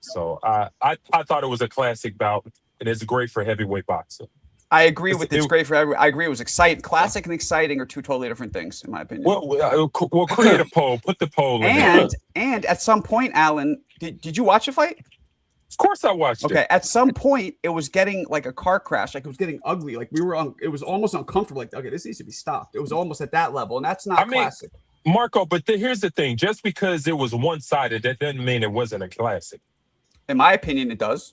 So I thought it was a classic bout, and it's great for heavyweight boxing. I agree with it's great for everyone. I agree it was exciting. Classic and exciting are two totally different things, in my opinion. We'll create a poll. Put the poll in there. And at some point, Alan, did you watch the fight? Of course I watched it. Okay, at some point, it was getting like a car crash. Like it was getting ugly. Like it was almost uncomfortable. Like, okay, this needs to be stopped. It was almost at that level, and that's not classic. Marko, but here's the thing. Just because it was one-sided, that doesn't mean it wasn't a classic. In my opinion, it does.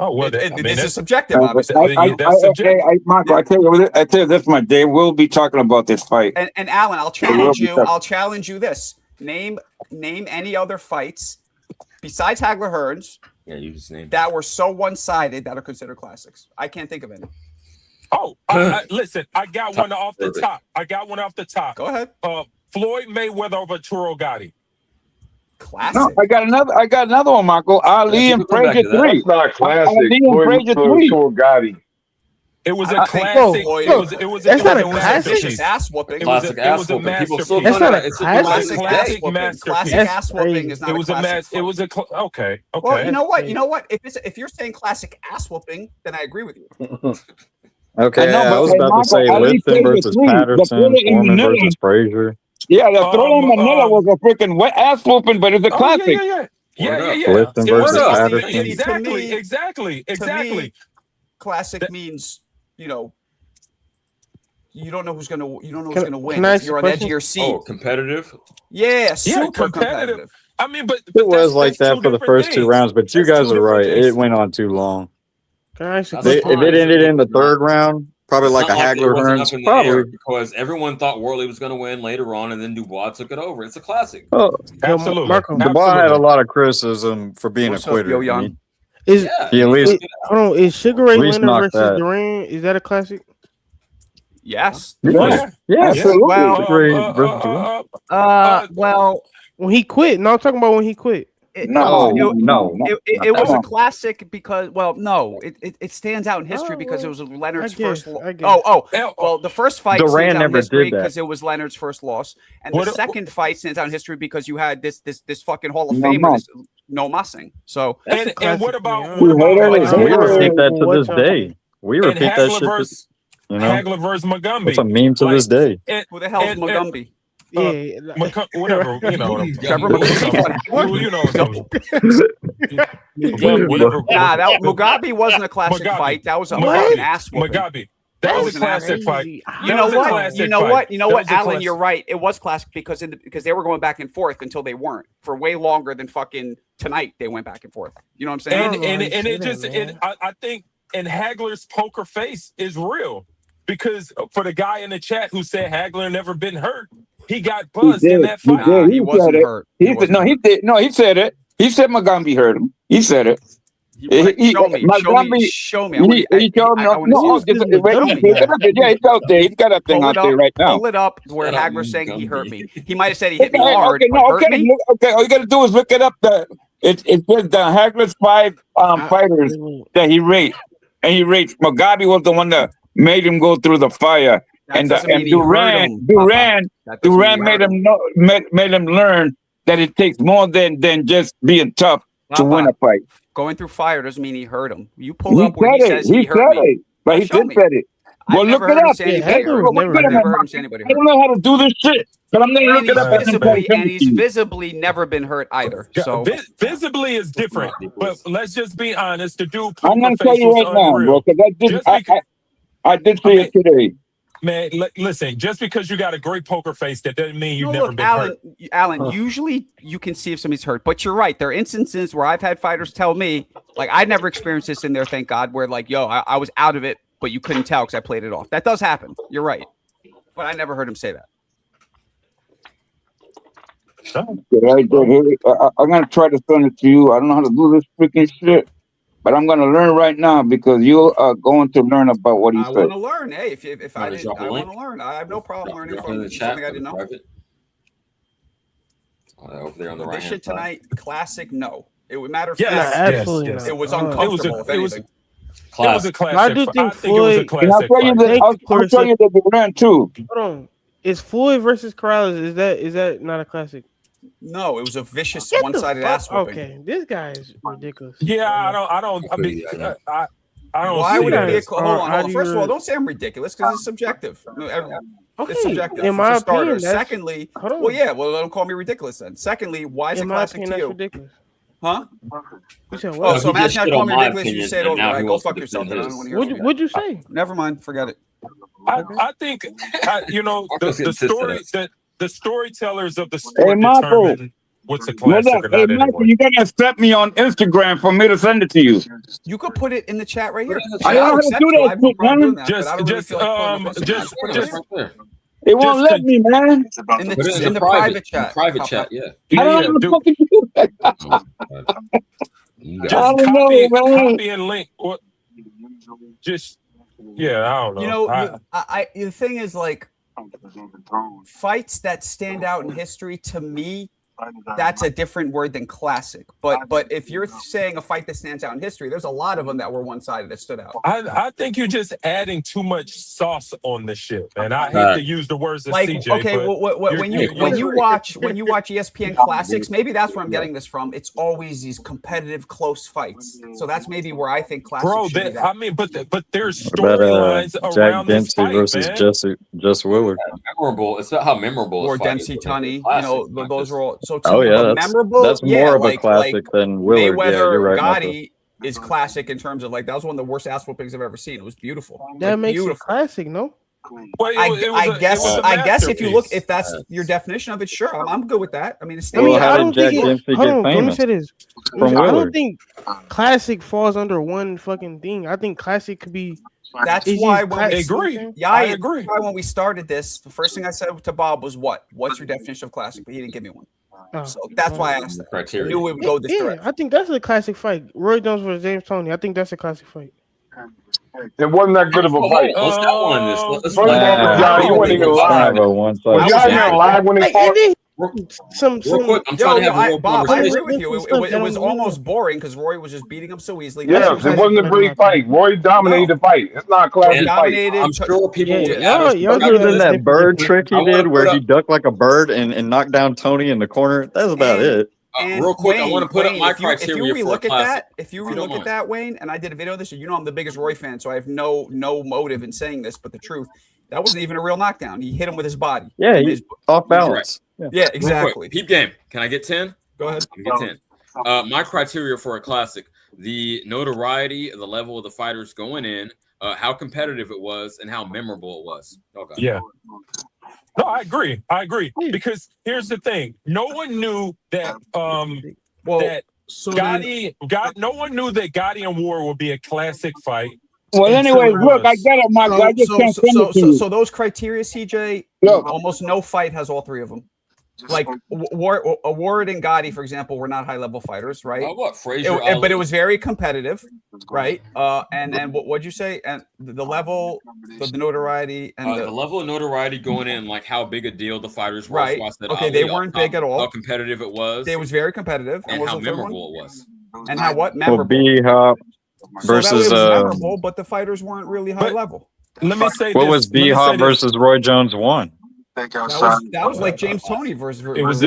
Oh, well, this is subjective, obviously. Marko, I tell you this much. They will be talking about this fight. And Alan, I'll challenge you. I'll challenge you this. Name any other fights besides Hagler Hearns that were so one-sided that are considered classics. I can't think of any. Oh, listen, I got one off the top. Go ahead. Floyd Mayweather over Turo Gotti. Classic. No, I got another one, Marko. Ali and Frazier 3. That's not classic. Ali and Frazier 3. Gotti. It was a classic. It was a classic ass whooping. Classic ass whooping. That's not a classic masterpiece. Classic ass whooping is not a classic. It was okay. Well, you know what? If you're saying classic ass whooping, then I agree with you. Okay, I was about to say Lifton versus Patterson, Foreman versus Frazier. Yeah, the throw in Manila was a freaking wet ass whooping, but it's a classic. Yeah. Lifton versus Patterson. Exactly. Classic means, you don't know who's gonna win. You're on the edge of your seat. Oh, competitive. Yeah, super competitive. I mean, but it was like that for the first two rounds. But you guys are right. It went on too long. If it ended in the third round, probably like a Hagler Hearns, probably because everyone thought Wardley was going to win later on, and then Dubois took it over. It's a classic. Oh, absolutely. Marko, Dubois had a lot of criticism for being a quitter. Is Sugar Ray Leonard versus Duran? Is that a classic? Yes. Well, when he quit. No, I'm talking about when he quit. It was a classic because, it stands out in history because it was Leonard's first loss. Well, the first fight stands out in history because it was Leonard's first loss, and the second fight stands out in history because you had this fucking Hall of Famer, no mussing. So, and what about we repeat that to this day? We repeat that shit. Hagler versus Mugambi. It's a meme to this day. Who the hell is Mugambi? Whatever, that Mugabe wasn't a classic fight. That was a fucking ass whooping. Mugabe. That was a classic fight. You know what, Alan? You're right. It was classic because they were going back and forth until they weren't for way longer than fucking tonight. They went back and forth. You know what I'm saying? I think Hagler's poker face is real because for the guy in the chat who said Hagler never been hurt. He got buzzed in that fight. He wasn't hurt. He said it. He said Mugambi hurt him. He said it. Show me. He told me. Yeah, it's out there. He's got a thing out there right now. Pull it up where Hagler's saying he hurt me. He might have said he hit me hard. Okay. All you got to do is look it up. It says the Hagler's 5 fighters that he rated, and he rates. Mugabe was the one that made him go through the fire. And Duran made him learn that it takes more than just being tough to win a fight. Going through fire doesn't mean he hurt him. You pull up where he says he hurt me. But he did say it. Well, look it up. I don't know how to do this shit, but I'm going to look it up. And he's visibly never been hurt either. So visibly is different. But let's just be honest. The dude, I'm going to tell you right now, bro, because I did see it today. Man, listen, just because you got a great poker face, that doesn't mean you've never been hurt. Alan, usually you can see if somebody's hurt, but you're right. There are instances where I've had fighters tell me, like, I've never experienced this in there, thank God, where like, I was out of it, but you couldn't tell because I played it off. That does happen. You're right. But I never heard him say that. I'm going to try to send it to you. I don't know how to do this freaking shit. But I'm going to learn right now because you are going to learn about what he said. I want to learn. Hey, if I didn't, I want to learn. I have no problem learning from something I didn't know. Over there on the right. This shit tonight, classic. No, it would matter. Absolutely. It was uncomfortable. It was a classic. I do think Floyd. I'll tell you the Duran too. Hold on. Is Floyd versus Corrales? Is that not a classic? No, it was a vicious one-sided ass whooping. Okay, this guy is ridiculous. Yeah, I don't. I mean, I don't. Why would it be? Hold on. First of all, don't say I'm ridiculous because it's subjective. It's subjective. In my opinion, secondly, don't call me ridiculous then. Secondly, why is it classic to you? Ridiculous. Huh? You said what? So imagine I call me ridiculous. You say it over. Right, go fuck yourself. What'd you say? Never mind. Forget it. I think the storytellers of the story determine what's a classic or not. Marko, you gotta accept me on Instagram for me to send it to you. You could put it in the chat right here. I don't have to do that. Just. It won't let me, man. In the private chat. Private chat, yeah. I don't know fucking do that. Just copy and link. Just I don't know. You know, the thing is like fights that stand out in history to me. That's a different word than classic. But if you're saying a fight that stands out in history, there's a lot of them that were one-sided that stood out. I think you're just adding too much sauce on this shit, and I hate to use the words of CJ. Okay, when you watch ESPN classics, maybe that's where I'm getting this from. It's always these competitive, close fights. So that's maybe where I think classics. But there's storylines around this fight, versus Jesse Willard. Memorable. It's about how memorable. Or Dempsey Tunney. You know, those are all. So memorable. That's more of a classic than Willard. Mayweather, you're right. Gotti is classic in terms of like that was one of the worst ass whoopings I've ever seen. It was beautiful. That makes it classic, no? Well, I guess if you look, if that's your definition of it, sure, I'm good with that. I mean, it's still. I don't think. Let me say this. I don't think classic falls under one fucking thing. I think classic could be. That's why I agree. Yeah, I agree. When we started this, the first thing I said to Bob was, "What's your definition of classic?" But he didn't give me one. So that's why I asked that. Criteria. I knew it would go this direction. I think that's a classic fight. Roy Jones versus James Toney. I think that's a classic fight. It wasn't that good of a fight. Let's go on this. You weren't even live. Y'all here live when he fought? Real quick, I'm trying to have a Bob, I agree with you. It was almost boring because Roy was just beating him so easily. Yes, it wasn't a great fight. Roy dominated the fight. It's not a classic fight. I'm sure people other than that bird trick he did where he ducked like a bird and knocked down Tony in the corner. That's about it. Real quick, I want to put up my criteria if you relook at that, Wayne, and I did a video of this, you know I'm the biggest Roy fan, so I have no motive in saying this, but the truth, that wasn't even a real knockdown. He hit him with his body. Yeah, he's off balance. Yeah, exactly. Peep game. Can I get 10? Go ahead. Get 10. My criteria for a classic: the notoriety, the level of the fighters going in, how competitive it was, and how memorable it was. Okay. Yeah. No, I agree. Because here's the thing: no one knew that. No one knew that Gotti and War would be a classic fight. Well, anyway, look, I got it, Marko. I just can't send it to you. So those criteria, CJ, almost no fight has all three of them. Like Ward and Gotti, for example, were not high-level fighters, right? What Frazier? But it was very competitive, right? And what'd you say? And the level, the notoriety, and the level of notoriety going in, like how big a deal the fighters were. Right. Okay, they weren't big at all. How competitive it was. It was very competitive, and how memorable it was. And how what memorable? B-Hop versus memorable, but the fighters weren't really high level. Let me say what was B-Hop versus Roy Jones 1? That was like James Toney versus. It was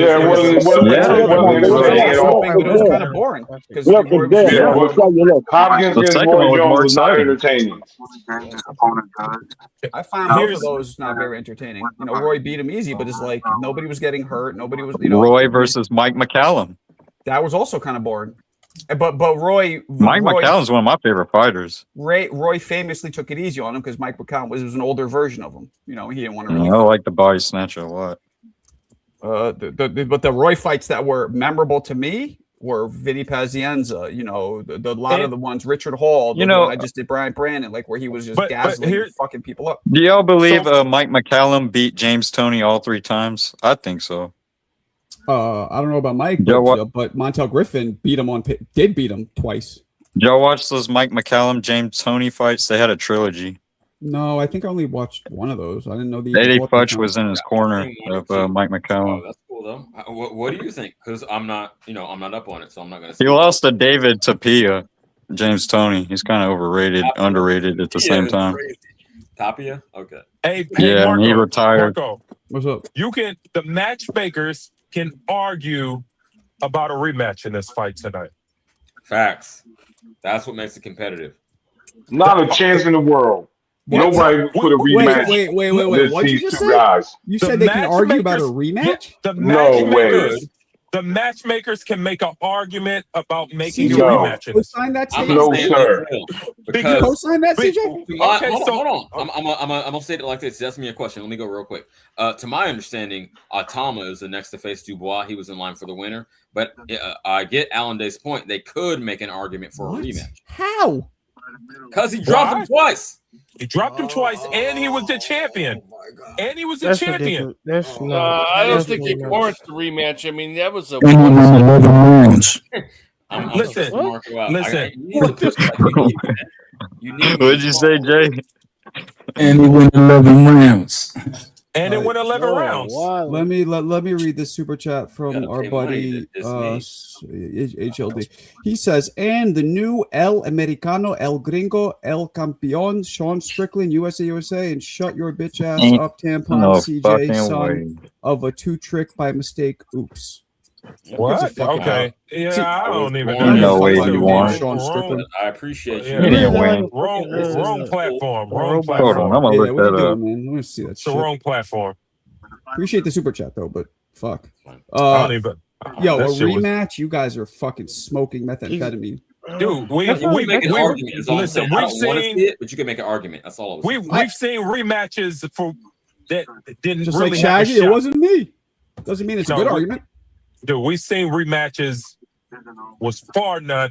kind of boring because Hopkins against Roy Jones was not entertaining. I found both of those not very entertaining. You know, Roy beat him easy, but it's like nobody was getting hurt. Nobody was. Roy versus Mike McCallum. That was also kind of boring. But Mike McCallum's one of my favorite fighters. Roy famously took it easy on him because Mike McCallum was an older version of him. You know, he didn't want to really. I like the body snatcher a lot. But the Roy fights that were memorable to me were Vinny Pazienza. You know, the lot of the ones Richard Hall. I just did Brian Brandon, like where he was just dazzling, fucking people up. Do y'all believe Mike McCallum beat James Toney all 3 times? I think so. I don't know about Mike, but Montel Griffin did beat him twice. Y'all watch those Mike McCallum, James Toney fights? They had a trilogy. No, I think I only watched one of those. I didn't know the Eddie Futch was in his corner of Mike McCallum. Oh, that's cool though. What do you think? Because I'm not up on it, so I'm not gonna. He lost to David Tapia, James Toney. He's kind of overrated, underrated at the same time. Tapia, okay. Hey, yeah, Marko, he retired. Marko, what's up? The matchmakers can argue about a rematch in this fight tonight. Facts. That's what makes it competitive. Not a chance in the world. Nobody would put a rematch. Wait. What'd you just say? Guys. You said they can argue about a rematch? The matchmakers can make an argument about making a rematch. Co-sign that, CJ? No, sir. Did you co-sign that, CJ? Okay, hold on. I'm gonna say it like this. That's me a question. Let me go real quick. To my understanding, Tama is the next to face Dubois. He was in line for the winner. But I get Alan Day's point. They could make an argument for a rematch. How? Because he dropped him twice. He dropped him twice, and he was the champion. And he was the champion. I don't think it warrants the rematch. I mean, that was a. Listen. What'd you say, Jay? And he went 11 rounds. And it went 11 rounds. Let me read this super chat from our buddy HLD. He says, and the new El Americano, El Gringo, El Campeón, Sean Strickland, USA, and shut your bitch ass up, tampon, CJ, son of a 2-trick by mistake. Oops. What? Okay. Yeah, I don't even know. No way you want. Sean Strickland. I appreciate you. You didn't win. Wrong platform. Hold on, I'm gonna look that up. Man? Let me see that. It's the wrong platform. Appreciate the super chat though, but fuck. I don't even. Yo, a rematch? You guys are fucking smoking methamphetamine. Dude, we make an argument. Listen, we've seen, but you can make an argument. That's all. We've seen rematches for that didn't just really like Shaggy. It wasn't me. Doesn't mean it's a good argument. Dude, we've seen rematches was far not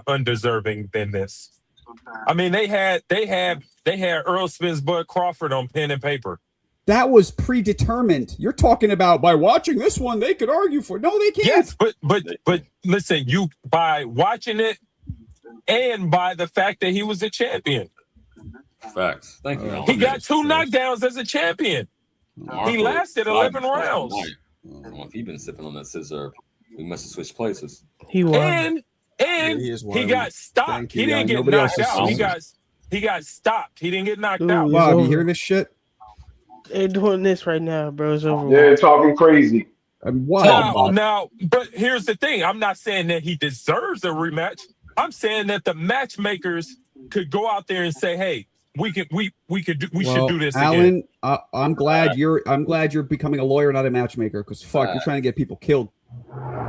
undeserving than this. I mean, they had Earl Spence Bud Crawford on pen and paper. That was predetermined. You're talking about by watching this one, they could argue for. No, they can't. Yes, but listen, you by watching it and by the fact that he was a champion. Facts. Thank you. He got 2 knockdowns as a champion. Marko, he lasted 11 rounds. I don't know if he's been sipping on that scissor. We must have switched places. He won. And he got stopped. He didn't get knocked out. He got stopped. He didn't get knocked out. Bob, you hear this shit? They're doing this right now, bro. It's over. Yeah, talking crazy. Now, but here's the thing. I'm not saying that he deserves a rematch. I'm saying that the matchmakers could go out there and say, "Hey, we should do this Alan, again." I'm glad you're becoming a lawyer, not a matchmaker, because you're trying to get people killed.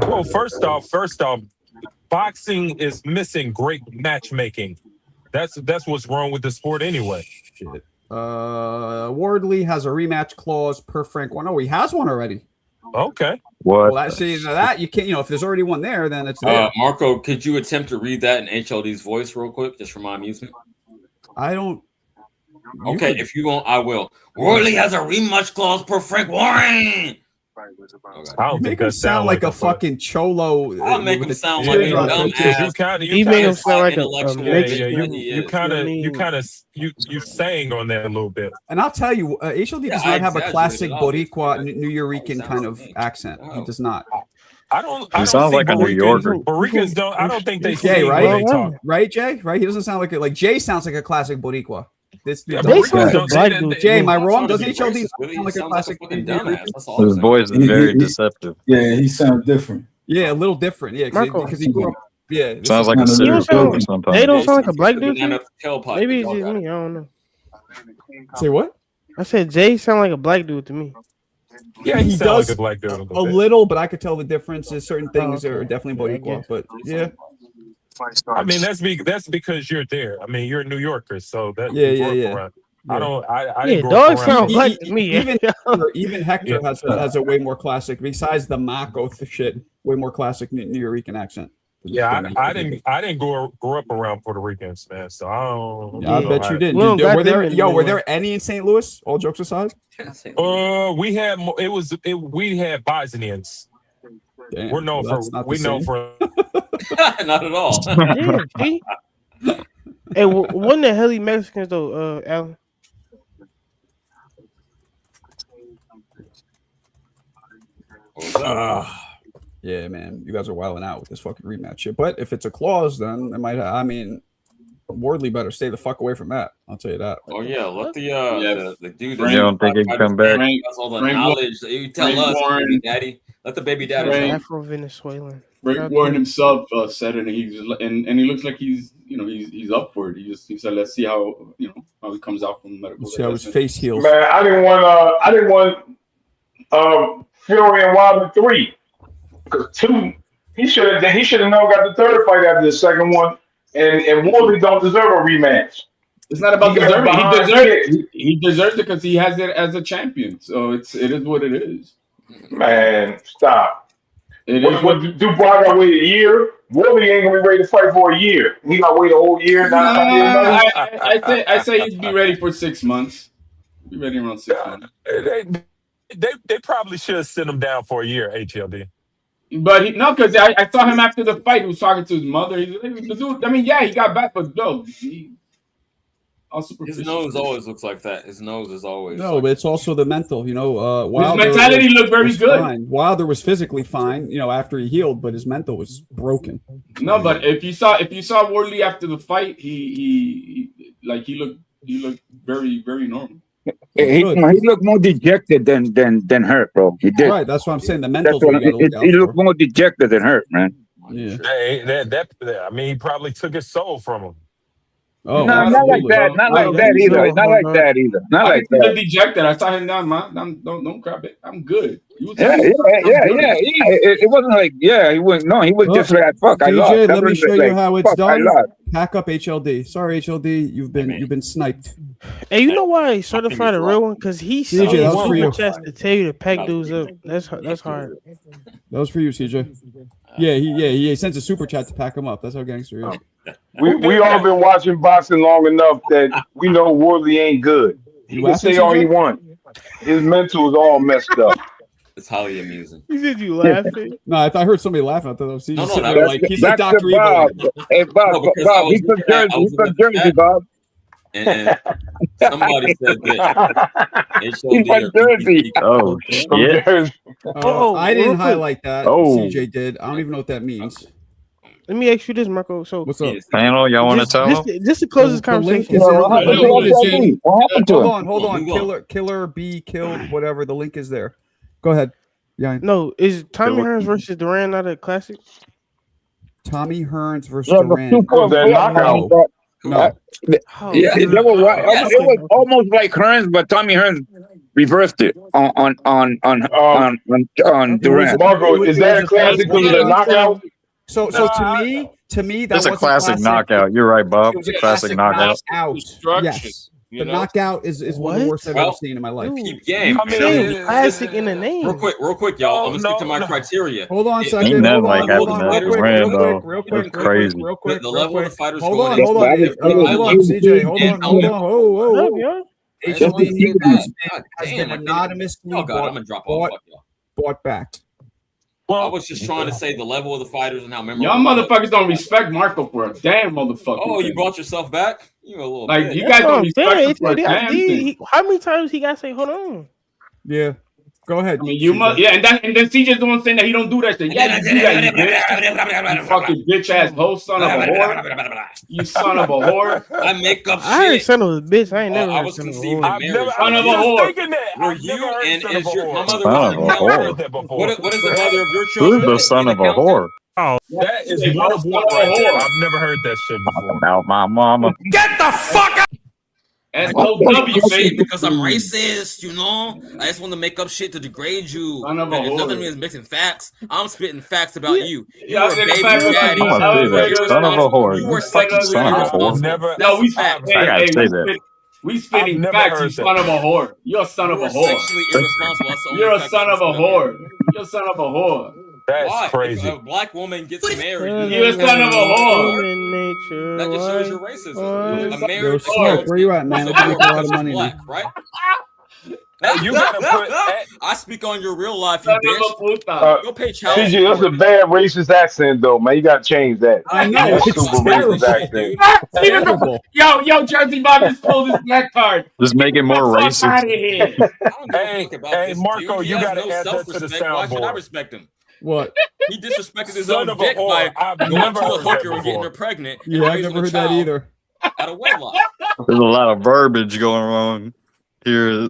Well, first off, boxing is missing great matchmaking. That's what's wrong with the sport anyway. Shit. Wardley has a rematch clause per Frank one. Oh, he has one already. Okay. What? Well, that you can't. If there's already one there, then it's there. Marko, could you attempt to read that in HLD's voice real quick, just for my amusement? I don't. Okay, if you won't, I will. Wardley has a rematch clause per Frank Warren. Okay. I don't make him sound like a fucking cholo. I'll make him sound like a dumbass. You made him sound like you saying on that a little bit. And I'll tell you, HLD does not have a classic Boricua, New Yorican kind of accent. He does not. He sounds like a New Yorker. Boricans don't. I don't think they Jay, sing right? when they talk. Right, Jay? Right? He doesn't sound like Jay sounds like a classic Boricua. Jay, am I wrong? Doesn't HLD sound like a classic? His voice is very deceptive. Yeah, he sounds different. Yeah, a little different. Yeah, because he grew up. Yeah, sounds like a serial killer sometimes. They don't sound like a black dude. Maybe it's just me. I don't know. Say what? I said Jay sound like a black dude to me. Yeah, he sounds like a black dude a little, but I could tell the difference. Certain things are definitely Boricua, but yeah. I mean, that's because you're there. I mean, you're a New Yorker, so that yeah. I didn't dogs sound black to me. Even Hector has a way more classic. Besides the Marko shit, way more classic New Yorican accent. Yeah, I didn't grow up around Puerto Ricans, man. So I don't. I bet you didn't. Were there any in St. Louis? All jokes aside. We had Bosnians. Damn, We're known for not at all. Hey, wasn't the heli Mexicans though, Alan? Yeah, man, you guys are wilding out with this fucking rematch shit. But if it's a clause, then it might. I mean, Wardley better stay the fuck away from that. I'll tell you that. Oh yeah, let the dude. You don't think he can come back? That's all the knowledge that you tell us, Daddy. Let the baby daddy. Afro-Venezuelan. Rick Warren himself said it, and he looks like he's upward. He said, let's see how how he comes out from medical. See how his face heals. Man, I didn't want Fury and Wilder 3 because 2 he should have known got the third fight after the second one, and Wardley don't deserve a rematch. It's not about deserving. He deserves it because he has it as a champion. So it is what it is. Man, stop. What Dubois got to wait a year. Wardley ain't gonna be ready to fight for a year. He got to wait a whole year. I say he'd be ready for 6 months. Be ready around 6 months. They probably should have sent him down for a year, HLD. But because I saw him after the fight. He was talking to his mother. He got back, but no. His nose always looks like that. His nose is always but it's also the mental. Wilder, his mentality looked very good. Fine. Wilder was physically fine, after he healed, but his mental was broken. No, but if you saw Wardley after the fight, he looked very, very normal. He looked more dejected than hurt, bro. He did. Right, that's what I'm saying. The mental. He looked more dejected than hurt, man. Yeah. He probably took his soul from him. Oh, no, not like that. Not like that either. Not like that either. Not like that. Dejected. I saw him down, man. Don't crap it. I'm good. Yeah. It wasn't like he went. No, he was just like fuck. I lost. Let me show you how it's done. Pack up HLD. Sorry, HLD. You've been sniped. Hey, you know why he certified a real one? Because he said super chest to tell you to pack dudes up. That's hard. That was for you, CJ. Yeah, he sends a super chat to pack him up. That's how gangster he is. We all been watching boxing long enough that we know Wardley ain't good. He can say all he wants. His mental is all messed up. It's highly amusing. You said you laughing? No, I heard somebody laughing. I thought I was no, sitting there like he's like Dr. Bob. Evil. Hey, Bob, he's from Jersey. He's from Jersey, Bob. And somebody said that he's from Jersey. Oh shit! I didn't highlight that. CJ did. I don't even know what that means. Let me ask you this, Marko. So what's up, panel? Y'all want to tell? Just to close this conversation. Hold on. Killer B killed. Whatever. The link is there. Go ahead. Yeah. No, is Tommy Hearns versus Duran not a classic? Tommy Hearns versus Duran. No. It was almost like Hearns, but Tommy Hearns reversed it on Duran. Marko, is that a classic because of the knockout? So to me, that's a classic knockout. You're right, Bob. It's a classic knockout. Yes. The knockout is one of the worst I've ever seen in my life. Keep game. Classic in the name. Real quick, y'all. I'm gonna stick to my criteria. Hold on a second. Ain't nothing like having that Rambo. That's crazy. The level of the fighters. Hold on, CJ. Hold on. HLD has been anonymously bought back. Well, I was just trying to say the level of the fighters and how memorable. Y'all motherfuckers don't respect Marko for a damn motherfucker. Oh, you brought yourself back? You a little like you guys don't respect him for a damn thing. How many times he got to say, hold on? Yeah. Go ahead. I mean, you must, and then CJ's the one saying that he don't do that shit. Yeah, you do that, you bitch. You fucking bitch ass hoe, son of a whore. You son of a whore. I make up shit. I heard son of a bitch. I ain't never. I was conceived in marriage. Son of a whore. Were you and is your my mother? What is the mother of your children? Who's the son of a whore? Oh, that is one of one right there. I've never heard that shit before. About my mama. Get the fuck out! SOW, baby, because I'm racist, you know. I just want to make up shit to degrade you. There's nothing is mixing facts. I'm spitting facts about you. You're a baby daddy. Son of a whore. You were sexually irresponsible. No, we facts. I gotta say that. We spitting facts, you son of a whore. You're a son of a whore. Sexually irresponsible. You're a son of a whore. You're a son of a whore. That's crazy. If a black woman gets married, you're a son of a whore. That just shows your racism. A married where you at, man? I make a lot of money. Black, right? You gotta put. I speak on your real life, you bitch. Go pay child CJ, that's a bad racist accent, though, man. You gotta change that. I know. It's super racist accent. Yo, Jersey Bob just pulled his black card. Just make it more racist. Out of here. Hey, Marko, you gotta add that to the soundboard. Why should I respect him? What? He disrespected his own dick by going to a hooker and getting her pregnant. Yeah, I never heard that either. Out of wedlock. There's a lot of verbiage going on. Here,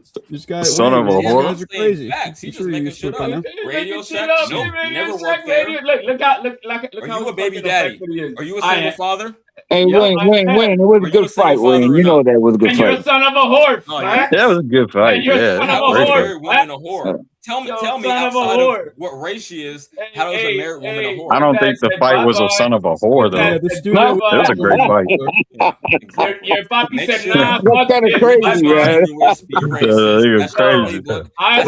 son of a whore. Guys are crazy. Facts. He's just making shit up. Radio Shack? No, never worked there. Look Are you a baby daddy? Are you a single father? Hey, Wayne, it was a good fight, Wayne. You know that was a good fight. You're a son of a horse, man. That was a good fight. You're Yeah, a son of a married woman a whore. Tell me outside of what race she is, how is a married woman a whore? I don't think the fight was a son of a whore, though. Yeah, It was a great fight. Your papi said, nah, That's kind of crazy, man. That's crazy. I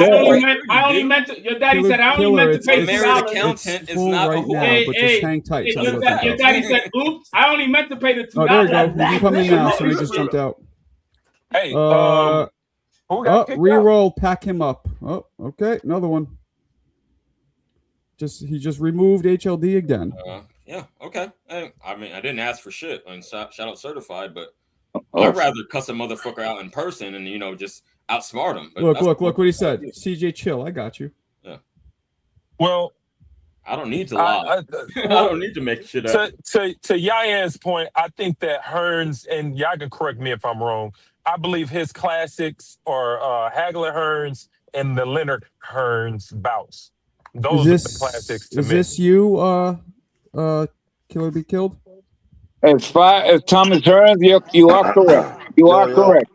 only meant to, your daddy said, I only meant to pay a married accountant is not a whore. Just hang tight. Your daddy said, oops, I only meant to pay the $2. Oh, there you go. You can come in now. Somebody just jumped out. Hey, reroll, pack him up. Oh, okay, another one. He just removed HLD again. Yeah, okay. I mean, I didn't ask for shit. And shout out certified, but I'd rather cuss a motherfucker out in person and just outsmart him. But look what he said. CJ, chill. I got you. Yeah. Well, I don't need to lie. I don't need to make shit up. To Yayan's point, I think that Hearns, and y'all can correct me if I'm wrong, I believe his classics are Hagler Hearns and the Leonard Hearns bouts. Those are the classics to me. Is this you, Killer Be Killed? As far as Thomas Hearns, you are correct. You are correct.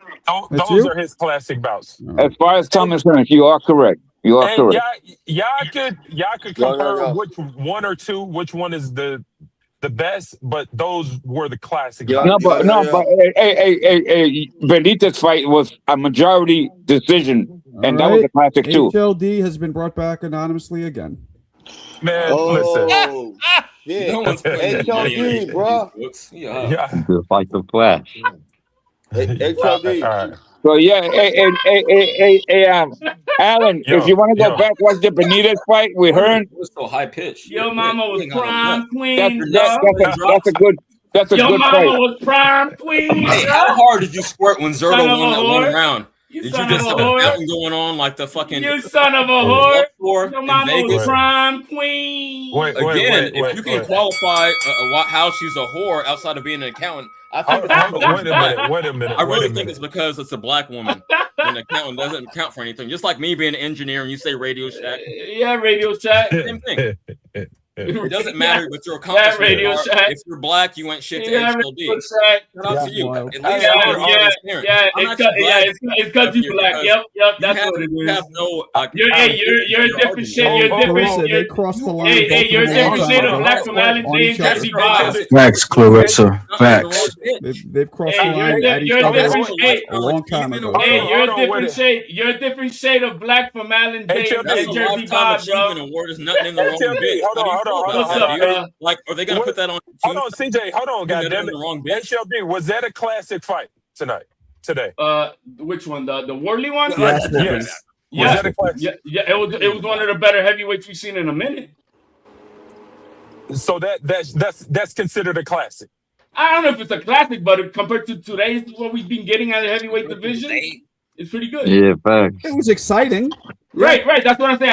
Those are his classic bouts. As far as Thomas Hearns, you are correct. You are correct. Y'all could compare which one or two, which one is the best, but those were the classic. But Benitez fight was a majority decision, and that was a classic too. HLD has been brought back anonymously again. Man, listen. Yeah, HLD, bro. Yeah. Fight the Flash. HLD. All right. So Alan, if you want to go back, watch the Benitez fight with Hearns. It was so high pitched. Your mama was prime queen. That's a good Your mama fight. was prime queen. Hey, how hard did you squirt when Zerto won that one round? You Did son you of just a have a whore. fountain going on like the fucking? You son of a whore. Your mama was Vegas? prime queen. Again, if you can qualify how she's a whore outside of being an accountant, I think. Wait a minute. I really think it's because it's a black woman. An accountant doesn't count for anything. Just like me being an engineer and you say Radio Shack. Yeah, Radio Shack. Same thing. It doesn't matter what your accomplishments Radio are. Shack. If you're black, you ain't shit to Yeah, HLD. Radio Shack. Shout out to you. At least it's because you black. Yep, that's what it is. You have no. You're a different shit. You're different. They crossed the line. Hey, you're a different shade of black from Alan James, Jesse Bobs. Facts, Clarissa. Facts. They've crossed the line at each other a long time ago. Hey, you're a different shade. You're a different shade of black from Alan James and Jersey Bob, bro. Award is nothing in the wrong bit. Hold on. Like, are they gonna put that on? Hold on, CJ. Hold on, goddamn it. HLB, was that a classic fight today? Which one? The Wardley one? Yes. Was that a classic? Yeah. It was one of the better heavyweights we've seen in a minute. So that's considered a classic. I don't know if it's a classic, but compared to today's what we've been getting out of the heavyweight division, it's pretty good. Yeah, facts. It was exciting. Right. That's what I'm saying.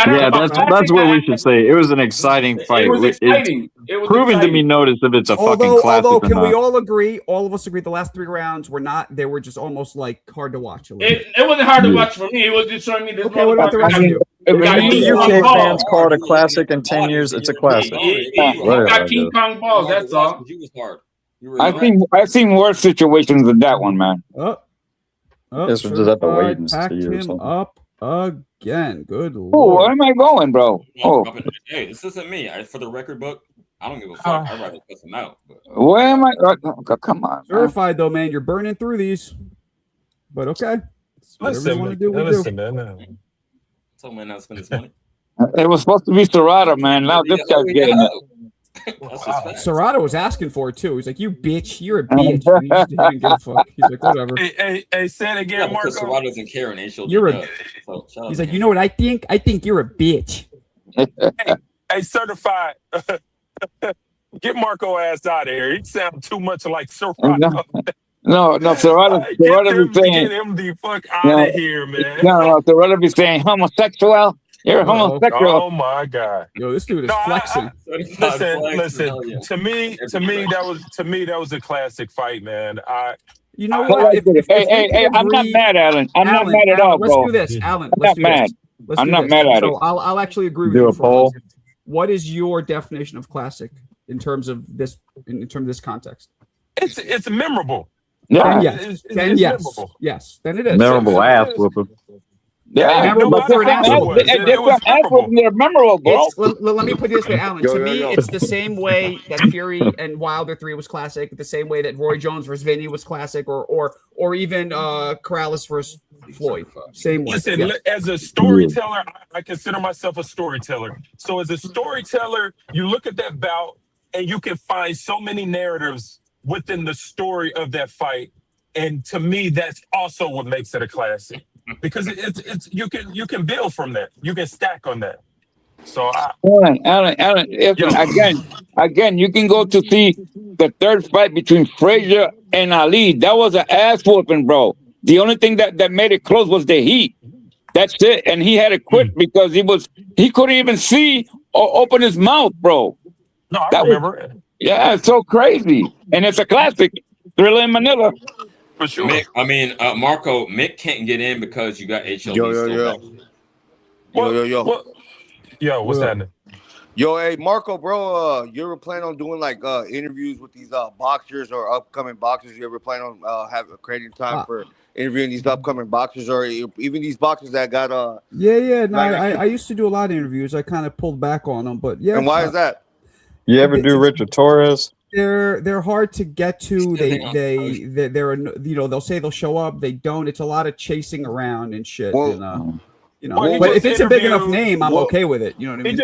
That's what we should say. It was an exciting fight. It was exciting. It was proving exciting. to be noticed if it's a fucking classic. Although, can we all agree? All of us agree. The last 3 rounds were not. They were just almost like hard to watch. It wasn't hard to watch for me. It was just showing me this. Okay, what about the rest of you? If UK fans call it a classic in 10 years, it's a classic. He got King Kong balls. That's all. He was hard. I've seen worse situations than that one, man. This was just at the wait and Packed see or him something. up again. Good Oh, lord. where am I going, bro? Oh, Hey, this isn't me. For the record book, I don't give a fuck. I'd rather cuss him out. But. where am I? Come on, man. Certified though, man. You're burning through these. But okay. Listen, man. Tell man not to spend his money. It was supposed to be Serrata, man. Now this guy's getting it. Serrata was asking for it too. He's like, "You bitch, you're a bitch." He just didn't give a fuck. He's like, "Whatever." Hey, say it again, Marko. Because Serrata doesn't care and HLD You're does. He's like, "You know what I think? I think you're a bitch." Hey, certified. Get Marko ass out of here. He sounds too much like Serrata. No, Serrata be saying, get him the fuck out of here, man. No, Serrata be saying homosexual. You're a homosexual. Oh my god. Yo, this dude is flexing. Listen. To me, that was a classic fight, man. You know what? Hey, I'm not mad, Alan. I'm not mad at all, let's bro. do this, Alan. I'm not mad. I'm not mad at it. So I'll actually agree with you for once. What is your definition of classic in terms of this context? It's memorable. Yeah. Yes. Then it is. Memorable ass whooping. Yeah, memorable for an ass whooping. They're memorable, bro. Let me put it this way, Alan. To me, it's the same way that Fury and Wilder 3 was classic, the same way that Roy Jones versus Vinny was classic, or even Corrales versus Floyd. Same way. Listen, as a storyteller, I consider myself a storyteller. So as a storyteller, you look at that bout and you can find so many narratives within the story of that fight. And to me, that's also what makes it a classic. Because it's you can build from that. You can stack on that. So Alan, again, you can go to see the third fight between Frazier and Ali. That was an ass whooping, bro. The only thing that made it close was the heat. That's it. And he had to quit because he couldn't even see or open his mouth, bro. No, I remember it. Yeah, it's so crazy. And it's a classic. Thriller in Manila. For sure. Mick, Marko, Mick can't get in because you got HLD. Yo, what's happening? Yo, hey, Marko, bro, you ever plan on doing like interviews with these boxers or upcoming boxers? You ever plan on creating time for interviewing these upcoming boxers or even these boxers that got No, I used to do a lot of interviews. I kind of pulled back on them, but yeah. And why is that? You ever do Richard Torres? They're hard to get to. They're they'll say they'll show up, they don't. It's a lot of chasing around and shit. Well, but if it's a big enough name, I'm okay with it. You know what I mean?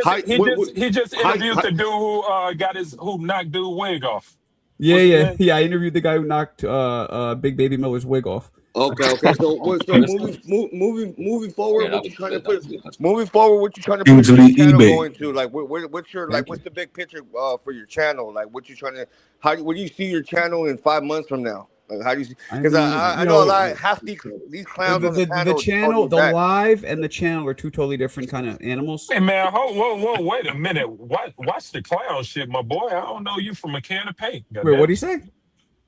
He just interviewed the dude who knocked dude wig off. Yeah. I interviewed the guy who knocked Big Baby Miller's wig off. Okay. So moving forward, what you trying to put? Moving forward, what you trying to put your channel going to? Like, what's your what's the big picture for your channel? Like, what you trying to? Where do you see your channel in 5 months from now? Like, how do you see? Because I know a lot. Half these clowns on the channel, the live and the channel are two totally different kind of animals. Hey man, whoa, wait a minute. Watch the clown shit, my boy. I don't know you from a can of paint. Wait, what do you say?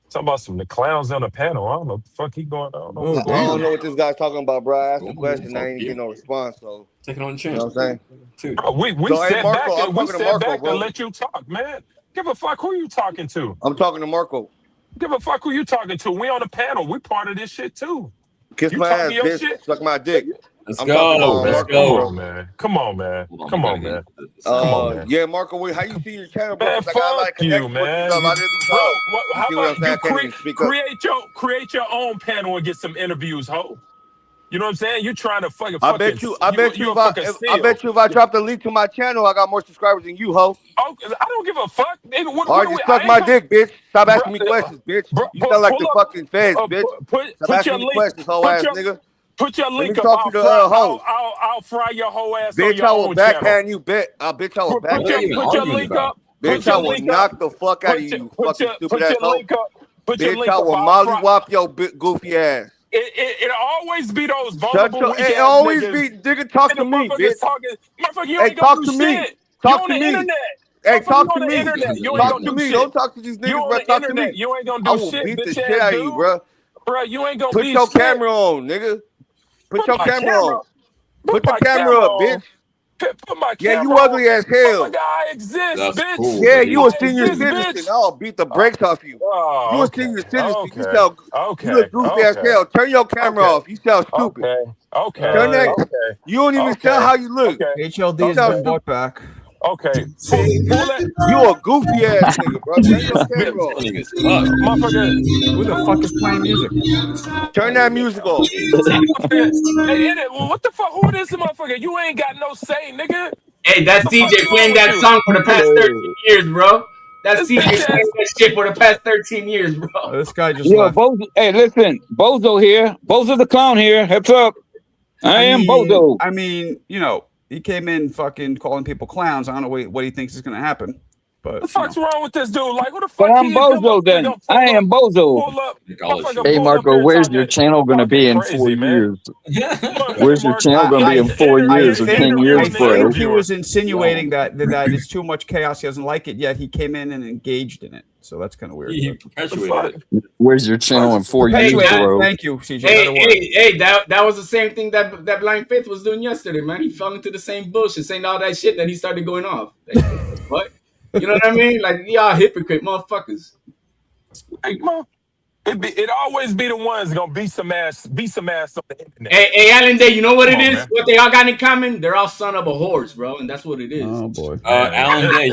Talking about the clowns on the panel. I don't know what the fuck he going on. I don't know what this guy's talking about, bro. I asked the question. I ain't getting no response. So take it on the chin. You know what I'm saying? Bro, we sat back and let you talk, man. Give a fuck who you talking to. I'm talking to Marko. Give a fuck who you talking to. We on the panel. We part of this shit too. Kiss my ass, bitch. Shit? Suck my dick. Let's go, man. Come on, man. Yeah, Marko, how you see your channel, bro? Man, fuck you, man. Bro, how about you create your own panel and get some interviews, ho? You know what I'm saying? You're trying to fucking. I bet you if I drop the link to my channel, I got more subscribers than you, ho. Oh, I don't give a fuck. All right, just suck my dick, bitch. Stop asking me questions, bitch. You sound like the fucking feds, bitch. Stop asking me questions, hoe ass nigga. Put your link up. I'll fry your whole ass. Bitch, I will backhand you, bitch. Bitch, I will backhand you. Put your link up. Bitch, I will knock the fuck out of you, fucking stupid ass hoe. Bitch, I will mollywop your goofy ass. It'll always be those vulnerable. It always be, nigga, talk to me, bitch. Motherfucker, you ain't gonna do shit. Talk to me. Hey, talk to me. Talk to me. Don't talk to these niggas, bro. Talk to me. You ain't gonna do shit. I will beat the shit out of you, bro. Bro, you ain't gonna put your camera on, nigga. Put your camera on. Put the camera up, bitch. Put my camera you ugly as hell. I exist, bitch. Cool, yeah, you a senior citizen. I'll beat the brakes off you. You a senior citizen. You sound you look goofy as hell. Turn your camera off. You sound stupid. Okay. Turn that. You don't even sound how you look. HLD is been brought back. Okay. You a goofy ass nigga, bro. Turn your camera off. Motherfucker. Who the fuck is playing music? Turn that music off. What the fuck? Who is this motherfucker? You ain't got no say, nigga. Hey, that's CJ playing that song for the past 13 years, bro. That's CJ playing that shit for the past 13 years, bro. This guy just left. Hey, listen. Bozo here. Bozo the clown here. Heads up. I am Bozo. I mean, he came in fucking calling people clowns. I don't know what he thinks is going to happen. What the fuck's wrong with this dude? Like, who the But fuck I'm he is? Bozo then. I am Bozo. Pull up. Hey Marco, where's your channel gonna be in 4 years? Where's your channel gonna be in 4 years or 10 years, bro? I think he was insinuating that it's too much chaos. He doesn't like it yet. He came in and engaged in it, so that's kind of weird. He perpetuated it. Where's your channel in 4 years, bro? Thank you, CJ. Hey, that was the same thing that Blind Faith was doing yesterday, man. He fell into the same bullshit, saying all that shit, then he started going off. Like, what? You know what I mean? Like, y'all hypocrite motherfuckers. Like, it always be the ones gonna be some ass on the internet. Hey, Alan Day, you know what it is? Man. What they all got in common? They're all son of a whores, bro, and that's what it is. Oh boy. Alan Day,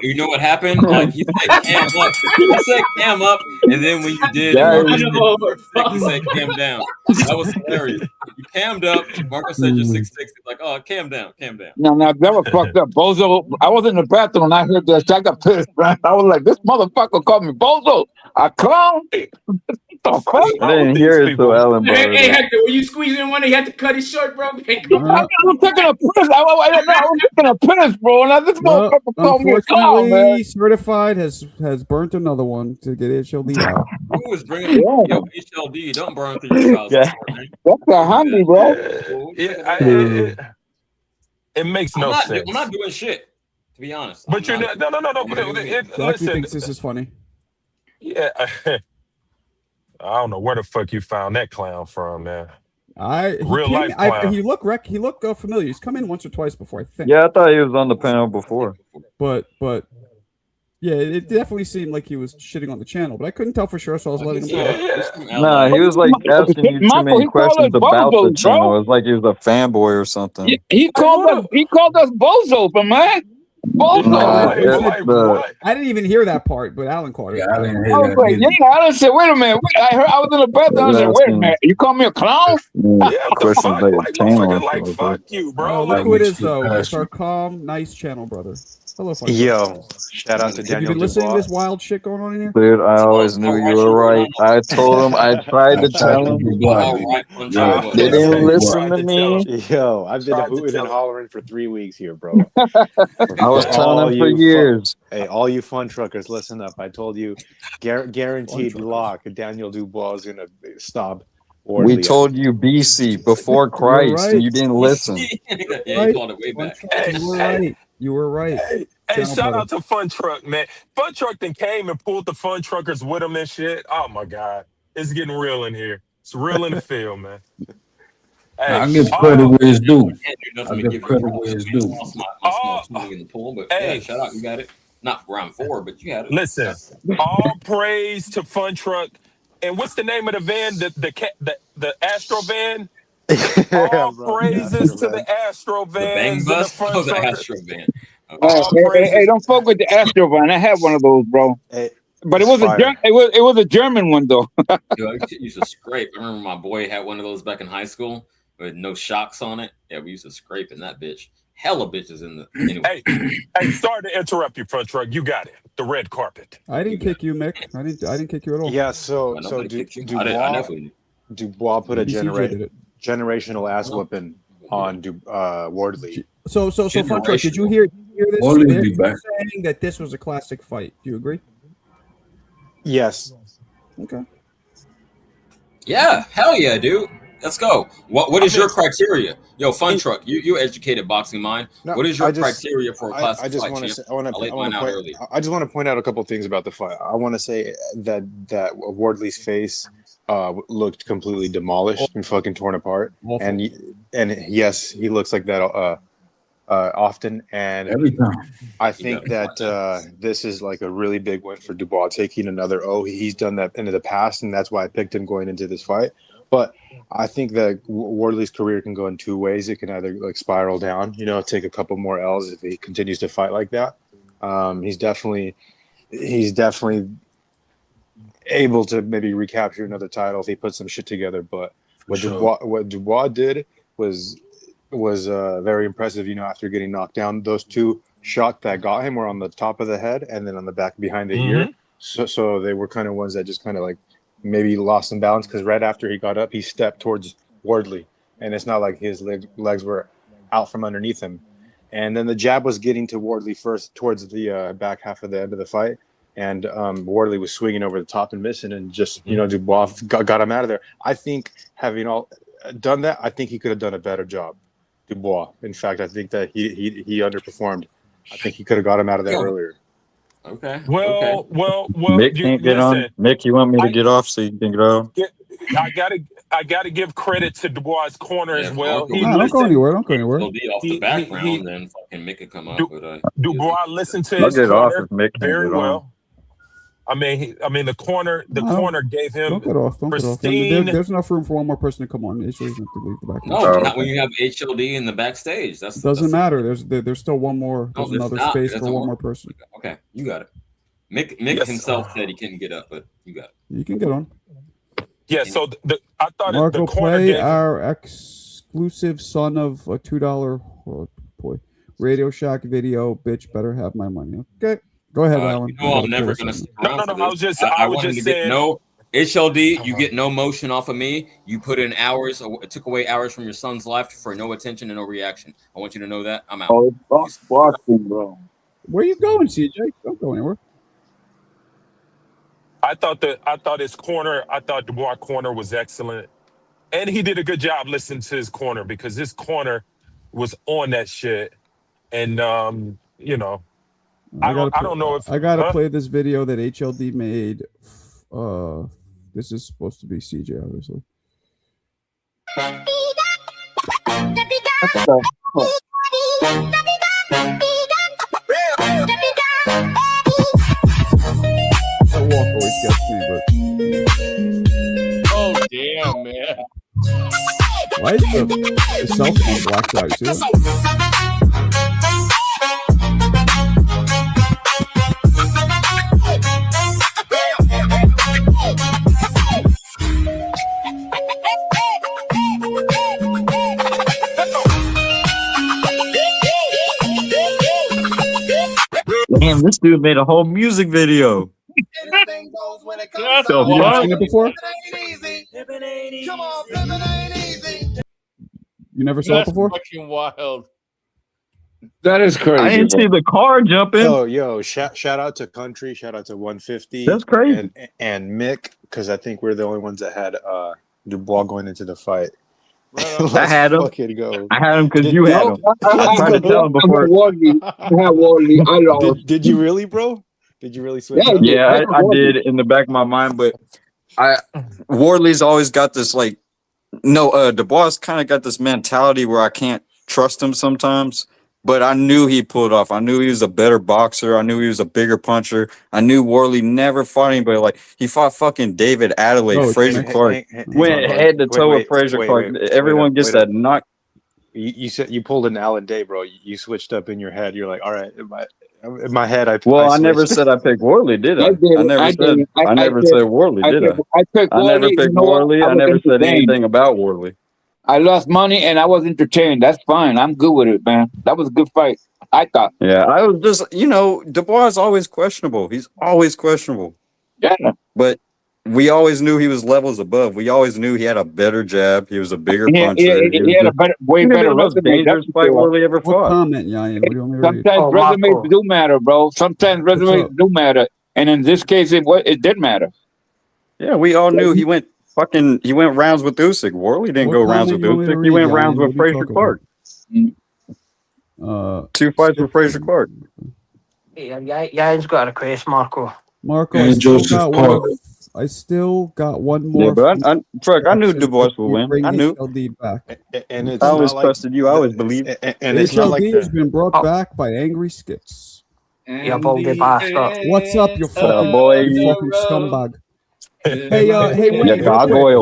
you know what happened? Like he said cam up. He said cam up, and then when you did, he said cam down. That was hilarious. You cammed up, Marko said you're 6'6". Like, oh, cam down. No, that was fucked up. Bozo, I was in the bathroom and I heard that shit. I got pissed, right? I was like, this motherfucker called me Bozo. A clown? I didn't hear it so Alan. Hey, Hector, were you squeezing one? He had to cut his short, bro. Hey, I was taking a piss. I was taking a piss, bro. And this motherfucker called me a clown, man. Certified has burnt another one to get HLD out. Who was bringing HLD? Don't burn through your house. That's a handy, bro. It makes no sense. I'm not doing shit, to be honest. But you're not. No. Jackie thinks this is funny. Yeah. I don't know where the fuck you found that clown from, man. Real life clown. He looked familiar. He's come in once or twice before, I think. Yeah, I thought he was on the panel before. But yeah, it definitely seemed like he was shitting on the channel, but I couldn't tell for sure, so I was letting him go. Nah, he was like asking you too many questions about the channel. It was like he was a fanboy or something. He called us Bozo, man. Bozo. I didn't even hear that part, but Alan caught it. I was like, Alan said, wait a minute. I was in the bathroom. I said, wait a minute. You call me a clown? Questions about your channel. Like, fuck you, bro. Look who it is, though. It's our calm, nice channel, brother. Hello, fun. Yo, shout out to Daniel. Have you been listening to this wild shit going on in here? Dude, I always knew you were right. I told him, I tried to tell him. They didn't listen to me. Yo, I've been hooting and hollering for 3 weeks here, bro. I was telling him for years. Hey, all you fun truckers, listen up. I told you, guaranteed lock, Daniel Dubois is going to stop. We told you BC before Christ, and you didn't listen. Yeah, you called it way back. You were right. Hey, shout out to Fun Truck, man. Fun Truck then came and pulled the Fun Truckers with him and shit. Oh my God. It's getting real in here. It's real in the field, man. Hey, I give credit where it's due. I give credit where it's due. In the pool, but yeah, shout out, you got it. Not round 4, but you had it. Listen, all praise to Fun Truck. And what's the name of the van? The Astro van? All praises to the Astro van. The bang bus? The Astro van. Hey, don't fuck with the Astro van. I had one of those, bro. But it was a German one though. Dude, I used to scrape. I remember my boy had one of those back in high school with no shocks on it. Yeah, we used to scrape in that bitch. Hella bitches in the anyway. Hey, sorry to interrupt you, Front Truck. You got it. The red carpet. I didn't kick you, Mick. I didn't kick you at all. Yeah, so Dubois put a generational ass whipping on Wardley. So Front Truck, did you hear this? They're saying that this was a classic fight. Do you agree? Yes. Okay. Yeah, hell yeah, dude. Let's go. What is your criteria? Yo, Fun Truck, you educated boxing mind. What is your criteria for a classic fight? I just want to point out a couple things about the fight. I want to say that Wardley's face looked completely demolished and fucking torn apart. Awful. And yes, he looks like that often. And every time. I think that this is like a really big win for Dubois, taking another O. He's done that into the past, and that's why I picked him going into this fight. But I think that Wardley's career can go in 2 ways. It can either like spiral down, take a couple more L's if he continues to fight like that. He's definitely able to maybe recapture another title if he puts some shit together. But what Dubois did was very impressive. After getting knocked down, those 2 shots that got him were on the top of the head and then on the back behind the ear. So they were kind of ones that just kind of like maybe lost some balance, because right after he got up, he stepped towards Wardley, and it's not like his legs were out from underneath him. and then the jab was getting to Wardley first towards the back half of the end of the fight, and Wardley was swinging over the top and missing, and just Dubois got him out of there. I think having done that, I think he could have done a better job, Dubois. In fact, I think that he underperformed. I think he could have got him out of there earlier. Okay. Well. Mick can't get on. Mick, you want me to get off so you can get off? I gotta give credit to Dubois' corner as well. Don't go anywhere. Don't go anywhere. Off the background, then fucking Mick could come up. Dubois listened to his corner very well. I mean, the corner gave him. Don't get off. Don't get off. There's enough room for one more person to come on. HLD doesn't have to leave the back. No, not when you have HLD in the backstage. Doesn't matter. There's still one more. There's another space for one more person. Okay, you got it. Mick himself said he couldn't get up, but you got it. You can get on. Yeah. So I thought Marko, the corner play gave our exclusive son of a $2 Radio Shack video. Bitch, better have my money. Okay. Go ahead, Alan. I'm never going to. No. I was just saying. No, HLD, you get no motion off of me. You put in hours. It took away hours from your son's life for no attention and no reaction. I want you to know that. I'm out. Oh, it's boxing, bro. Where you going, CJ? Don't go anywhere. I thought Dubois' corner was excellent, and he did a good job listening to his corner because his corner was on that shit, and I don't know if I gotta play this video that HLD made. This is supposed to be CJ, obviously. That walk always gets me, but oh damn, man! Why is the cell phone blacked out? You see that? Damn, this dude made a whole music video. You seen it before? You never saw it before? Fucking wild. That is crazy. I didn't see the car jumping. Oh, yo, shout out to Country, shout out to 150. That's crazy. And Mick, because I think we're the only ones that had Dubois going into the fight. I had him. Go. I had him because you had him. I tried to tell him before. Did you really, bro? Did you really switch? Yeah, I did in the back of my mind, but Wardley's always got this Dubois kind of got this mentality where I can't trust him sometimes. But I knew he pulled off. I knew he was a better boxer. I knew he was a bigger puncher. I knew Wardley never fought anybody like he fought fucking David Adelaide, Fraser Clark. Went head to toe with Fraser Clark. Everyone gets that knock. You said you pulled an Alan Day, bro. You switched up in your head. You're like, all right, in my head, I never said I picked Wardley, did I? I never said Wardley, did I? I never picked Wardley. I never said anything about Wardley. I lost money and I was entertained. That's fine. I'm good with it, man. That was a good fight, I thought. Yeah, I was just, Dubois is always questionable. He's always questionable. Yeah. But we always knew he was levels above. We always knew he had a better jab. He was a bigger puncher. He had a way better most dangerous fight Wardley ever fought. Comment, Yayan. What do you want me to read? Sometimes resumes do matter, bro. Sometimes resumes do matter. And in this case, it did matter. Yeah, we all knew he went rounds with Usyk. Wardley didn't go rounds with Usyk. He went rounds with Fraser Clark. 2 fights with Fraser Clark. Yeah, he's got a request, Marko. Marko, I still got one more. Yeah, but I knew Dubois would win. I knew. Back. And it's I always trusted you. I always believed. And it's not like has been brought back by Angry Skips. What's up, you fucking scumbag? Hey, wait,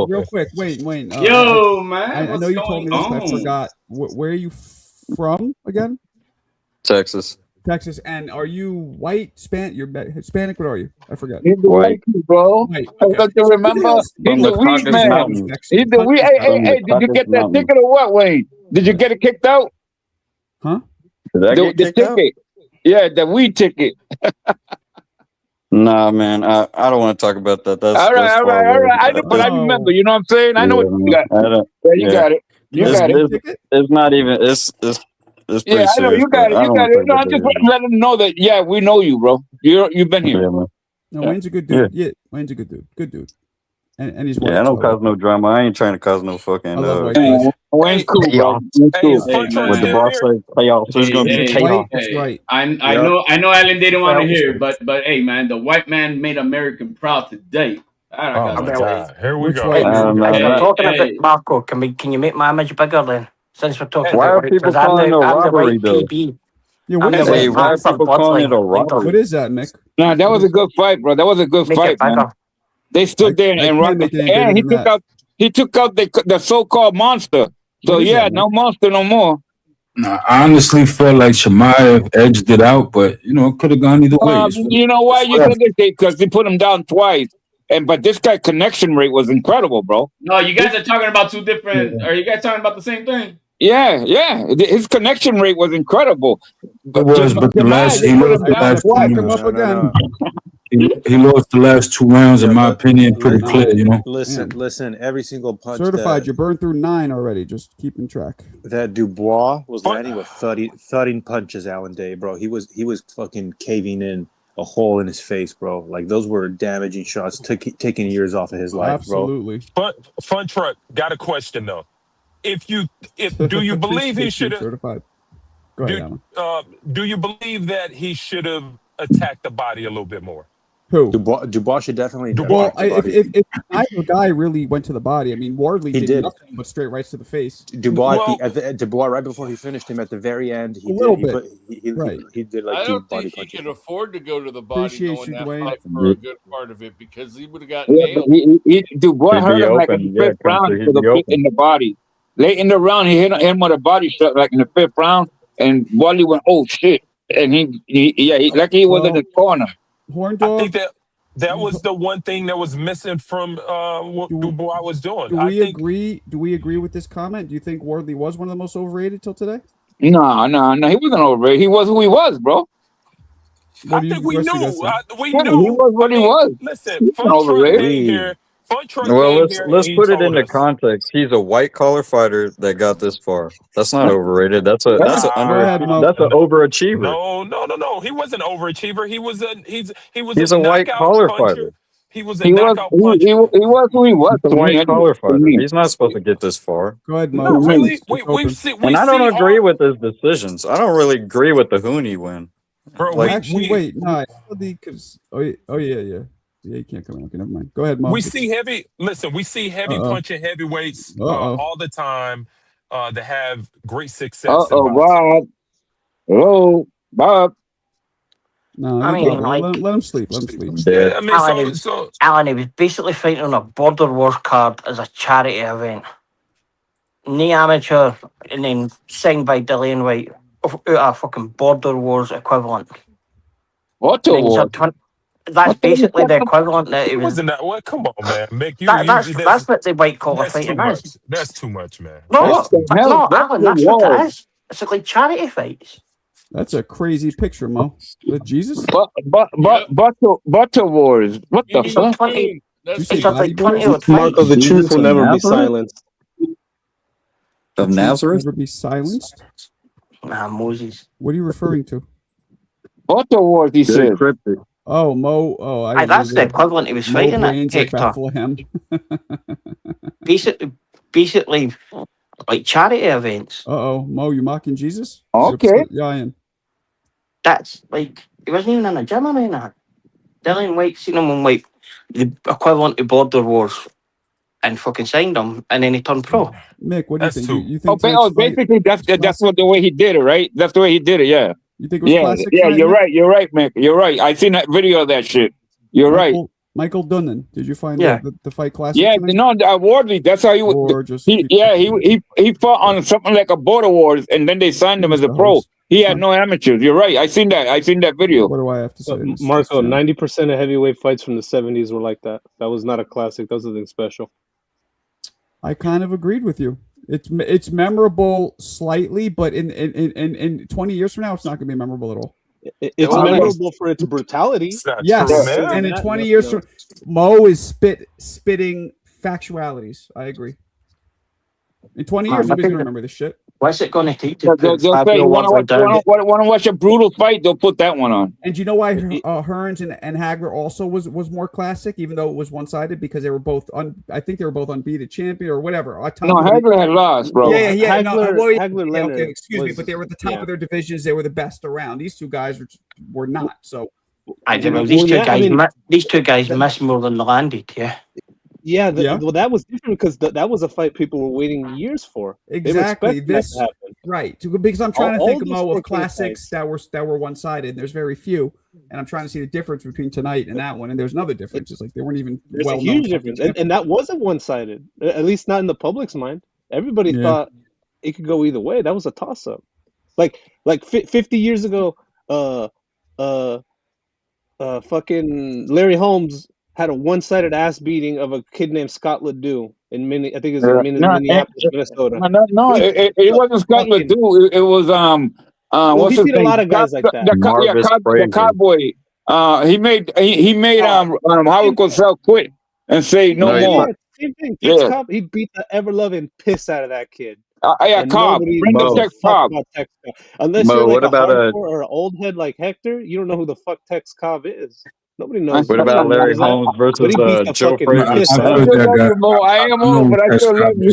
real quick. Wait. Yo, man. I know you told me this, but I forgot. Where are you from again? Texas. And are you white, You're Hispanic? What are you? I forgot. He's the white, bro. White. I got to remember. He's the weed man. He's the weed. Hey, did you get that ticket or what, Wayne? Did you get it kicked out? Huh? Did I get kicked out? Yeah, the weed ticket. Nah, man, I don't want to talk about that. That's all right. I remember. You know what I'm saying? I know what you got. You got it. It's not even. It's It's pretty I know serious. you got it. You got it. No, I'm just let them know that. Yeah, we know you, bro. You've been here. Yeah, man. No, Wayne's a good dude. Yeah, Wayne's a good dude. Good dude. And he's white. Yeah, I don't cause no drama. I ain't trying to cause no fucking. I love white guys. Wayne's cool, bro. Cool. Hey, With the boss says chaos, there's gonna be chaos. Hey, right. I know Alan didn't want to hear, but hey, man, the white man made America proud today. Oh my God! Here we go. If we're talking about Marko, can you make my image bigger then? Since we're talking why about are people calling it a robbery though? Yeah, what is it? Why are people calling it a robbery? What is that, Mick? Nah, that was a good fight, bro. That was a good fight, man. They stood there and rocked. And he took out the so-called monster. So yeah, no monster no more. Nah, I honestly felt like Shemaev edged it out, but it could have gone either way. You know why you think this? Because they put him down twice. But this guy connection rate was incredible, bro. No, you guys are talking about two different. Are you guys talking about the same thing? Yeah. His connection rate was incredible. But he lost the last 2 He lost the last 2 rounds, in my opinion, pretty clear. Listen. Every single punch. Certified. You burned through 9 already. Just keeping track. That Dubois was landing with 30 punches, Alan Day, bro. He was fucking caving in a hole in his face, bro. Like those were damaging shots, taking years off of his life, bro. Absolutely. But Fun Truck got a question though. Do you believe he should have certified? Go ahead, Alan. Do you believe that he should have attacked the body a little bit more? Who? Dubois should definitely. Well, if either guy really went to the body, I mean, Wardley did nothing but straight rights to the face. Dubois, Dubois, right before he finished him at the very end, he did like. I don't think he could afford to go to the body knowing that fight for a good part of it because he would have got nailed. Dubois hurt him like in the 5th round in the body. Late in the round, he hit him with a body shot like in the 5th round, and Wardley went, "Oh shit!" And he was in the corner. Horn dog. I think that was the one thing that was missing from what Dubois was doing. Do we agree with this comment? Do you think Wardley was one of the most overrated till today? No, he wasn't overrated. He was who he was, bro. I think we knew. We He knew was what he was. Listen, Fun Truck came here. Well, let's put it into context. He's a white collar fighter that got this far. That's not overrated. That's an overachiever. No. He wasn't an overachiever. He's a white collar fighter. He was a knockout puncher. He was who he was. He's a white collar fighter. He's not supposed to get this far. Go ahead, Mo. No, really. And I don't agree with his decisions. I don't really agree with the Hooney win. Bro, wait. No, because yeah. Yeah, you can't come out. Okay, never mind. Go ahead, Mom. We see heavy punching heavyweights all the time that have great success. Bob. Hello, Bob. No, I mean, let him sleep. Let him sleep. Yeah, I mean, Alan, he was basically fighting on a Border Wars card as a charity event. No amateur, and then signed by Dillian White, a fucking Border Wars equivalent. What Wars? That's basically the equivalent that it was. Wasn't that what? Come on, man, Mick. That's what the white collar fighting is. That's too much, man. No, Alan, that's what it is. It's like charity fights. That's a crazy picture, Mo. With Jesus. Butter Wars. What the fuck? Marko, the truth will never be silenced. Of Nazareth? Never be silenced? Nah, Moses. What are you referring to? Butter Wars, he said. Cryptic. Oh, Mo. Oh, that's the equivalent he was fighting at Hector. Basically, like charity events. Mo, you mocking Jesus? Okay. Yeah, I am. That's like, he wasn't even in a gym or anything. Dillian White seen him on like the equivalent to Border Wars and fucking signed him, and then he turned pro. Mick, what do you think? You think basically that's what the way he did it, right? That's the way he did it, yeah. You think it was classic? Yeah, you're right, Mick. You're right. I seen that video of that shit. You're right. Michael Dunnan. Did you find the fight classic? Yeah, Wardley. That's how he fought on something like a Border Wars, and then they signed him as a pro. He had no amateurs. You're right. I seen that video. What do I have to say? Marko, 90% of heavyweight fights from the 70s were like that. That was not a classic. That was something special. I kind of agreed with you. It's memorable slightly, but in 20 years from now, it's not going to be memorable at all. It's memorable for its brutality. Yes, and in 20 years from Mo is spitting factualities. I agree. In 20 years, nobody's going to remember this shit. What's it going to take to They'll put say, Fabio you want Wardley down? to watch a brutal fight? They'll put that one on. And do you know why Hearns and Hagler also was more classic, even though it was one-sided, because they were both I think they were both unbeaten champion or whatever. No, Hagler had lost, bro. Yeah. Hagler Leonard excuse me, but they were at the top of their divisions. They were the best around. These two guys were not. So I don't know. These two guys missed more than they landed. Yeah. Yeah, well, that was different because that was a fight people were waiting years for. Exactly. This right because I'm trying to think of classics that were one-sided. There's very few, and I'm trying to see the difference between tonight and that one. And there's another difference. It's like they weren't even. There's a huge difference, and that wasn't one-sided. At least not in the public's mind. Everybody thought it could go either way. That was a toss-up. Like 50 years ago, fucking Larry Holmes had a one-sided ass beating of a kid named Scott Ledoux in Minneapolis, Minnesota. No, it wasn't Scott Ledoux. It was what's his name? A lot of guys like that. The cowboy. He made Howard Cosell quit and say no more. Same thing. Tex Cobb, he beat the ever-loving piss out of that kid. Cobb. Bring the Tex Cobb. Unless you're like a hardcore or an old head like Hector, you don't know who the fuck Tex Cobb is. Nobody knows. What about Larry Holmes versus Joe Frazier? I am old, but I still love you.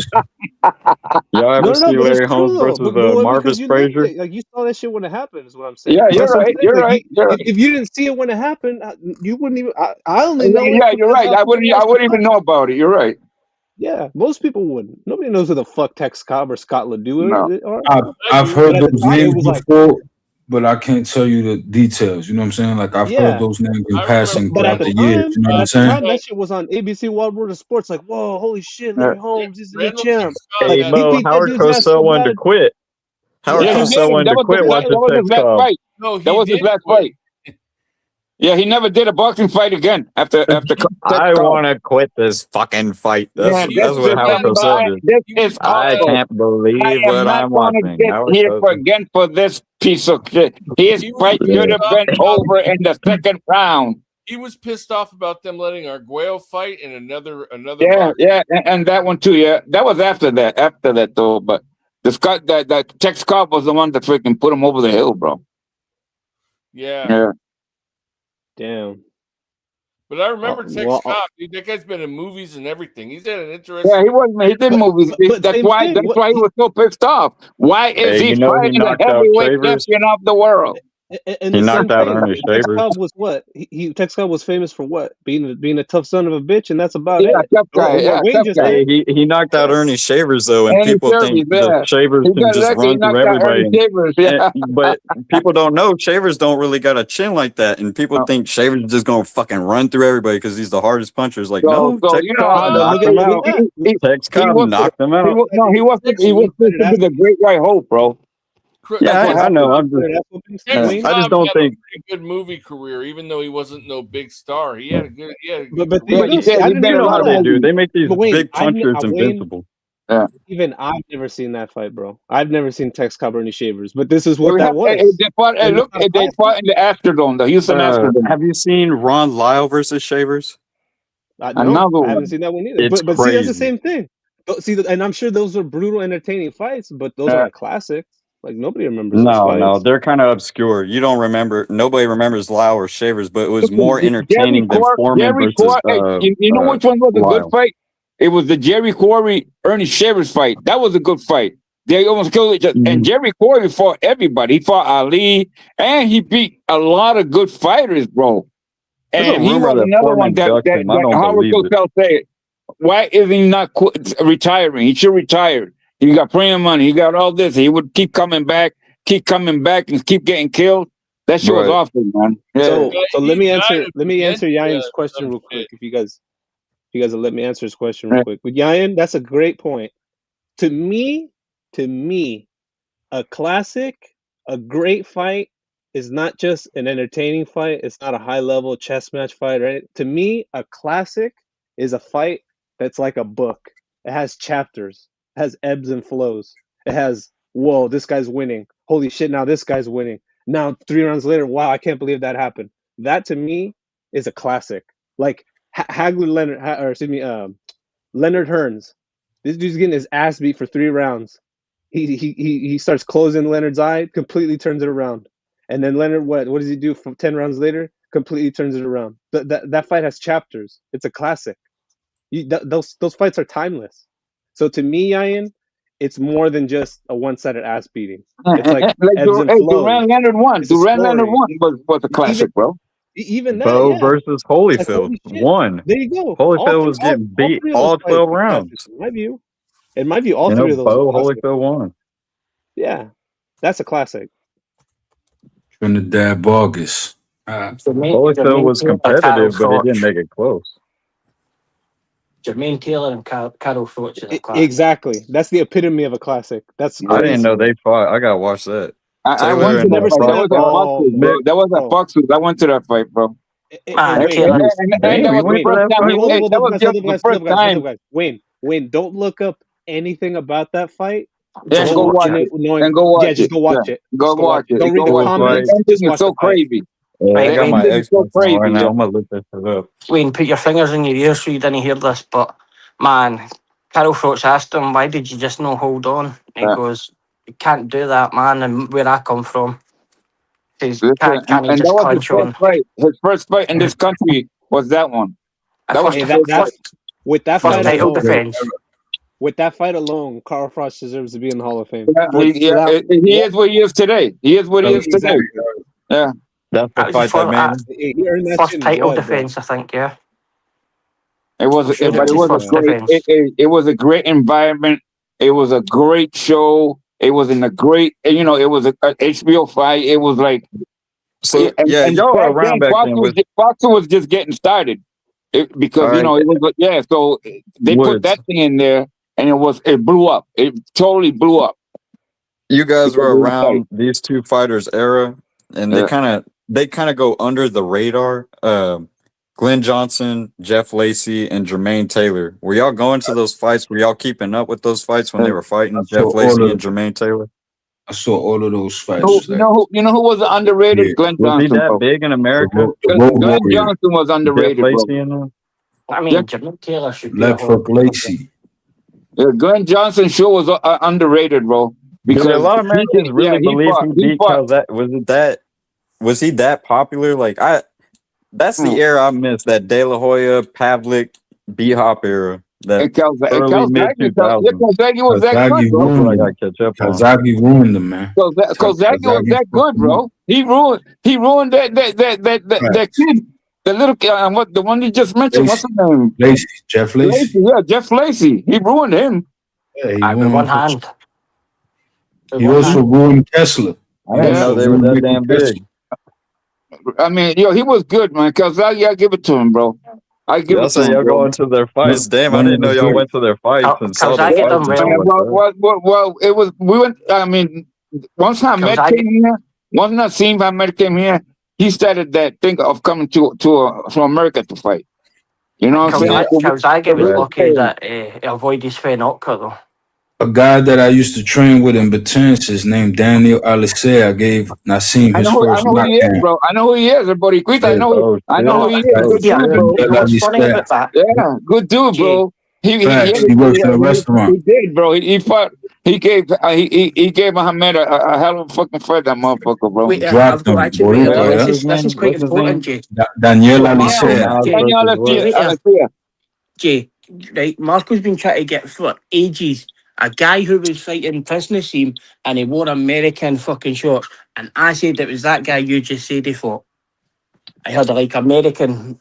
Y'all ever see Larry Holmes versus Marvis Frazier? Like you saw that shit when it happened, is what I'm saying. Yeah, you're right. You're right. If you didn't see it when it happened, you wouldn't even. I only know. Yeah, you're right. I wouldn't even know about it. You're right. Yeah, most people wouldn't. Nobody knows who the fuck Tex Cobb or Scott Ledoux are. I've heard those names before. But I can't tell you the details. You know what I'm saying? Like I've heard those names in passing throughout the years. You know what I'm saying? That shit was on ABC Wild World of Sports. Like, whoa, holy shit, Larry Holmes, he's the champ. Hey, Mo, Howard Cosell wanted to quit. Howard Cosell wanted to quit watching Tex Cobb. No, that was his last fight. Yeah, he never did a boxing fight again after. I want to quit this fucking fight. That's what Howard Cosell did. I can't believe what I'm watching. Here again for this piece of shit. His fight should have been over in the second round. He was pissed off about them letting Arguello fight in another. Yeah, and that one too. Yeah, that was after that though. But that Tex Cobb was the one that freaking put him over the hill, bro. Yeah. Damn. But I remember Tex Cobb. That guy's been in movies and everything. He's had an interesting. Yeah, he did movies. That's why he was so pissed off. Why is he fighting the heavyweight champion of the world? And he knocked out Ernie Shavers. Tex Cobb was what? Tex Cobb was famous for what? Being a tough son of a bitch, and that's about it. Tough guy. He knocked out Ernie Shavers though, and people think that Shavers can just run through everybody. But people don't know Shavers don't really got a chin like that, and people think Shavers is just gonna fucking run through everybody because he's the hardest puncher. It's like Tex Cobb knocked him out. Tex Cobb knocked him out. He was the Great White Hope, bro. Yeah, I know. I just don't think a good movie career, even though he wasn't no big star. He had a good. But he made a lot of it, dude. They make these big punchers invincible. Yeah. Even I've never seen that fight, bro. I've never seen Tex Cobb or Ernie Shavers, but this is what that was. They fought in the Astrodome, the Houston Astrodome. Have you seen Ron Lyle versus Shavers? No, I haven't seen that one either. But see, that's the same thing. See, and I'm sure those are brutal, entertaining fights, but those aren't classics. Like nobody remembers. No, they're kind of obscure. You don't remember. Nobody remembers Lyle or Shavers, but it was more entertaining than Foreman versus. You know which one was a good fight? It was the Jerry Quarry Ernie Shavers fight. That was a good fight. They almost killed each other. And Jerry Quarry fought everybody. He fought Ali, and he beat a lot of good fighters, bro. And he was another one that Howard Cosell said, "Why is he not retiring? He should retire. He got plenty of money. He got all this. He would keep coming back, and keep getting killed." That shit was awful, man. Yeah. So let me answer Yayan's question real quick. If you guys will let me answer his question real quick. With Yayan, that's a great point. To me, a classic, a great fight is not just an entertaining fight. It's not a high-level chess match fight, right? To me, a classic is a fight that's like a book. It has chapters. It has ebbs and flows. It has, whoa, this guy's winning. Holy shit, now this guy's winning. Now 3 rounds later, wow, I can't believe that happened. That to me is a classic. Like Leonard Hearns. This dude's getting his ass beat for 3 rounds. he starts closing Leonard's eye, completely turns it around, and then Leonard, what does he do? From 10 rounds later, completely turns it around. That fight has chapters. It's a classic. Those fights are timeless. So to me, Ian, it's more than just a one-sided ass beating. It's like ebbs and flows. Duran Leonard won. Duran Leonard won was a classic, bro. Even that, Bo yeah. versus Like, Holyfield holy shit. won. There you go. Holyfield was getting beat all 12 rounds. In my view, all three of those. Bo Holyfield won. Yeah, that's a classic. Trinidad Vargas. Holyfield was competitive, but he didn't make it close. Jermaine Taylor and Carol Froch is a classic. Exactly. That's the epitome of a classic. That's I didn't know they fought. I gotta watch that. I went to that fight. That was at Fox. I went to that fight, bro. That was just the first time. Wayne, don't look up anything about that fight. Yeah, go watch it. And go watch it. Just go watch it. Go watch it. Don't read the comments. It's so crazy. I got my Xbox on right now. I'm gonna look this up. Wayne, put your fingers in your ears so you didn't hear this, but man, Carol Froch asked him, why did you just not hold on? And he goes, you can't do that, man, and where I come from. Can't and that was his first fight. His first fight in this country was that one. That was the first fight. With that first fight title alone, defense. With that fight alone, Carl Froch deserves to be in the Hall of Fame. He is what he is today. He is what he is today. Yeah. That's the fight that made him. First title defense, I think, yeah. It was a great environment. It was a great show. It was in a great, it was a HBO fight. It was like, so y'all were around back then. Boxing was just getting started, because it was So they put that thing in there, and it blew up. It totally blew up. You guys were around these two fighters' era, and they kind of go under the radar. Glenn Johnson, Jeff Lacey, and Jermaine Taylor. Were y'all going to those fights? Were y'all keeping up with those fights when they were fighting Jeff Lacey and Jermaine Taylor? I saw all of those fights. You know who was underrated? Yeah. Glenn Johnson. Was he that big in America? Glenn Johnson was underrated, bro. I mean, Jermaine Taylor should be Left hook Lacey. Yeah, Glenn Johnson sure was underrated, bro. Because a lot of Americans really believe he beat Calzaghe. Was he that popular? Like that's the era I missed. That De La Hoya, Pavlik, B-Hop era. That early mid-2000s. Calzaghe was that good, bro. I got to catch up on. Calzaghe ruined him, man. Calzaghe was that good, bro. He ruined that kid. The little kid, the one you just mentioned. What's his name? Lacey. Jeff Lacey. Yeah, Jeff Lacey. He ruined him. Yeah, with one hand. He also ruined Kessler. I didn't know they were that damn big. I mean, he was good, man. Calzaghe, I give it to him, bro. I give it to him. Y'all going to their fights. Damn, I didn't know y'all went to their fights and saw their fights. Well, it was. We went. I mean, once Hamed came here, once Nassim Hamed came here, he started that thing of coming to America to fight. You know what I'm saying? Calzaghe was lucky that he avoided Sven Otka, though. A guy that I used to train with in Batances is named Daniel Alicea. I gave Nassim his first knockdown. He is, bro. I know who he is, Boricua. I know who he is. Yeah, good dude, bro. He works in a restaurant. He did, bro. He fought. He gave Mohammed a hell of a fucking fight, that motherfucker, bro. Wait, dropped him. This is quite important, Jay. Daniel Alicea. Jay, right? Marko's been trying to get for ages a guy who was fighting Prince Nassim and he wore American fucking shorts. And I said it was that guy you just said he fought. I had American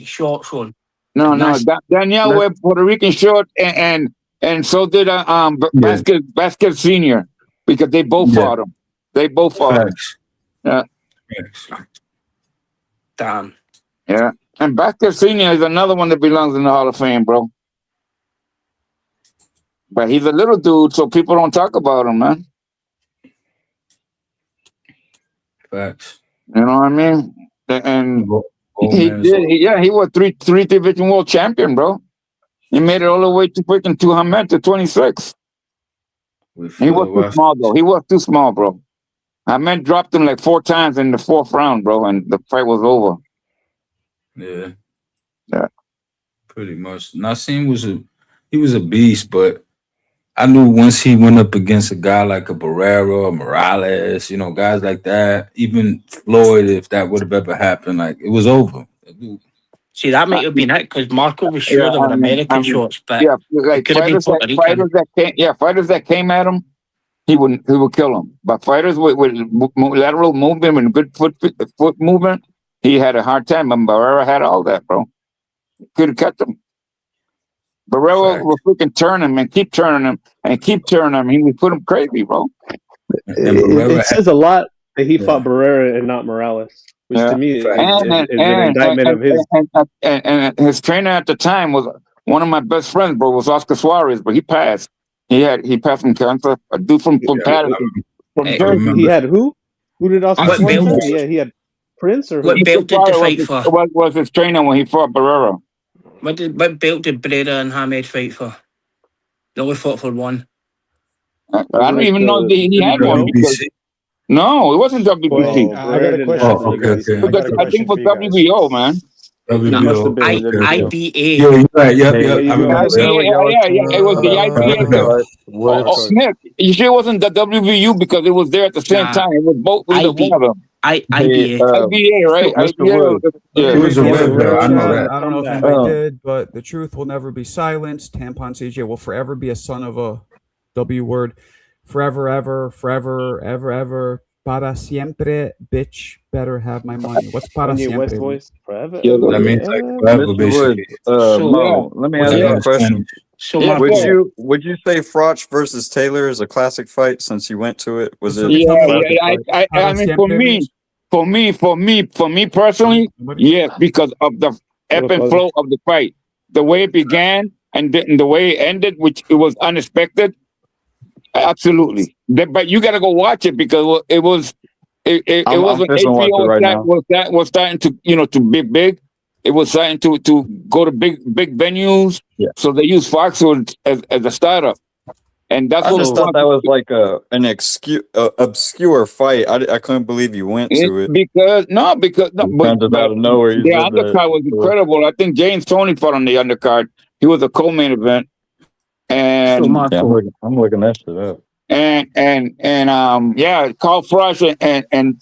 shorts on. No. Danielle wear Puerto Rican short and so did Vasquez Senior, because they both fought him. They both fought him. Yeah. Damn. Yeah. And Vasquez Senior is another one that belongs in the Hall of Fame, bro. But he's a little dude, so people don't talk about him, man. Facts. You know what I mean? And he was three division world champion, bro. He made it all the way to freaking 200 to 26. He was too small, though. He was too small, bro. Hamed dropped him like 4 times in the 4th round, bro, and the fight was over. Yeah. Pretty much. Nassim was a beast, but I knew once he went up against a guy like a Barrera or Morales, you know, guys like that, even Floyd, if that would have ever happened, like it was over. See, that might have been it because Marko was sure there were American shots, but yeah, like it could have been Puerto Rican. Fighters that came at him, he would kill them. But fighters with lateral movement and good foot movement, he had a hard time. And Barrera had all that, bro. Could have cut them. Barrera will freaking turn him and keep turning him and keep turning him. He would put him crazy, bro. It says a lot that he fought Barrera and not Morales, which to me is an indictment of his. And his trainer at the time was one of my best friends, bro. Was Oscar Suarez, but he passed. He passed from cancer. A dude from Patterson. He had who? Who did Oscar Suarez have? Yeah, he had Prince or what belt did they fight for? What was his trainer when he fought Barrera? What belt did Barrera and Hamed fight for? They only fought for one. I don't even know he had one. No, it wasn't WBC. I got a question. I think it was WBO, man. WBO. IBA. Yeah. It was the IBA. Smith, you sure it wasn't the WBU because it was there at the same time. It was both of them. IBA. IBA, right? It was a red belt. I know that. I don't know if anybody did, but the truth will never be silenced. Tampon CJ will forever be a son of a W word. Forever, ever. Para siempre, bitch, better have my money. What's para siempre? West voice? Forever. That means like forever, basically. Let me ask you a question. Would you say Froch versus Taylor is a classic fight since you went to it? Was it? I mean, for me personally, yes, because of the ebb and flow of the fight, the way it began and the way it ended, which it was unexpected. Absolutely, but you got to go watch it because it was an HBO that was starting to to be big. It was starting to go to big venues. Yeah. So they used Foxwood as a startup, and that's I just thought that was like an obscure fight. I couldn't believe you went to it because out of nowhere. The undercard was incredible. I think James Toney fought on the undercard. He was a co-main event. And I'm looking that shit up. And Carl Froch and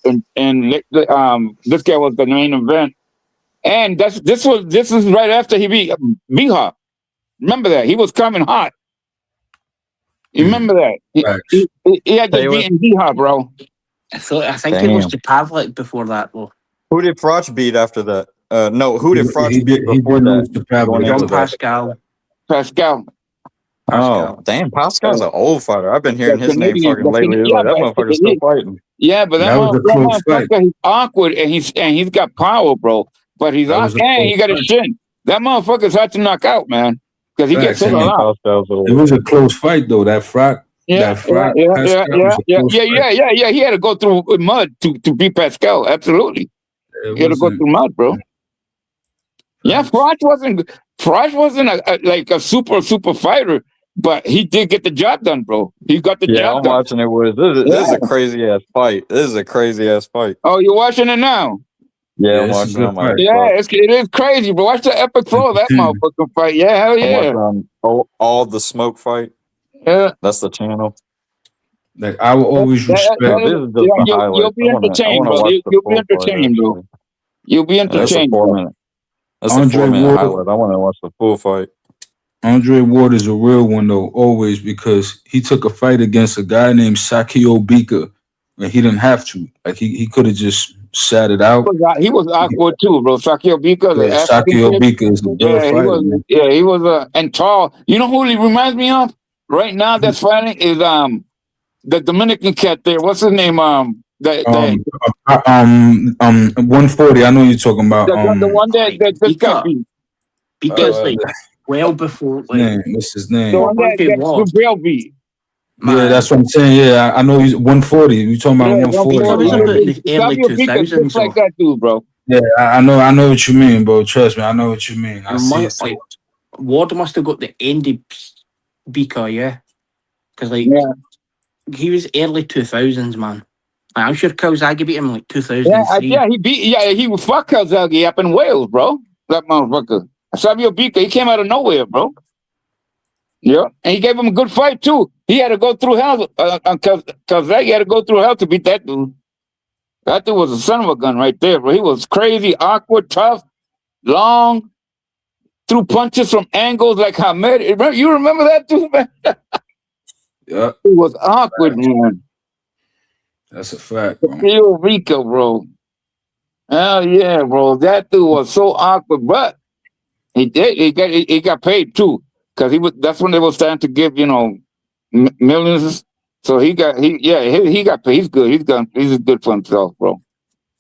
this guy was the main event. And this is right after he beat Bihar. Remember that he was coming hot. You remember that he had just beaten Bihar, bro. I think it was to Pavlik before that, though. Who did Froch beat after that? No, who did Froch beat before that? John Pascal. Oh, damn. Pascal's an old fighter. I've been hearing his name fucking lately. That motherfucker's still fighting. Yeah, but that motherfucker, he's awkward and he's got power, bro. But he's awkward and he got his chin. That motherfucker's hard to knock out, man. Because he gets hit a lot. It was a close fight, though. That Froch. Yeah. He had to go through mud to beat Pascal. Absolutely. He had to go through mud, bro. Yeah, Froch wasn't like a super fighter. But he did get the job done, bro. He got the job done. I'm watching it. This is a crazy ass fight. Oh, you're watching it now? Yeah, I'm watching it. It is crazy, bro. Watch the epic flow of that motherfucking fight. Yeah, hell yeah. All the smoke fight. Yeah, that's the channel. Like I will always respect. You'll be entertained, bro. You'll be entertained, bro. You'll be entertained. That's a 4-minute highlight. I want to watch the full fight. Andre Ward is a real one, though, always, because he took a fight against a guy named Sakio Bika, and he didn't have to. Like, he could have just sat it out. He was awkward, too, bro. Sakio Bika. Sakio Bika is a good fighter. He was and tall. You know who he reminds me of? Right now, that's fighting is the Dominican cat there. What's his name? 140. I know you're talking about. The one that just got beat. Because well before. What's his name? The one that beat. Yeah, that's what I'm saying. Yeah, I know he's 140. You talking about 140? Early 2000s, like that dude, bro. Yeah, I know what you mean, bro. Trust me, I know what you mean. Ward must have got the end of Bika, yeah, because he was early 2000s, man. I'm sure Kawasaki beat him like 2003. He was fuck Kawasaki up in Wales, bro. That motherfucker. Savio Bika, he came out of nowhere, bro. Yeah, and he gave him a good fight too. He had to go through hell because he had to go through hell to beat that dude. That dude was a son of a gun right there, bro. He was crazy, awkward, tough, long, threw punches from angles like Hamed. You remember that dude, man? Yeah, he was awkward, man. That's a fact, bro. Rio Rico, bro. Hell yeah, bro. That dude was so awkward, but he got paid too. Because that's when they were starting to give, millions. So he got paid. He's good. He's good for himself, bro.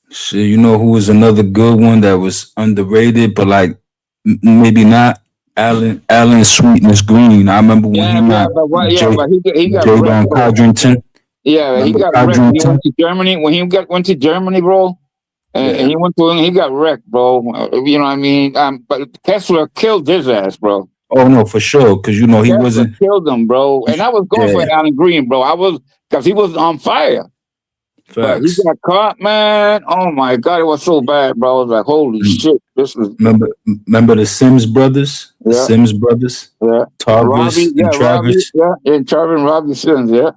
Shit, you know who was another good one that was underrated, but like maybe not? Alan Sweetness Green. I remember when he got J-Bone Codrington. Yeah, he got wrecked. He went to Germany. When he went to Germany, bro, and he got wrecked, bro. You know what I mean? But Kessler killed his ass, bro. Oh no, for sure, because he wasn't killed him, bro. And I was going for Alan Green, bro. Because he was on fire. Facts. But he got caught, man. Oh my God, it was so bad, bro. I was like, holy shit, this is. Remember the Sims brothers? The Sims brothers. Yeah. Tarvis and Travis. And Travis and Robbie Sims. Yeah.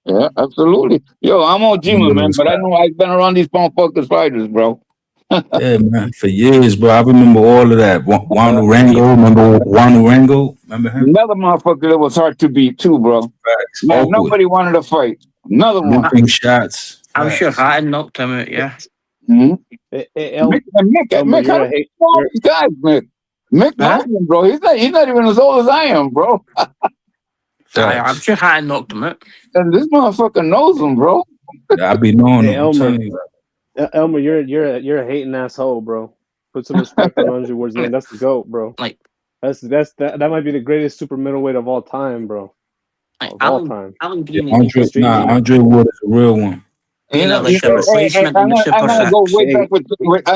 Yeah, absolutely. Yo, I'm on Jima, man, but I know I've been around these motherfuckers fighters, bro. Yeah, man, for years, bro. I remember all of that. Wanu Rango, remember Wanu Rango? Remember him? Another motherfucker that was hard to beat too, bro. Facts. Man, nobody wanted to fight. Another one. Looping shots. I'm sure Hatton knocked him out, yeah. Mm-hmm. Mick, how do you know all these guys, Mick? Mick knows him, bro. He's not even as old as I am, bro. I'm sure Hatton knocked him out. And this motherfucker knows him, bro. I be knowing him. Elmer, you're a hating asshole, bro. Put some respect on Andre Ward's name. That's the GOAT, bro. Like that might be the greatest super middleweight of all time, bro. All time. Andre Ward is a real one. I'm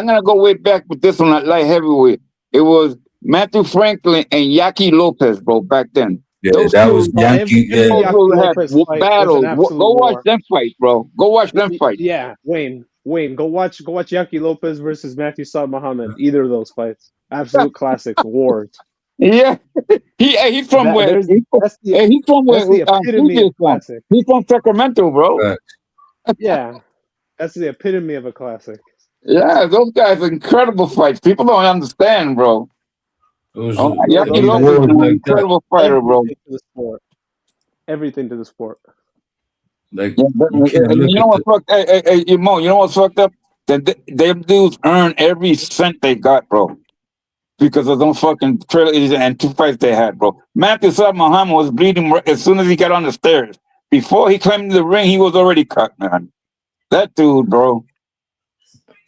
gonna go way back with this one at light heavyweight. It was Matthew Franklin and Yaki Lopez, bro, back then. Yeah, that was Yankee. Battle. Go watch them fight, bro. Go watch them fight. Yeah, Wayne, go watch Yaki Lopez versus Matthew Saad Muhammad. Either of those fights, absolute classics, wars. Yeah, he's from where? He's from where? The epitome of classic. He's from Sacramento, bro. Yeah, that's the epitome of a classic. Yeah, those guys are incredible fights. People don't understand, bro. Yaki Lopez is an incredible fighter, bro. Everything to the sport. Like, you know what's fucked? Hey, Mo, you know what's fucked up? Them dudes earn every cent they got, bro. Because of those fucking trailers and 2 fights they had, bro. Matthew Saad Muhammad was bleeding as soon as he got on the stairs. Before he climbed the ring, he was already cut, man. That dude, bro.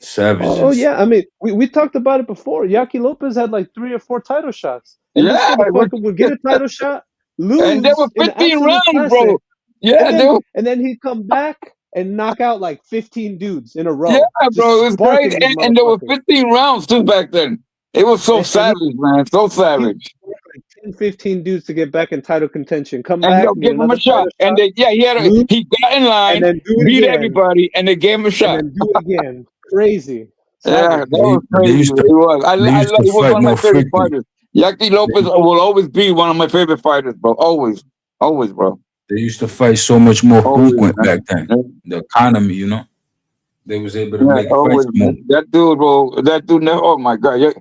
Savages. Oh yeah, I mean, we talked about it before. Yaki Lopez had like 3 or 4 title shots. And this motherfucker would get a title shot, lose. And they were 15 rounds, bro. Yeah, and then he'd come back and knock out like 15 dudes in a row. Yeah, bro, it was great. And there were 15 rounds too back then. It was so savage, man. So savage. 10, 15 dudes to get back in title contention. Come and back, give him a shot. And they, he got in line, and then beat everybody, and they gave him a shot. And then do it again. Crazy. Yeah, that was crazy. It was. He was one of my favorite fighters. Yaki Lopez will always be one of my favorite fighters, bro. Always, bro. They used to fight so much more frequent back then. Yeah. The economy, you know, they was able to make fights more. That dude, bro. That dude never. Oh my God.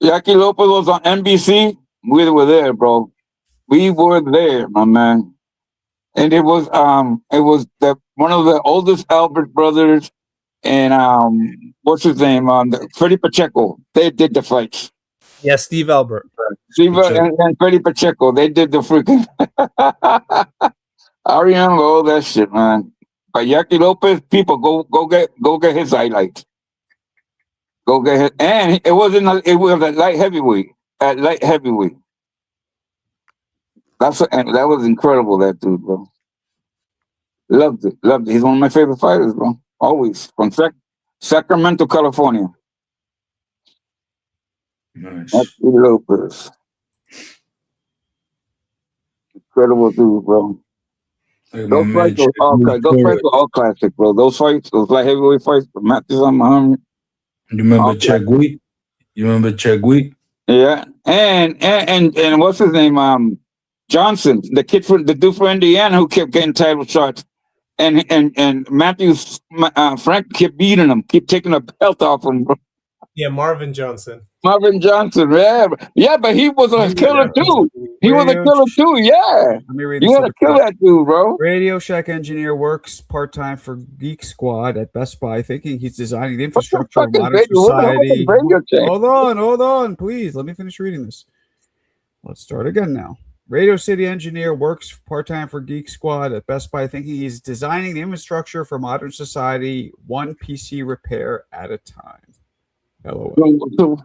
Yaki Lopez was on NBC. We were there, bro. We were there, my man. And it was one of the oldest Albert brothers, and what's his name? Freddie Pacheco. They did the fights. Yeah, Steve Albert. Steve and Freddie Pacheco. They did the freaking. I remember all that shit, man. But Yaki Lopez, people go get his highlights. Go get his, and it was at light heavyweight. At light heavyweight. That was incredible, that dude, bro. Loved it. He's one of my favorite fighters, bro. Always. From Sacramento, California. Nice. Yaki Lopez. Incredible dude, bro. Those fights were all classic, bro. Those light heavyweight fights, Matthews on Muhammad. You remember Chegui? Yeah, and what's his name? Johnson, the dude for Indiana who kept getting title shots, and Matthews Frank kept beating him, kept taking the belt off him, bro. Yeah, Marvin Johnson, yeah, but he was a killer too. He was a killer too. Yeah, let me read. You gotta kill that dude, bro. Radio Shack engineer works part-time for Geek Squad at Best Buy, thinking he's designing the infrastructure of modern society. Hold on, please. Let me finish reading this. Let's start again now. Radio City engineer works part-time for Geek Squad at Best Buy, thinking he's designing the infrastructure for modern society, one PC repair at a time. LOL.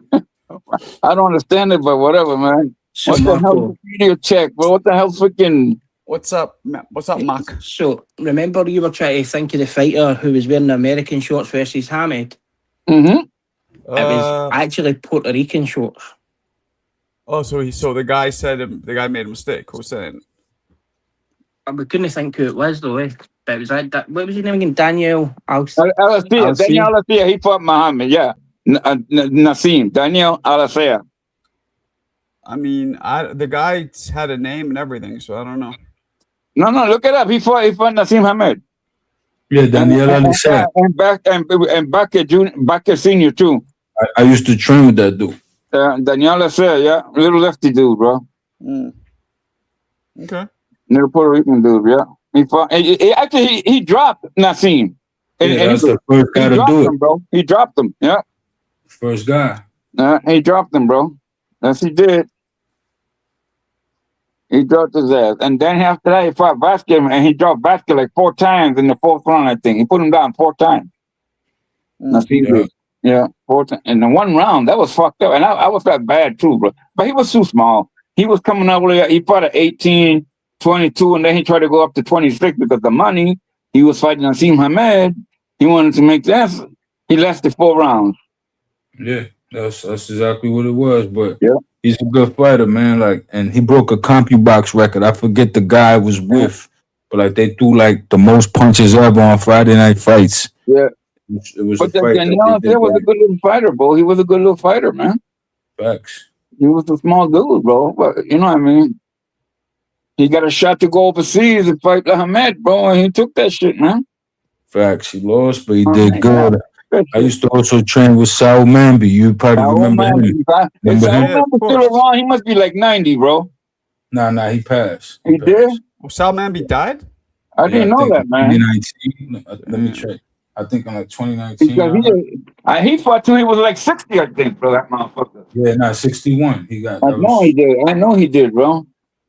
I don't understand it, but whatever, man. What the hell is radio check, bro? What the hell freaking... What's up, Mark? So, remember you were trying to think of the fighter who was wearing the American shorts versus Hamed? Mm-hmm. It was actually Puerto Rican shorts. Oh, so the guy said the guy made a mistake. Who said it? We couldn't think who it was though. But it was like that. What was his name again? Daniel Daniel Alacea. He fought Muhammad. Yeah, Nassim. Daniel Alacea. I mean, the guy had a name and everything, so I don't know. No, look it up. He fought Nassim Hamed. Yeah, Daniel Alacea. And Bakke Senior too. I used to train with that dude. Daniel Alacea, yeah, little lefty dude, bro. Okay. Little Puerto Rican dude, yeah. He fought. He dropped Nassim. That's the first guy to do it, bro. He dropped him, yeah. First guy. He dropped him, bro. Yes, he did. He dropped his ass. And then after that, he fought Vasquez, and he dropped Vasquez like 4 times in the 4th round, I think. He put him down 4 times. Yeah, 4 times. In the 1 round, that was fucked up. And I was that bad too, bro. But he was too small. He was coming up with, he fought at 18, 22, and then he tried to go up to 26 because the money. He was fighting Nassim Hamed. He wanted to make that. He lasted 4 rounds. Yeah, that's exactly what it was. But he's a good fighter, man. Like, and he broke a CompuBox record. I forget the guy was with, but like they threw like the most punches ever on Friday Night Fights. Yeah, it was. But Daniel was a good little fighter, bro. He was a good little fighter, man. Facts. He was a small dude, bro. But you know what I mean. He got a shot to go overseas and fight Hamed, bro, and he took that shit, man. Facts. He lost, but he did good. I used to also train with Saul Mamby. You probably remember him. If Saul Mamby's still around, he must be like 90, bro. Nah, he passed. He did? Well, Saul Mamby died? I didn't know that, man. 2019. Let me check. I think in like 2019. Because he fought till he was like 60, I think, for that motherfucker. Yeah, 61. He got. I know he did, bro.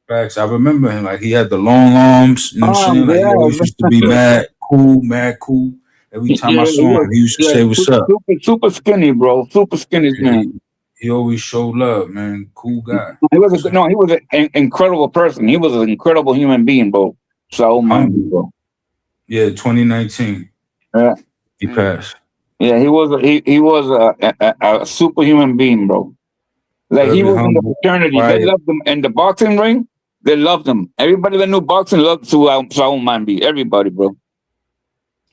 Facts. I remember him. Like he had the long arms. You know what I'm saying? Like, he always used to be mad cool. Every time I saw him, he used to say, "What's up?" Super skinny, bro. Super skinny, man. He always showed love, man. Cool guy. He was an incredible person. He was an incredible human being, bro. So, bro. Yeah, 2019. Yeah, he passed. Yeah, he was a superhuman being, bro. Like he was in the fraternity. They loved him in the boxing ring. They loved him. Everybody that knew boxing loved Saul Mamby. Everybody, bro.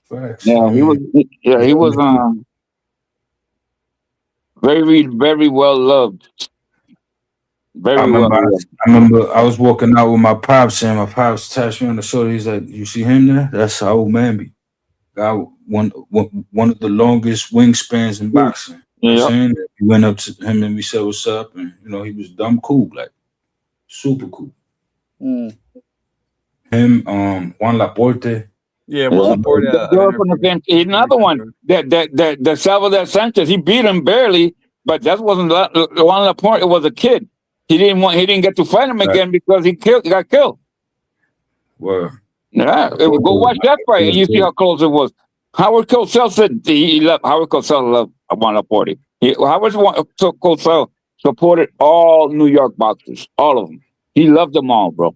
Facts. Yeah, he was very, very well loved. I remember I was walking out with my pops, and my pops tapped me on the shoulder. He's like, "You see him there? That's Saul Mamby. Guy, one of the longest wingspans in boxing." You know what I'm saying? We went up to him and we said, "What's up?" And he was dumb cool, like super cool. Him, Juan Laporte. Yeah, Juan Laporte. Another one that Salvador Sanchez. He beat him barely, but that wasn't Juan Laporte. It was a kid. He didn't get to fight him again because he got killed. Well, yeah, go watch that fight and you see how close it was. Howard Cosell said Howard Cosell loved Juan Laporte. Howard Cosell supported all New York boxers, all of them. He loved them all, bro.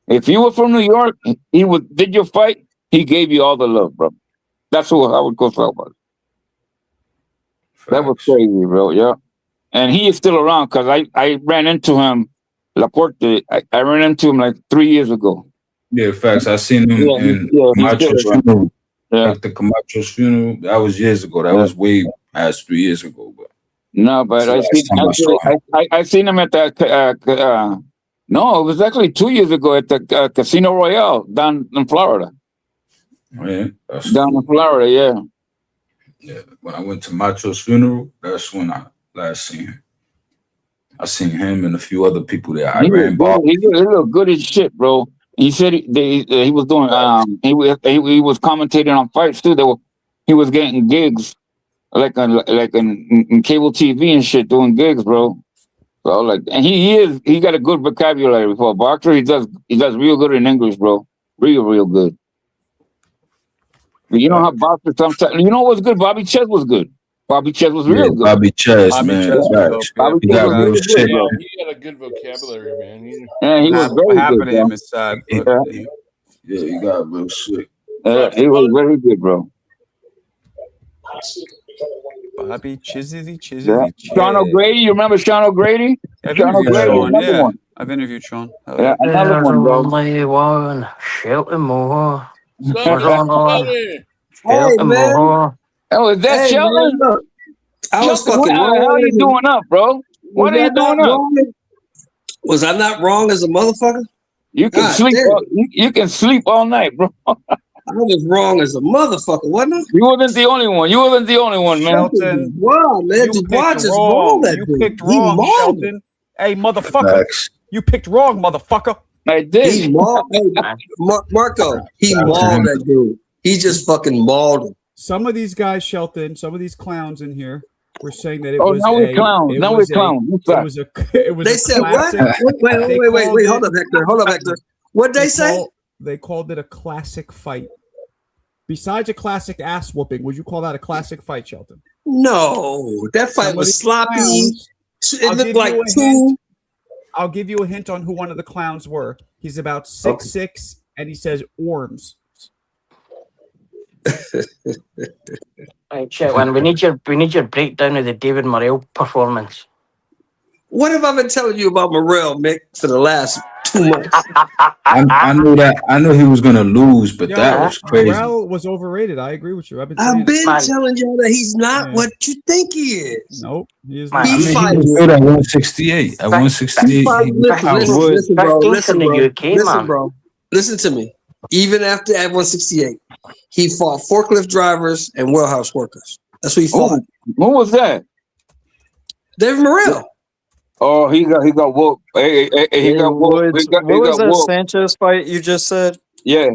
If you were from New York, did your fight, he gave you all the love, bro. That's who Howard Cosell was. That was crazy, bro. Yeah, and he is still around because I ran into him, Laporte. I ran into him like 3 years ago. Yeah, facts. I seen him in Camacho's funeral. Yeah, like the Camacho's funeral. That was years ago. That was way past 3 years ago. But no, but I seen him at the No, it was actually 2 years ago at the Casino Royale down in Florida. Yeah, down in Florida, yeah. Yeah, when I went to Macho's funeral, that's when I last seen him. I seen him and a few other people there. I ran ball. He looked good as shit, bro. He said he was doing he was commentating on fights too. He was getting gigs like in cable TV and shit, doing gigs, bro. So like, and he got a good vocabulary for a boxer. He does real good in English, bro. Real good. But you know how boxers sometimes. You know what's good? Bobby Chess was good. Bobby Chess was real good. Bobby Chess, man. Bobby He Chess got was real good, sick. bro. He had a good vocabulary, man. He was very what happened good, to him bro. is sad. Yeah. Yeah, he got real sick. He was very good, bro. Bobby Chizzy. Yeah. Sean O'Grady, you remember Sean O'Grady? I've Sean interviewed O'Grady, Sean. another Yeah, one. I've interviewed Sean. Yeah, another one, bro. Only one, Shelton Moore. Sonny. Shelton man. Moore. Oh, is that Hey, man, Sheldon? look, I was Shelton, fucking wrong. how are you doing up, bro? What are you doing up? Was I not wrong as a motherfucker? You can God sleep. damn. You can sleep all night, bro. I was wrong as a motherfucker, wasn't I? You wasn't the only one. You wasn't the only one, man. Shelton, wow, man, Dubois just mauled that dude. You picked He wrong, mauled Shelton. him. Hey, motherfucker. You picked wrong, motherfucker. I did. He mauled. Hey, Marko, he mauled that dude. He just fucking mauled him. Some of these guys, Shelton, some of these clowns in here were saying that it Oh, was now we're clowns. Now we're clowns. It was They a said what? classic. Wait, hold up, Hector. Hold up, Hector. What'd they say? They called it a classic fight. Besides a classic ass whooping, would you call that a classic fight, Shelton? No, that fight was sloppy. It looked like I'll give you a hint on who one of the clowns were. He's about 6'6", and he says "orms." Right, Shelton, we need your breakdown of the David Morrell performance. What have I been telling you about Morrell, Mick, for the last 2 months? I knew that. I knew he was gonna lose, but Yo, that was crazy. Morrell was overrated. I agree with you. I've been telling y'all that he's not what you think he is. Nope, he is I not. mean, he was good at 168. At 168, Listen, bro. Listen to me. Even after at 168, he fought forklift drivers and warehouse workers. That's what he fought. Who was that? David Morrell. Oh, he got whooped. He got whooped. What was that Sanchez fight you just said? Yeah.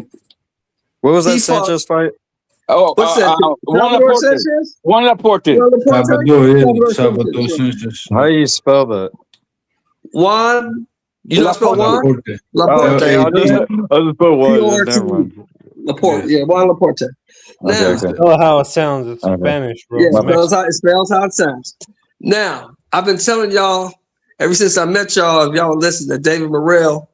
What was that Sanchez fight? Oh, what's that? Juan Laporte. Salvador Sanchez. How do you spell that? Juan. You know how to spell Juan? Laporte. I'll just put one. Never mind. Laporte. Yeah, Juan Laporte. Now, oh, how it sounds. It's Spanish, bro. Yeah, it spells how it sounds. Now, I've been telling y'all ever since I met y'all, if y'all listen, that David Morrell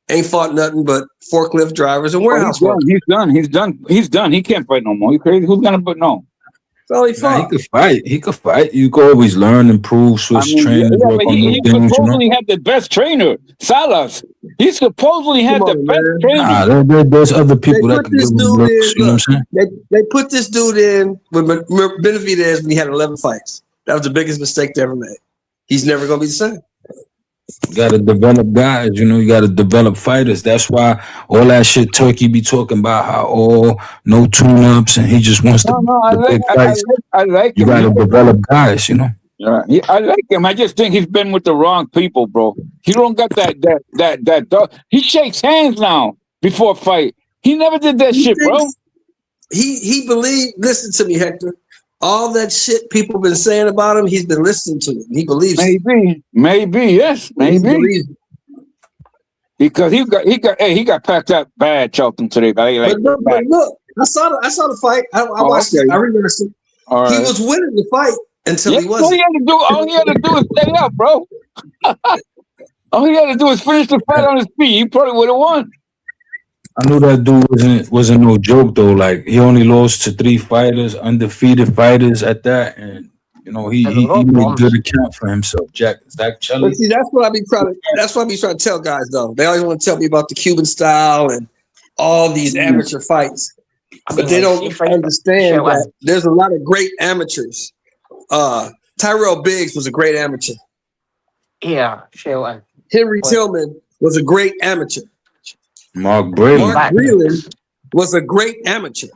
ain't fought nothing but forklift drivers and warehouse workers. He's done. He can't fight no more. You crazy? Who's gonna put no? So he fought. He could fight. You could always learn, improve, switch training. He supposedly had the best trainer, Salas. He supposedly had the best trainer. There's other people that can give him looks. You know what I'm saying? They put this dude in with Benavidez when he had 11 fights. That was the biggest mistake they ever made. He's never gonna be the same. You got to develop guys, you got to develop fighters. That's why all that shit Turkey be talking about, how no tune-ups, and he just wants to big fights. I like you got to develop guys, Yeah, I like him. I just think he's been with the wrong people, bro. He don't got that. He shakes hands now before a fight. He never did that shit, bro. He believed. Listen to me, Hector. All that shit people been saying about him, he's been listening to it. He believes maybe, yes, maybe. Because he got packed up bad, Shelton, today. But look, I saw the fight. I watched it. I reversed it. Right. He was winning the fight until he wasn't. All he had to do is stay up, bro. All he had to do is finish the fight on his feet. He probably would have won. I knew that dude wasn't no joke though. Like he only lost to 3 fighters, undefeated fighters at that, and he made good account for himself. Zach Chelly. But see, that's what I be trying to tell guys though. They always want to tell me about the Cuban style and all these amateur fights, but they don't understand that there's a lot of great amateurs. Tyrell Biggs was a great amateur. Yeah, sure. Henry Tillman was a great amateur. Mark Breland was a great amateur.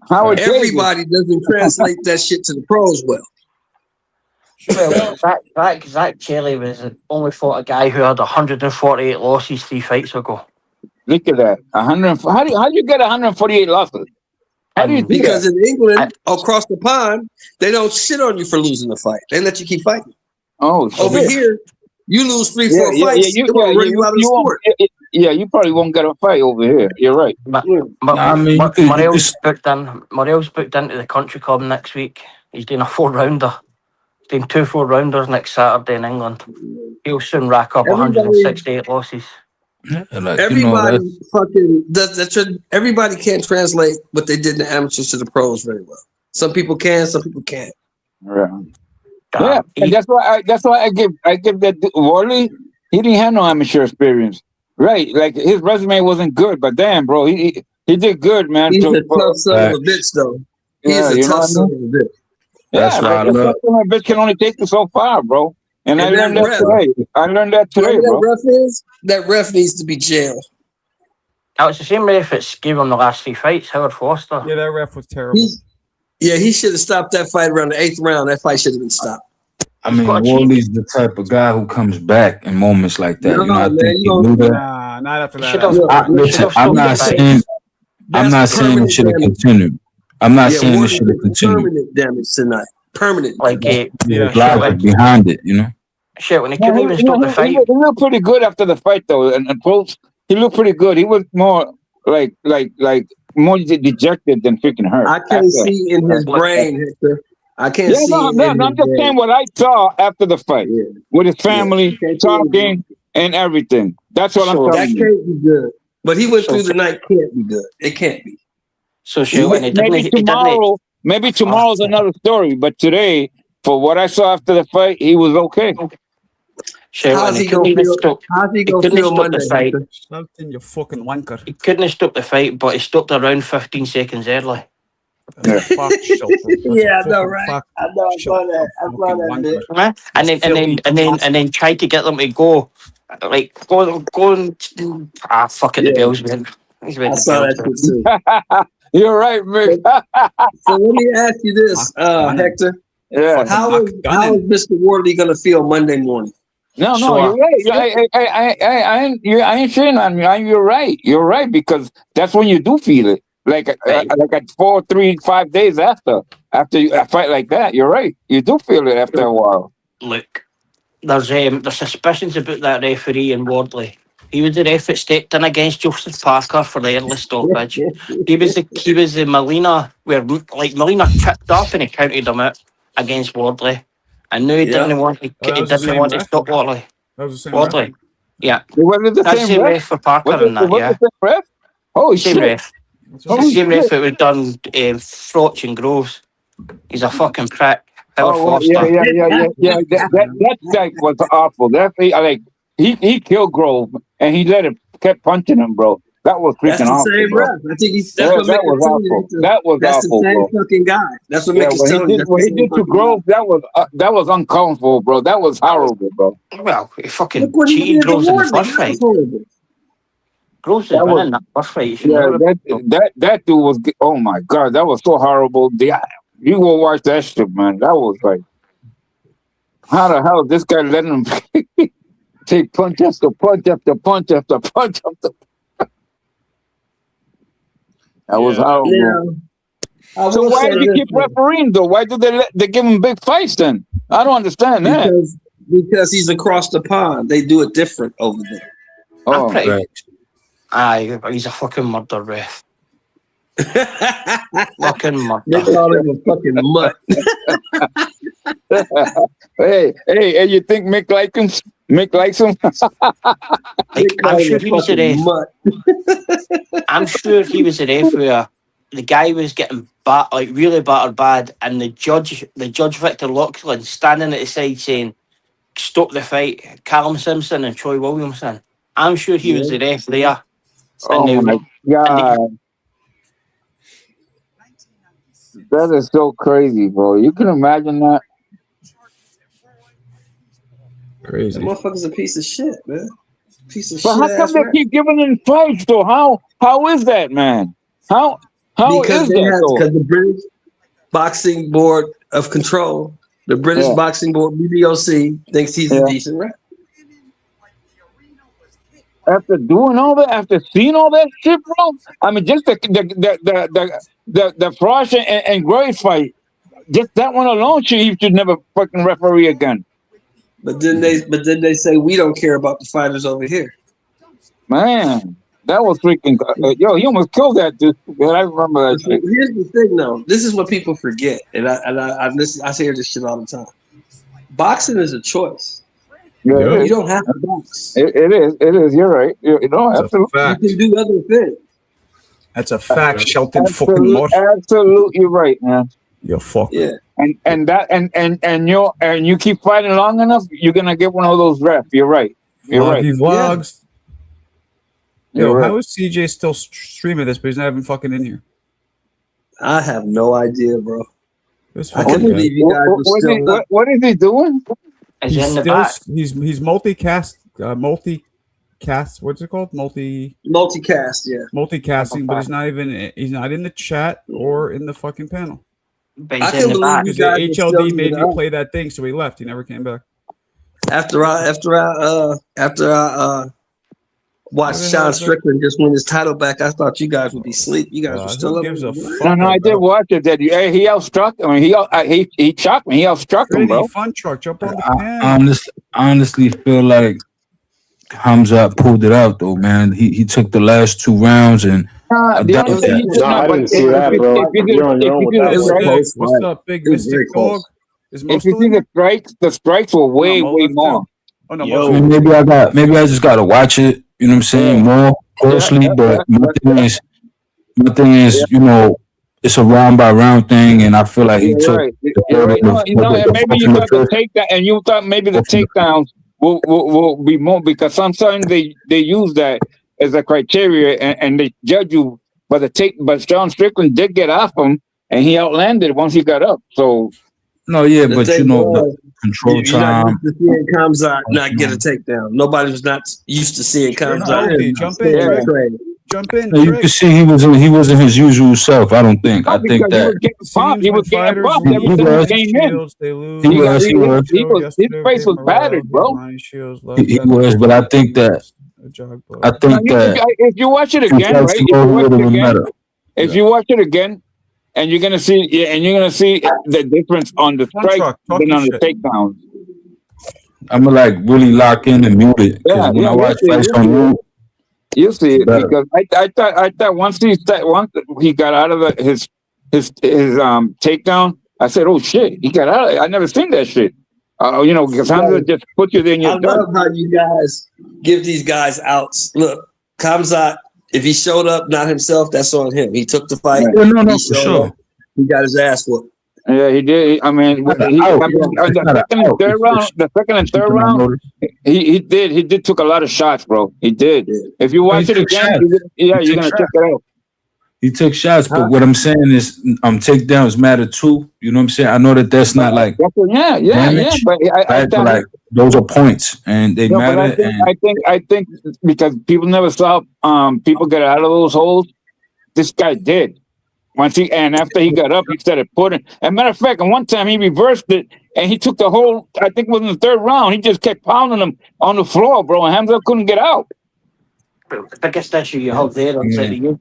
Everybody doesn't translate that shit to the pros well. Well, Zach Kelly was only fought a guy who had 148 losses 3 fights ago. Look at that. 100. How do you get 148 losses? How do you do Because that? in England, across the pond, they don't shit on you for losing the fight. They let you keep fighting. Oh, over shit. here, you lose 3-4 fights, they want to run you out of the sport. You probably won't get a fight over here. You're right. But Morel's booked into the country club next week. He's doing a 4-rounder. He's doing 2 4-rounders next Saturday in England. He'll soon rack up 168 losses. Everybody fucking everybody can't translate what they did in the amateurs to the pros very well. Some people can, some people can't. Yeah, and that's why I give that Wardley. He didn't have no amateur experience, right? Like his resume wasn't good, but damn, bro, he did good, man. He's a tough son of a bitch, though. He's a tough son of a bitch. That's right. A tough son of a bitch can only take you so far, bro. And I learned that today. Bro. That ref needs to be jailed. That was the same ref that gave him the last 3 fights, Howard Foster. Yeah, that ref was terrible. He should have stopped that fight around the 8th round. That fight should have been stopped. I mean, Wardley's the type of guy who comes back in moments like that. I think he knew that. Nah, not after that. I'm not saying it should have continued. I'm not saying it should have continued. Permanent damage tonight. Permanent. Logic behind it, you know. Shit, when he couldn't even stop the fight. He looked pretty good after the fight, though, and folks, he looked pretty good. He was more like more dejected than freaking hurt. I can't see in his brain, Hector. I can't see. I'm just saying what I saw after the fight with his family talking and everything. That's what I'm telling you. That can't be good. But he went through the night. Can't be good. It can't be. So maybe tomorrow's another story. But today, for what I saw after the fight, he was okay. How's he gonna feel Monday? Something, you fucking wanker. He couldn't have stopped the fight, but he stopped around 15 seconds early. Yeah, I know, right? I know. I saw that. And then tried to get them to go, like go and fuck it. The Bills win. I saw that too. You're right, Mick. So let me ask you this, Hector. Yeah. How is Mr. Wardley gonna feel Monday morning? No, you're right. I ain't saying you're right. You're right, because that's when you do feel it. Like at 4, 3, 5 days after a fight like that, you're right. You do feel it after a while. Look, there's suspicions about that referee in Wardley. He was the ref that stepped in against Joseph Parker for the early stoppage. He was the Molina where Molina tripped up and he counted him out against Wardley. I knew he didn't want to stop Wardley. That was the same Wardley. ref? Yeah. Was it the same ref for Parker and that, yeah. The same ref? Oh, same ref. It's the same ref that was done Froch and Groves. He's a fucking prick. Foster. Yeah. That guy was awful. He killed Grove and he kept punching him, bro. That was freaking awful. That's the same ref. I think that was awful. That was that's awful, the same bro. fucking guy. That's what makes what he did to Grove, that was uncomfortable, bro. That was horrible, bro. Well, he fucking cheated Groves in the first fight. Groves was winning that first fight. That dude was. Oh my god, that was so horrible. You go watch that shit, man. That was like, how the hell is this guy letting him take punch after punch after punch after punch after? That was horrible. Yeah. So why do you keep refereeing though? Why do they give him big fights then? I don't understand that. Because he's across the pond. They do it different over there. Oh, right. Aye, he's a fucking murder ref. Fucking murder. They call him a fucking mutt. hey, you think Mick likes him? Mick likes him? I'm sure he was a ref. I'm sure he was a ref where the guy was getting really battered bad, and the judge Victor Loughlin standing at the side saying, "Stop the fight." Callum Simpson and Troy Williamson. I'm sure he was the ref there. Oh my god. That is so crazy, bro. You can imagine that. Crazy. That motherfucker's a piece of shit, man. Piece of But shit. how come they keep giving them fights though? How is that, man? How because is that though? Because the British Boxing Board of Control, the British Boxing Board BBOC thinks he's a decent ref. After doing all that, after seeing all that shit, bro. I mean, just the Frosh and Grace fight, just that one alone, he should never fucking referee again. But then they say we don't care about the fighters over here. Man, that was freaking yo. He almost killed that dude. I remember that shit. Here's the thing, though. This is what people forget, and I hear this shit all the time. Boxing is a choice. Yeah, you don't have to box. It is. You're right. You know, absolutely. You can do other things. That's a fact, Shelton fucking Moore. Absolutely right, man. You're fucking. Yeah. And you keep fighting long enough, you're gonna get one of those refs. You're right. You're right. Vlogs. Yeah. Yo, Right. how is CJ still streaming this, but he's not even fucking in here? I have no idea, bro. I can't believe you guys were still. What is he doing? He's in the back. He's multicast. What's it called? Multicast, yeah. Multicasting, but he's not in the chat or in the fucking panel. But I he's can in the believe back. you Because guys the are HLD still made me up. play that thing, so he left. He never came back. After I watched Sean Strickland just win his title back, I thought you guys would be asleep. You guys were still up. No, I did watch it. That he outstruck. I mean, he shocked me. He outstruck him, bro. Fun truck, jump on the I honestly feel like Hamza pulled it out though, man. He took the last 2 rounds and I didn't see that, bro. You're on your own with that. What's up, big Mystic Dog? If you see the strikes were way more. Oh no, I mean, maybe I just gotta watch it. You know what I'm saying, more closely. But my thing is, you know, it's a round by round thing, and I feel like he took. Right. And maybe you thought the takedown, and you thought maybe the takedowns will be more, because sometimes they use that as a criteria, and they judge you by the take. But Sean Strickland did get off him, and he outlanded once he got up. So no, yeah, but you know, control time. You're not used to seeing Kamzat not get a takedown. Nobody was not used to seeing Kamzat. Jump in. Jump in. You can see he wasn't his usual self. I don't think. I think that he was getting bumped every time he came in. His face was battered, bro. He was, but I think that if you watch it again, right? If you watch it again, and you're gonna see, the difference on the strike than on the takedowns. I'm gonna like really lock in and mute it. When I watch fights on mute, you see it, because I thought once he got out of his takedown, I said, oh shit, he got out of it. I never seen that shit. You know, because Hamza just put you there and you're done. I love how you guys give these guys outs. Look, Kamzat, if he showed up not himself, that's on him. He took the fight. Yeah, no, for sure. He got his ass whooped. Yeah, he did. I mean, the second and third round, he did took a lot of shots, bro. He did. If you watch it again, you're gonna check it out. He took shots, but what I'm saying is, takedowns matter too. You know what I'm saying? I know that's not like yeah. But I like those are points, and they matter. I think because people never saw people get out of those holes. This guy did. After he got up, he started putting. As a matter of fact, and one time he reversed it and he took the whole. I think it was in the third round. He just kept pounding him on the floor, bro. And Hamza couldn't get out. The biggest issue you have there is that you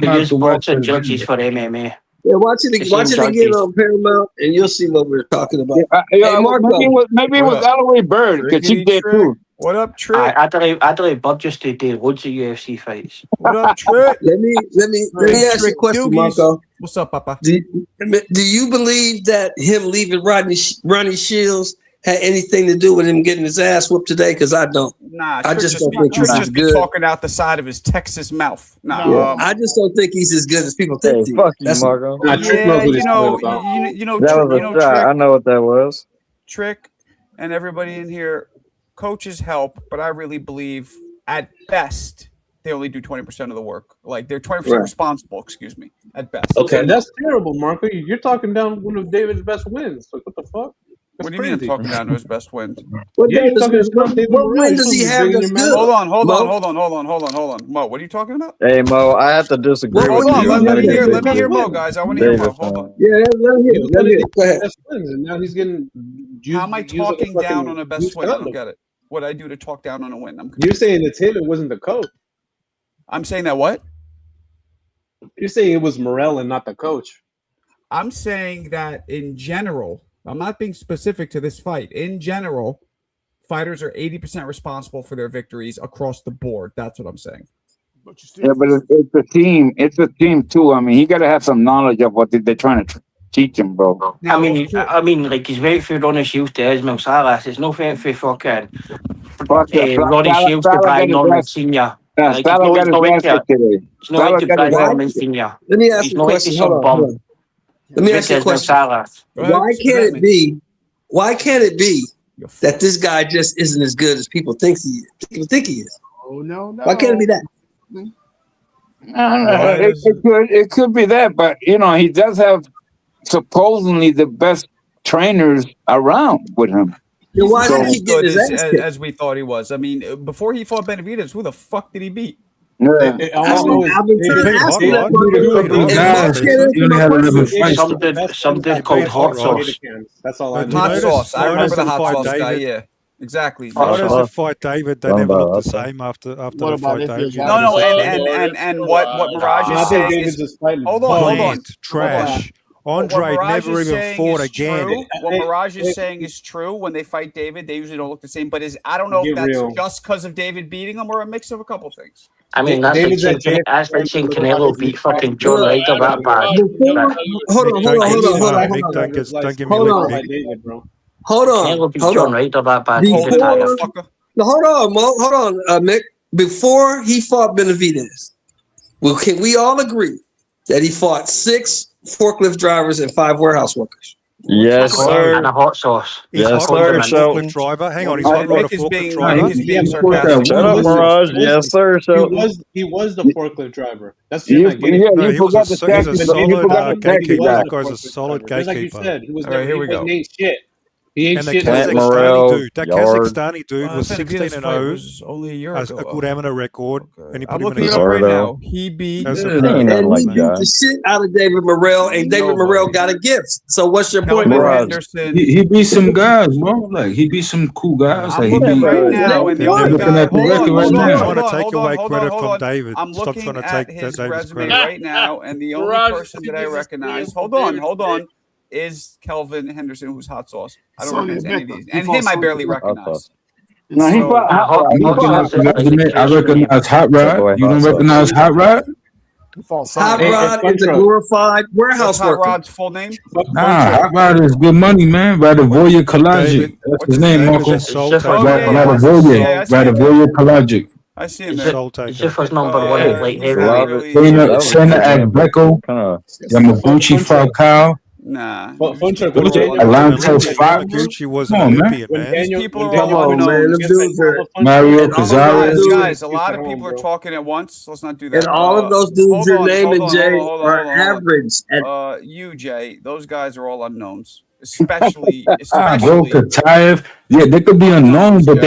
use boxing judges for MMA. Yeah, watch it again on Paramount, and you'll see what we're talking about. Hey, Marko. Maybe it was Alloway Bird, because she did too. What up, Trick? Adelaide Bird just did loads of UFC fights. What up, Trick? Let me ask you a question, Marko. What's up, Papa? Do you believe that him leaving Ronnie Shields had anything to do with him getting his ass whooped today? Because I don't. Nah, I just don't think he's as good. Talking out the side of his Texas mouth. Nah, I just don't think he's as good as people think. Hey, fuck you, Marko. I know what that was. Trick and everybody in here, coaches help, but I really believe at best they only do 20% of the work. Like they're 20% responsible. Excuse me, at best. Okay, that's terrible, Marko. You're talking down one of David's best wins. Like, what the fuck? What do you mean I'm talking down to his best win? What win does he have that's good? Hold on. Mo, what are you talking about? Hey, Mo, I have to disagree with Hold on, you. let me hear Mo, guys. I want to hear Mo. Hold on. Yeah, let me hear. Go ahead. And now he's getting. How am I talking down on a best win? I don't get it. What I do to talk down on a win? You're saying it's him. It wasn't the coach. I'm saying that what? You're saying it was Morel and not the coach. I'm saying that in general, I'm not being specific to this fight. In general, fighters are 80% responsible for their victories across the board. That's what I'm saying. Yeah, but it's a team. It's a team too. I mean, he got to have some knowledge of what they're trying to teach him, bro. I mean, like he's waiting for Ronnie Shields to Ismail Salas. It's no fair for fucking Ronnie Shields to Brian Norman Senior. Like, it's no like it's no like to Brian Norman Senior. Let me ask you a question. Hold on. Let me ask you a question. Why can't it be that this guy just isn't as good as people think he is? People think he is. Oh no. Why can't it be that? It could be that, but you know, he does have supposedly the best trainers around with him. He's not as good as we thought he was. I mean, before he fought Benavidez, who the fuck did he beat? Some did called hot sauce. That's all I know. Hot sauce. I remember the hot sauce guy. Yeah, exactly. Why does it fight David? They never look the same after the fight David. No, and what Mirage is saying is hold on. Trash. Andre never even fought again. What Mirage is saying is true. When they fight David, they usually don't look the same. But I don't know if that's just because of David beating him or a mix of a couple things. I mean, that's like saying Canelo beat fucking John Ryder that bad. Hold on. Canelo beat John Ryder that bad. Hold on, Mo. Hold on, Mick. Before he fought Benavidez, can we all agree that he fought 6 forklift drivers and 5 warehouse workers? Yes, sir. And a hot sauce. Yes, sir. Forklift driver. Hang on, he's not a forklift driver. Shut up, Mirage. Yes, sir. He was the forklift driver. That's he's a solid gatekeeper. That guy's a solid gatekeeper. Like you said, he was here we go. Shit. He ain't and the shit. Kazakhstani dude was 16-0, only a year has ago. a good amateur record, and he put I'm him looking in it up right now. He beat he beat the shit out of David Morrell, and David Morrell got a gift. So what's your point, Henderson? He beat some guys, bro. Like he beat some cool guys. Like he beat right now. And the other guy, hold on. Trying to take away credit from David. I'm Stop looking trying to at take his David's resume credit right now, and the only person that I recognize. Hold on. Is Kelvin Henderson, who's hot sauce. I don't recognize any of these. And him I barely recognize. No, he fought I recognize Hot Rod. You don't recognize Hot Rod? Hot Rod is a glorified warehouse worker. Hot Rod's full name? Nah, Hot Rod is good money, man. Radovoje Kalajic. That's his name, Marko. Radovoje Kalajic. I see him there. It's just his number one. Like Senna Agbeko, Yamaguchi Falcao. Nah. Atlantis Fox. Was an Olympian, man. People are all Mario Cazares. Guys, a lot of people are talking at once. Let's not do that. And all of those dudes you're naming, Jay, are average. You, Jay, those guys are all unknowns. Especially Bro, Katayev, yeah, they could be unknown, but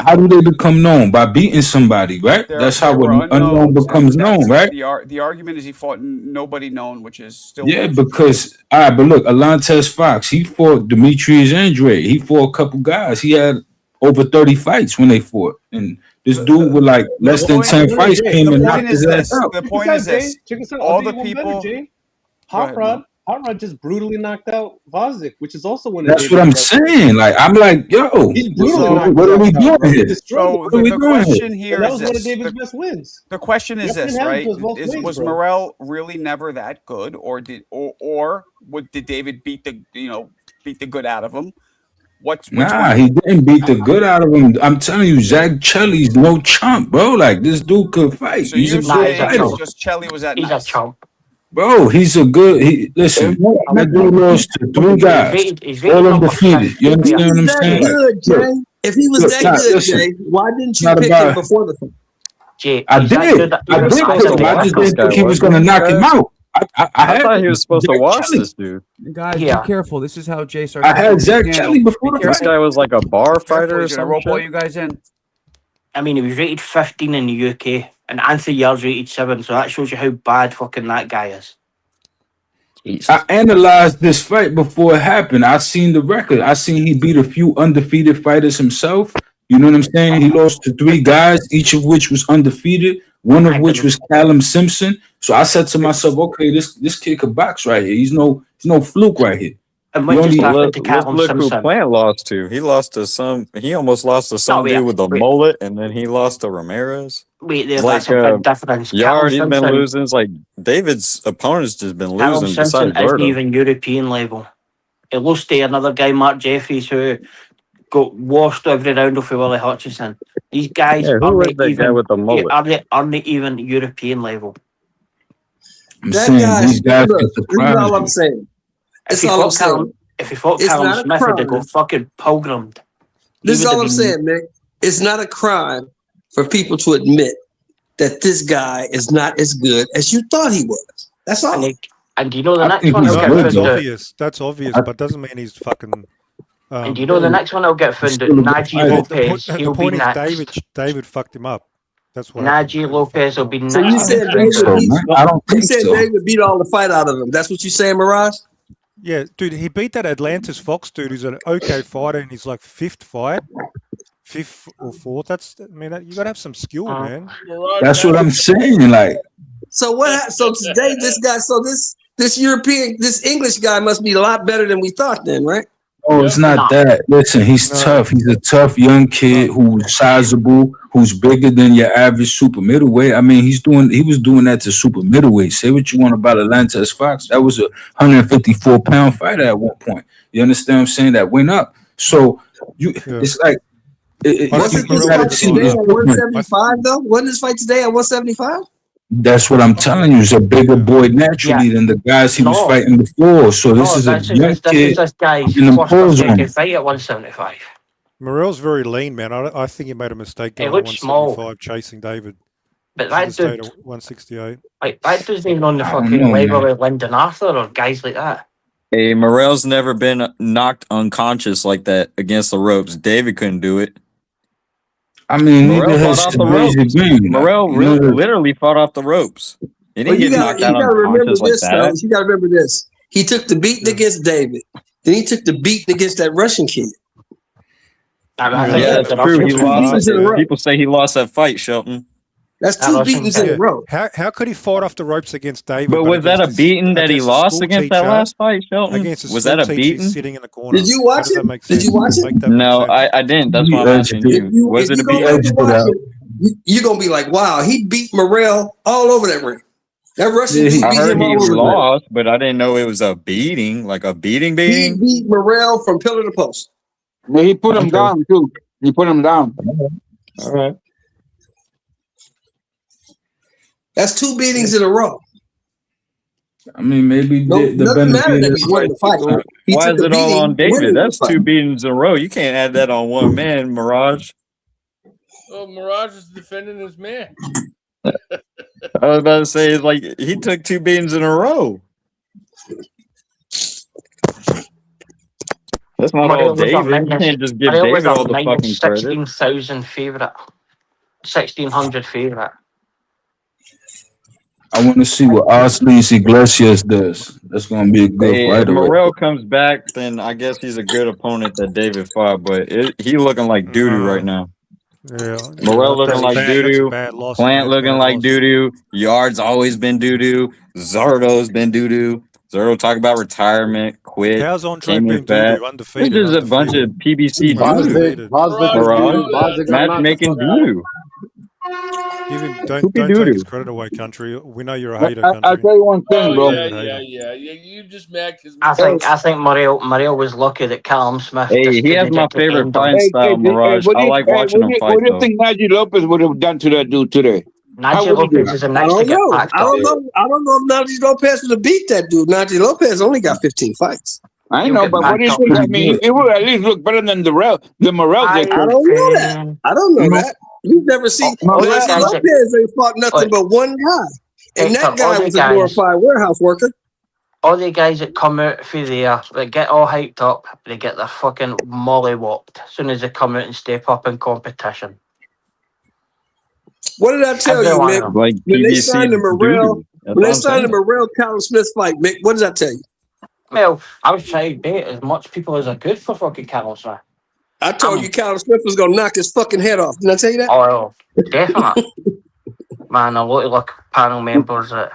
how do they become known? By beating somebody, right? That's how unknown becomes known, right? The argument is he fought nobody known, which is still because but look, Atlantis Fox, he fought Demetrius Andre, he fought a couple guys, he had over 30 fights when they fought, and this dude with like less than 10 fights came and knocked his ass out. The point is this: all the people, Hot Rod just brutally knocked out Vozick, which is also one of That's what I'm saying. Like, I'm like, yo, what are we doing here? So the question here that is was one of this. David's best wins. The question is this, right? Was Morrell really never that good, or did David beat the good out of him? He didn't beat the good out of him. I'm telling you, Zach Chelly's no chump, bro. Like, this dude could fight. So he's a good fighter. Just Chelly was that he's a chump. Bro, he's a good. Listen, that dude lost to 3 guys, all undefeated. You understand what I'm saying? Good, Jay. If he was that good, Jay, why didn't you pick him before the fight? I did pick him. I just didn't think he was going to knock him out. I thought he was supposed to watch this dude. Guys, be careful. This is how Jay starts. I had Zach Kelly before the This fight. guy was like a bar fighter or He's gonna rope all something. you guys in. I mean, he was rated 15 in the UK, and Anthony Yarde's rated 7, so that shows you how bad fucking that guy is. I analyzed this fight before it happened. I seen the record. I seen he beat a few undefeated fighters himself. You know what I'm saying? He lost to 3 guys, each of which was undefeated, one of which was Callum Simpson. So I said to myself, okay, this kid could box right here. He's no fluke right here. And when just happened to Callum Look who Simpson. Plant lost to. He lost to he almost lost to some dude with a mullet, and then he lost to Ramirez. Wait, that's a big difference. Yard, he's been losing. It's like David's opponent's just been Callum losing. Simpson Besides isn't Gordo. even European level. He lost to another guy, Mark Jeffries, who got washed every round off of Willie Hutchinson. These guys aren't even European level. I'm saying these guys can surprise all you. I'm saying. If he fought Callum Smith, he'd go fucking pilgrimed. This is all I'm saying, Nick. It's not a crime for people to admit that this guy is not as good as you thought he was. That's all. And you know the next one will get That's found out. obvious. That's obvious, but doesn't mean he's fucking. And you know the next one will get found out. Najee Lopez, The he'll be point is next. David fucked him up. That's what. Najee Lopez will be next. So you said I David beat all the fight out of him. That's what you saying, Mirage? Yeah, dude, he beat that Atlantis Fox dude who's an okay fighter in his like 5th fight. 5th or 4th. You gotta have some skill, man. That's what I'm saying. Like, so what? So today, this European, this English guy must be a lot better than we thought. Then, right? oh, it's not that. Listen, he's tough. He's a tough young kid who's sizable, who's bigger than your average super middleweight. I mean, he was doing that to super middleweight. Say what you want about Atlantis Fox. That was a 154-pound fighter at one point. You understand what I'm saying? That went up. So it's like Wasn't this fight today at 175 though? Wasn't this fight today at 175? That's what I'm telling you. He's a bigger boy naturally than the guys he was fighting before. So this is a young kid. This guy's in the first pose fight room. at 175. Morel's very lean, man. I think he made a mistake He going looks small. 175 chasing David. But that Should've dude, stayed at 168. like that dude's even on the I don't fucking know, level man. with Lyndon Arthur or guys like that. Hey, Morel's never been knocked unconscious like that against the ropes. David couldn't do it. I mean, Morel neither fought has off the ropes. Green. Morel literally fought off the ropes. He didn't get knocked out remember unconscious like this, that. fellas. You got to remember this. He took the beating against David. Then he took the beating against that Russian kid. Yeah, that's true. He lost. People say he lost that fight, Shelton. That's 2 beatings in a row. How could he fight off the ropes against David? But was that a beating that he lost against that last fight, Shelton? Was that a beating? Sitting in the corner. Did you watch it? Did you watch it? No, I didn't. That's why I'm asking you. Was it a beating? You're going to be like, wow, he beat Morel all over that ring. That Russian dude I beat heard him he all over lost, but I didn't know it was a beating, like a beating. He beat Morel from pillar to post. But he put him down too. He put him down. All right. That's 2 beatings in a row. I mean, maybe the doesn't matter that benefit. he won the fight. Why is it all on David? That's 2 beatings in a row. You can't add that on one man, Mirage. Oh, Mirage is defending his man. I was about to say, like, he took 2 beatings in a row. That's not all David. You can't just give David all the fucking credit. 16,000 favourite. 1,600 favourite. I want to see what Osleys Iglesias does. That's going to be a good Hey, if fighter. Morel comes back, then I guess he's a good opponent that David fought, but he looking like doo-doo right now. Yeah. Morel looking like doo-doo. Loss. Plant looking like doo-doo. Yard's always been doo-doo. Zardo's been doo-doo. Zardo talk about retirement, quit. How's Andre came been back. doo-doo? Undefeated. This is a bunch of PBC doo-doo. Matchmaking doo-doo. Don't take his credit away, country. We know you're a hater, country. I'll tell you one thing, bro. Yeah. You just mad because I think Morel was lucky that Callum Smith. Hey, he has my favorite fighting style, Mirage. I like watching him fight. What do you think Najee Lopez would have done to that dude today? Najee Lopez is a nice to get back. I don't know if Najee Lopez would have beat that dude. Najee Lopez only got 15 fights. I know, but what do you think? I mean, it would at least look better than the Morel did. I don't know that. I don't know that. You've never seen Najee Lopez ain't fought nothing but one guy. And that guy was a glorified warehouse worker. All the guys that come out through there, they get all hyped up, they get their fucking mollywopped as soon as they come out and step up in competition. What did I tell you, Mick? Like when they signed the Morrell Callum Smith fight, Mick, what did I tell you? Well, I was trying to bait as much people as I could for fucking Callum Smith. I told you Callum Smith was going to knock his fucking head off. Didn't I tell you that? Oh, definitely. Man, a lot of panel members that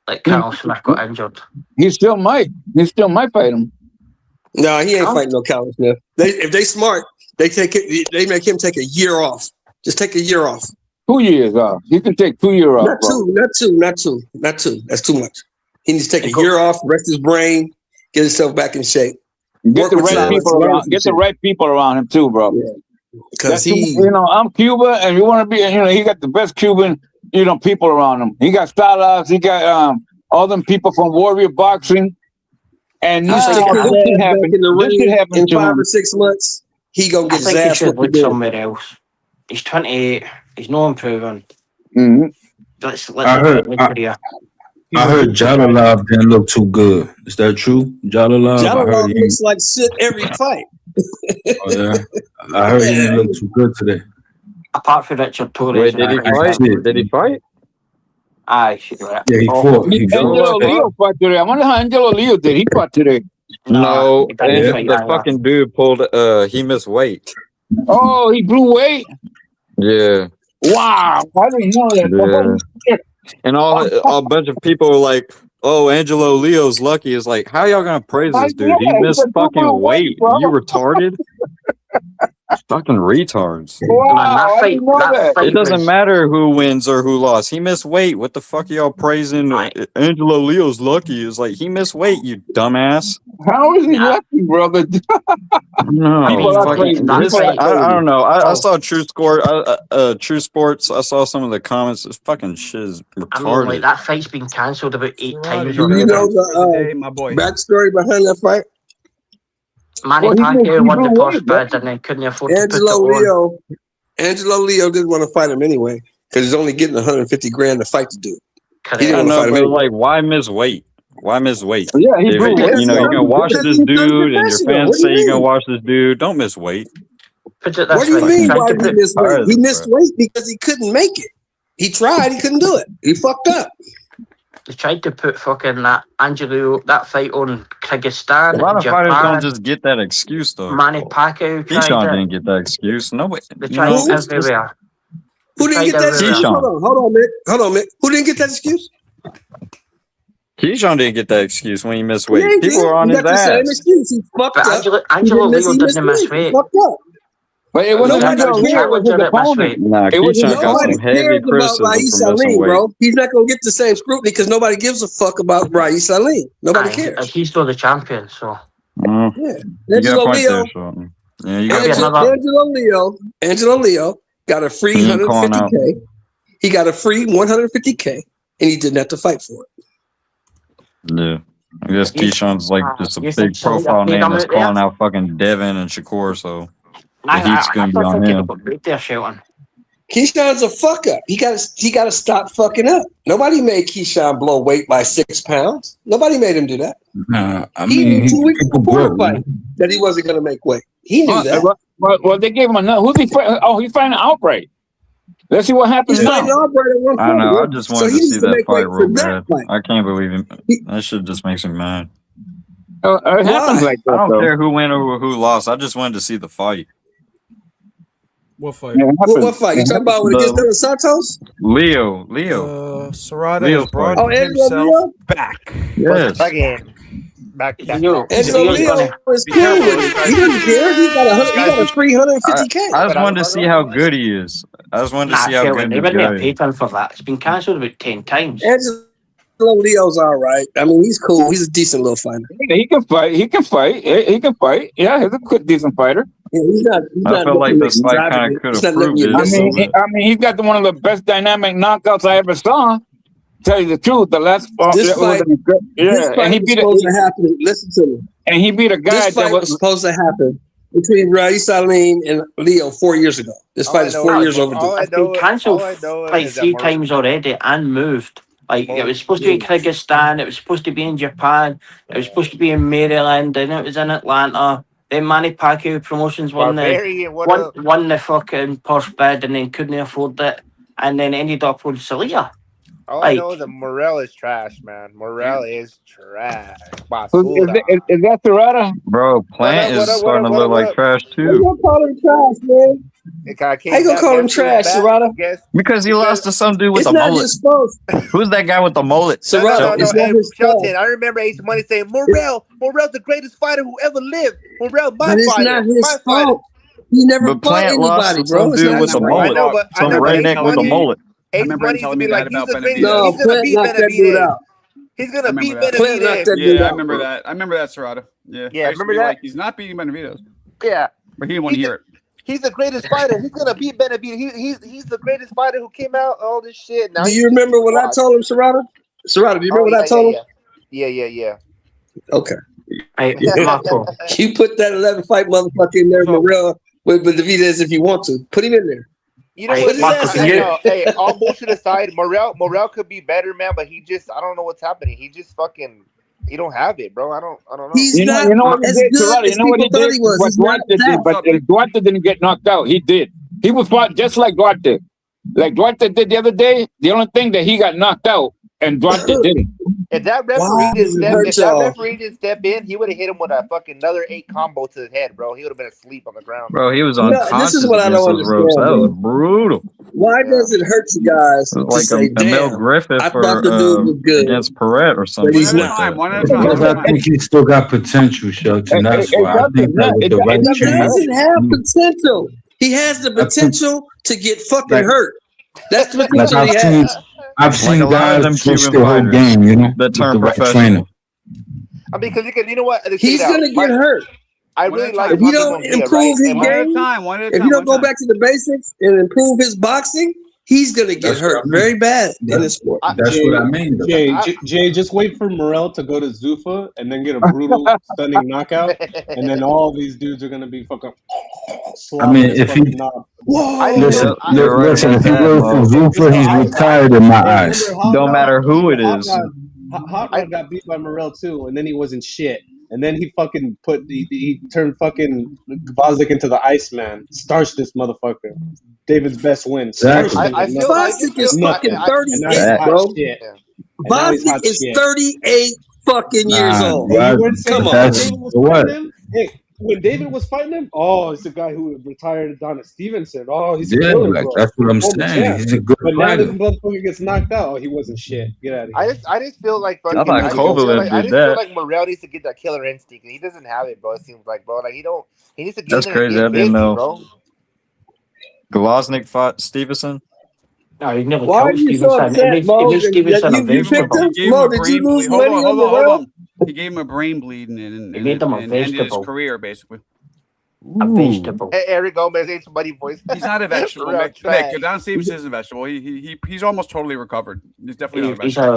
like Callum Smith got injured. He still might fight him. No, he ain't fighting no Callum Smith. If they smart, they make him take a year off. Just take a year off. 2 years off. He can take 2 years off. Not two. That's too much. He needs to take a year off, rest his brain, get himself back in shape. Get the right people around him too, bro. Because I'm Cuba, and you want to be, he got the best Cuban, people around him. He got Styles, he got all them people from Warrior Boxing, and this shit happened. In 5 or 6 months. He gonna get his ass. He should look somewhere else. He's 28. He's not improving. Mm-hmm. I heard Jalalav didn't look too good. Is that true? Jalalav looks like shit every fight. Oh, yeah. I heard he didn't look too good today. Apart from Richard Torres. Wait, did he fight? Did he fight? Aye, should do that. Yeah, he fought. Angelo Leo fought today. I wonder how Angelo Leo did. He fought today. No, the fucking dude pulled. He missed weight. Oh, he blew weight. Yeah. Wow, I didn't know that. Yeah. And a bunch of people were like, "Oh, Angelo Leo's lucky." It's like, how y'all gonna praise this dude? He missed fucking weight. You retarded? Fucking retards. Wow, it doesn't matter who wins or who lost. He missed weight. What the fuck are y'all praising? Angelo Leo's lucky. It's like, he missed weight, you dumbass. How is he lucky, brother? No, I don't know. I saw True Sports. I saw some of the comments. This fucking shit is retarded. Like, that fight's been cancelled about 8 times. Do you know the backstory behind that fight? Manny Pacquiao won the first bid and then couldn't afford to put it on. Angelo Leo didn't want to fight him anyway because he's only getting $150,000 to fight to do. Correct. He didn't want to fight him anyway. Like, why miss weight? Why miss weight? Yeah, you're gonna watch this dude, and your fans say you're gonna watch this dude. Don't miss weight. What do you mean? Why did he miss weight? He missed weight because he couldn't make it. He tried, he couldn't do it. He fucked up. He tried to put fucking that fight on Kyrgyzstan. A lot of fighters don't just get that excuse though. Manny Pacquiao didn't get that excuse. Nobody. They tried everywhere. Who didn't get that excuse? Hold on, Mick. Who didn't get that excuse? Keyshawn didn't get that excuse when he missed weight. People are on his ass. Same excuse. He fucked up. Angelo Leo didn't miss weight. He fucked up. But it wasn't Angelo Leo was his opponent. Keyshawn got some heavy criticism for missing weight. Bro. He's not gonna get the same scrutiny because nobody gives a fuck about Raees Ali. Nobody cares. He's still the champion, so. Yeah, Angelo Leo. Angelo Leo got a free $150K. He got a free $150K, and he didn't have to fight for it. Yeah. I guess Keyshawn's like just a big profile name that's calling out fucking Devin and Shakur, so the heat's gonna be on him. Keyshawn's a fuck up. He gotta stop fucking up. Nobody made Keyshawn blow weight by 6 pounds. Nobody made him do that. He knew 2 weeks before the fight that he wasn't gonna make weight. He knew that. Well, they gave him another. Who's he fighting? Oh, he's fighting Outright. Let's see what happens now. I don't know. I just wanted to see that fight real bad. I can't believe him. That shit just makes me mad. It happens like that. I don't care who won or who lost. I just wanted to see the fight. What fight? What fight? You talking about when against Dos Santos? Leo. Serrata has brought himself back. Yes. Back. Angelo Leo is cool. He didn't care. He got a free $150K. I just wanted to see how good he is. I just wanted to see how good he is. They wouldn't have paid him for that. It's been cancelled about 10 times. Angelo Leo's all right. I mean, he's cool. He's a decent little fighter. He can fight. Yeah, he's a good, decent fighter. Yeah, he's not I feel like this fight kind of could have proved it. I mean, he's got one of the best dynamic knockouts I ever saw. Tell you the truth, the last this fight and he beat supposed to happen. Listen to me. And he beat a guy that was supposed to happen between Raees Ali and Leo 4 years ago. This fight is 4 years overdue. It's been cancelled like 3 times already and moved. Like, it was supposed to be Kyrgyzstan, it was supposed to be in Japan, it was supposed to be in Maryland, and it was in Atlanta. Then Manny Pacquiao Promotions won the fucking posh bid and then couldn't afford it, and then ended up with Celia. All I know is that Morel is trash, man. Morel is trash. Is that Serrata? Bro, Plant is starting to look like trash How you too. gonna call him trash, man? How you gonna call him trash, Serrata? Because he lost to some dude with It's a not mullet. his fault. Who's that guy with the mullet? Serrata, it's not his fault. Shelton, I remember Ace Money saying, Morel's the greatest fighter who ever lived. Morel, But it's not his fault. He never But fought Plant lost anybody, to bro. some It's dude not with his a fault. mullet. Some redneck with a mullet. I remember him telling me that about Benavidez. No, Plant knocked that dude out. He's gonna beat Plant knocked that dude Yeah, I out. remember that. I remember that, Serrata. Yeah, Yeah, I used to remember be that? like, he's not beating Benavidez. Yeah. But he didn't want to hear it. He's the greatest fighter. He's gonna beat Benavidez. He's the greatest fighter who came out all this shit. Now Do you remember what I told him, Serrata? Serrata, do you remember what I told him? Yeah. Okay. Hey, Marko. You put that 11 fight motherfucker in there, Morel, with Benavidez if you want to. Put him in there. You know what? Hey, all bullshit aside, Morel could be better, man. But I don't know what's happening. He just fucking, he don't have it, bro. I don't know. He's not as good as people thought he was. He's not that. But Duarte didn't get knocked out. He did. He was fought just like Duarte. Like Duarte did the other day. The only thing that he got knocked out and Duarte didn't. If that referee didn't step in, he would have hit him with a fucking another 8 combo to the head, bro. He would have been asleep on the ground. Bro, he was No, unconscious. this is what I don't against those ropes. That understand, was brutal. Why does it hurt you guys to Like say, a Mel damn, Griffith I thought the dude was good, against Perret or something. but he's like not? that. Because I think he still got potential, Shelton. That's why I think that with the right He training. doesn't have potential. He has the potential to get fucking hurt. That's the Like potential he has. I've seen guys switch the whole game, you know, that turn with the right professional. trainer. I mean, because you know what? He's gonna get hurt. I really like. If you don't improve his game, if you don't go back to the basics and improve his boxing, he's gonna get hurt very bad in this sport. That's what I mean. Jay, just wait for Morel to go to Zuffa and then get a brutal, stunning knockout, and then all these dudes are gonna be fucking. I mean, if he listen, if he goes to Zuffa, he's retired in my eyes. Don't matter who it is. Hot Rod got beat by Morel too, and then he wasn't shit. And then he fucking he turned fucking Gvozdyk into the Iceman. Starched this motherfucker. David's best win. Exactly. Gvozdyk is fucking 38, bro. Gvozdyk is 38 fucking years old. Come on. When David was fighting him, it's the guy who retired Adonis Stevenson. He's a Yeah, killer, like, bro. that's what I'm saying. He's a good But now fighter. this motherfucker gets knocked out. He wasn't shit. Get out of here. I just feel like fucking. I thought Kovalev I did just feel that. like Morel needs to get that killer instinct, and he doesn't have it, bro. It seems like, bro, like he needs to get That's in crazy. I and get didn't busy, know. bro. Gvozdyk fought Stevenson. No, he never Why are killed you so Stevenson. upset, It Mo? makes Stevenson a You picked vegetable. him? He gave Mo, him a did you brain lose bleed. Hold money on, on hold Morel? on. He gave him a brain bleed and He made him a ended his vegetable. career, basically. A vegetable. Hey, Eric Gomez, ain't somebody voice. He's not a vegetable. Real Mick. trash. Don Stevenson is a vegetable. He's almost totally recovered. He's definitely not a He's vegetable.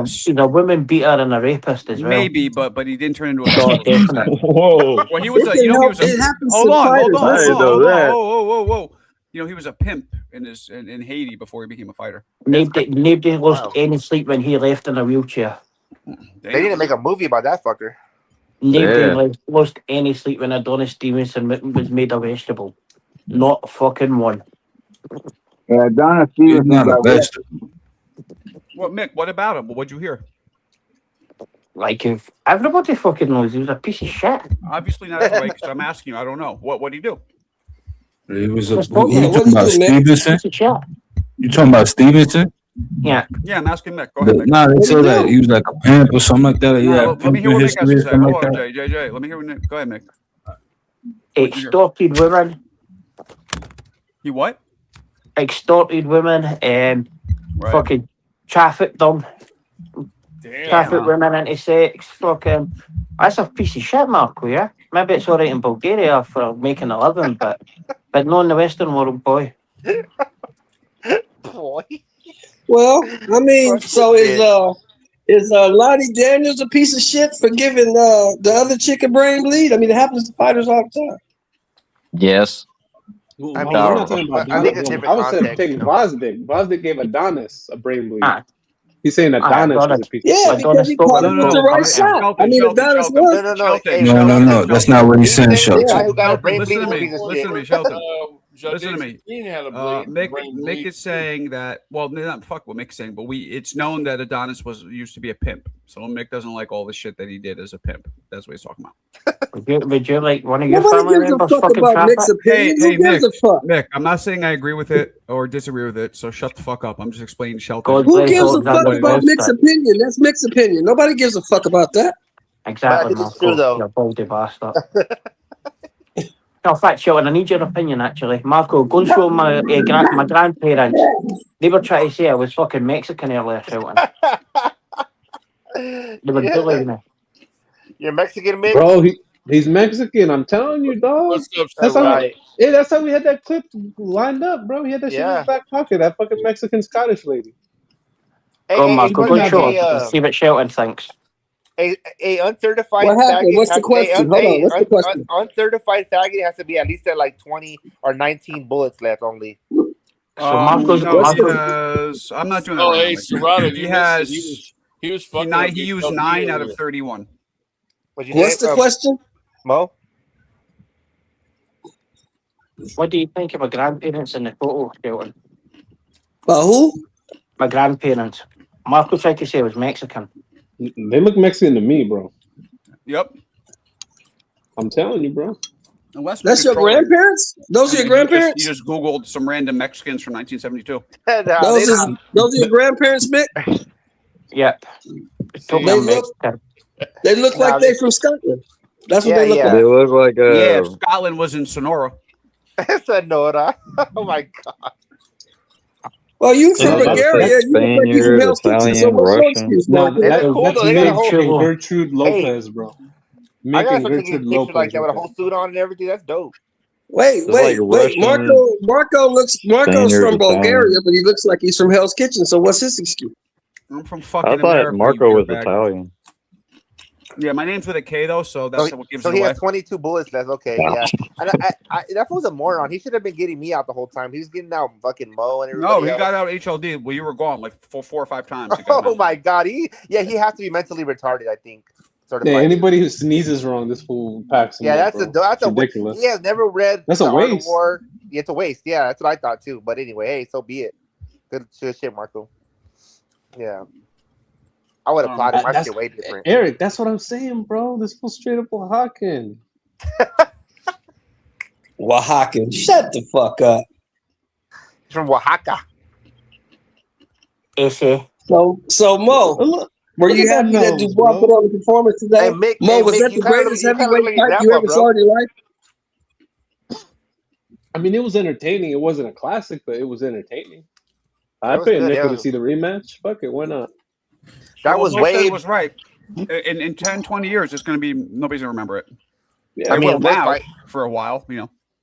he's a women beater and a rapist as well. Maybe, but he didn't turn into a So vegetable. definitely. Whoa. Well, he was a, you know, he was It a. happens Hold to on, fighters. hold on, I didn't hold know on, that. whoa. You know, he was a pimp in Haiti before he became a fighter. Nobody lost any sleep when he left in a wheelchair. They need to make a movie about that fucker. Nobody lost any sleep when Adonis Stevenson was made a vegetable. Not fucking one. Yeah, Donna He's Stevenson not a got wet. vegetable. Well, Mick, what about him? What'd you hear? Like, if everybody fucking knows he was a piece of shit. Obviously not everybody, because I'm asking you. I don't know. What did he do? He was a. Just Who you what talking about, do you do, man? Stevenson? Piece of shit. You talking about Stevenson? Yeah. Yeah, I'm asking Mick. Go ahead, Mick. Nah, they What said he that do? he was like a pimp or something like that. No, Yeah, let me hear what Mick has history to or say. something Hold like on, that. Jay. Let me hear what Mick. Go ahead, Mick. Extorted women. He what? Extorted women and fucking trafficked them. Trafficked women into sex. Fucking. That's a piece of shit, Marko, yeah? Maybe it's alright in Bulgaria for making a living, but not in the Western world, boy. Boy. Well, I mean, so is Lottie Daniels a piece of shit for giving the other chick a brain bleed? I mean, it happens to fighters all the time. Yes. I mean, I'm not talking about Adonis. I was taking Vosdick. Vosdick gave Adonis a brain bleed. He's saying Adonis was a piece of shit. because he caught him with the right shot. I mean, Adonis was. No. That's not what he's saying, Shelton. Listen to me, Shelton. Listen to me. Mick is saying that. Well, not fuck what Mick's saying, but it's known that Adonis used to be a pimp. So Mick doesn't like all the shit that he did as a pimp. That's what he's talking about. Would you like one of your family members fucking traffic? Hey, Mick, I'm not saying I agree with it or disagree with it. So shut the fuck up. I'm just explaining Shelton. Who gives a fuck about Mick's opinion? That's Mick's opinion. Nobody gives a fuck about that. Exactly, Marko. You're a baldy bastard. No, in fact, Shelton, I need your opinion, actually. Marko, go and show my grandparents. They were trying to say I was fucking Mexican earlier, Shelton. They were bullying me. You're Mexican, Mick? Bro, he's Mexican. I'm telling you, dog. That's how we had that clip lined up, bro. He had that shit in his back pocket. That fucking Mexican Scottish lady. Go, Marko, go and show her. See what Shelton thinks. A uncertified what happened? What's the question? Hold on. What's the question? Uncertified faggot has to be at least at like 20 or 19 bullets left only. So Marko's I'm not doing that. Oh, right hey, now. Serrano, He was fucking. He used 9 out of 31. What's the question, Mo? What do you think of my grandparents in the photo, Shelton? Who? My grandparents. Marko tried to say I was Mexican. They look Mexican to me, bro. Yep. I'm telling you, bro. That's your grandparents? Those are your grandparents? You just Googled some random Mexicans from 1972. Those are your grandparents, Mick? Yep. They look like they're from Scotland. That's what they look like. They look like Yeah, Scotland was in Sonora. Sonora. Oh my god. Well, you from Bulgaria. You look like you from Hell's Kitchen. So what's your excuse, Marko? That's Mick Gertrude Lopez, bro. I got some picture like that with a whole suit on and everything. That's dope. Wait. Marko's from Bulgaria, but he looks like he's from Hell's Kitchen. So what's his excuse? I'm from fucking I thought America, Marko was Italian. Yeah, my name's with a K though, so that's what gives it away. So he has 22 bullets left. Okay, yeah. And that was a moron. He should have been getting me out the whole time. He was getting out fucking Mo and everybody. No, he got out HLD. Well, you were gone like four or five times. Oh my god, he has to be mentally retarded. I think. Anybody who sneezes wrong, this fool packs. That's ridiculous. He has never read. That's a waste. War. Yeah, it's a waste. Yeah, that's what I thought too. But anyway, hey, so be it. Good shit, Marko. Yeah. I would have plotted my shit way different. Eric, that's what I'm saying, bro. This fool straight up Oaxacan. Oaxacan. Shut the fuck up. He's from Oaxaca. So Mo, were you happy that Dubois put on the performance today? Hey, Mick, Mo, was that the greatest heavyweight fight you ever saw in your life? I mean, it was entertaining. It wasn't a classic, but it was entertaining. I paid nickel to see the rematch. Fuck it, why not? That was right. In 10, 20 years, it's going to be nobody's going to remember it. Yeah, I mean, now for a while,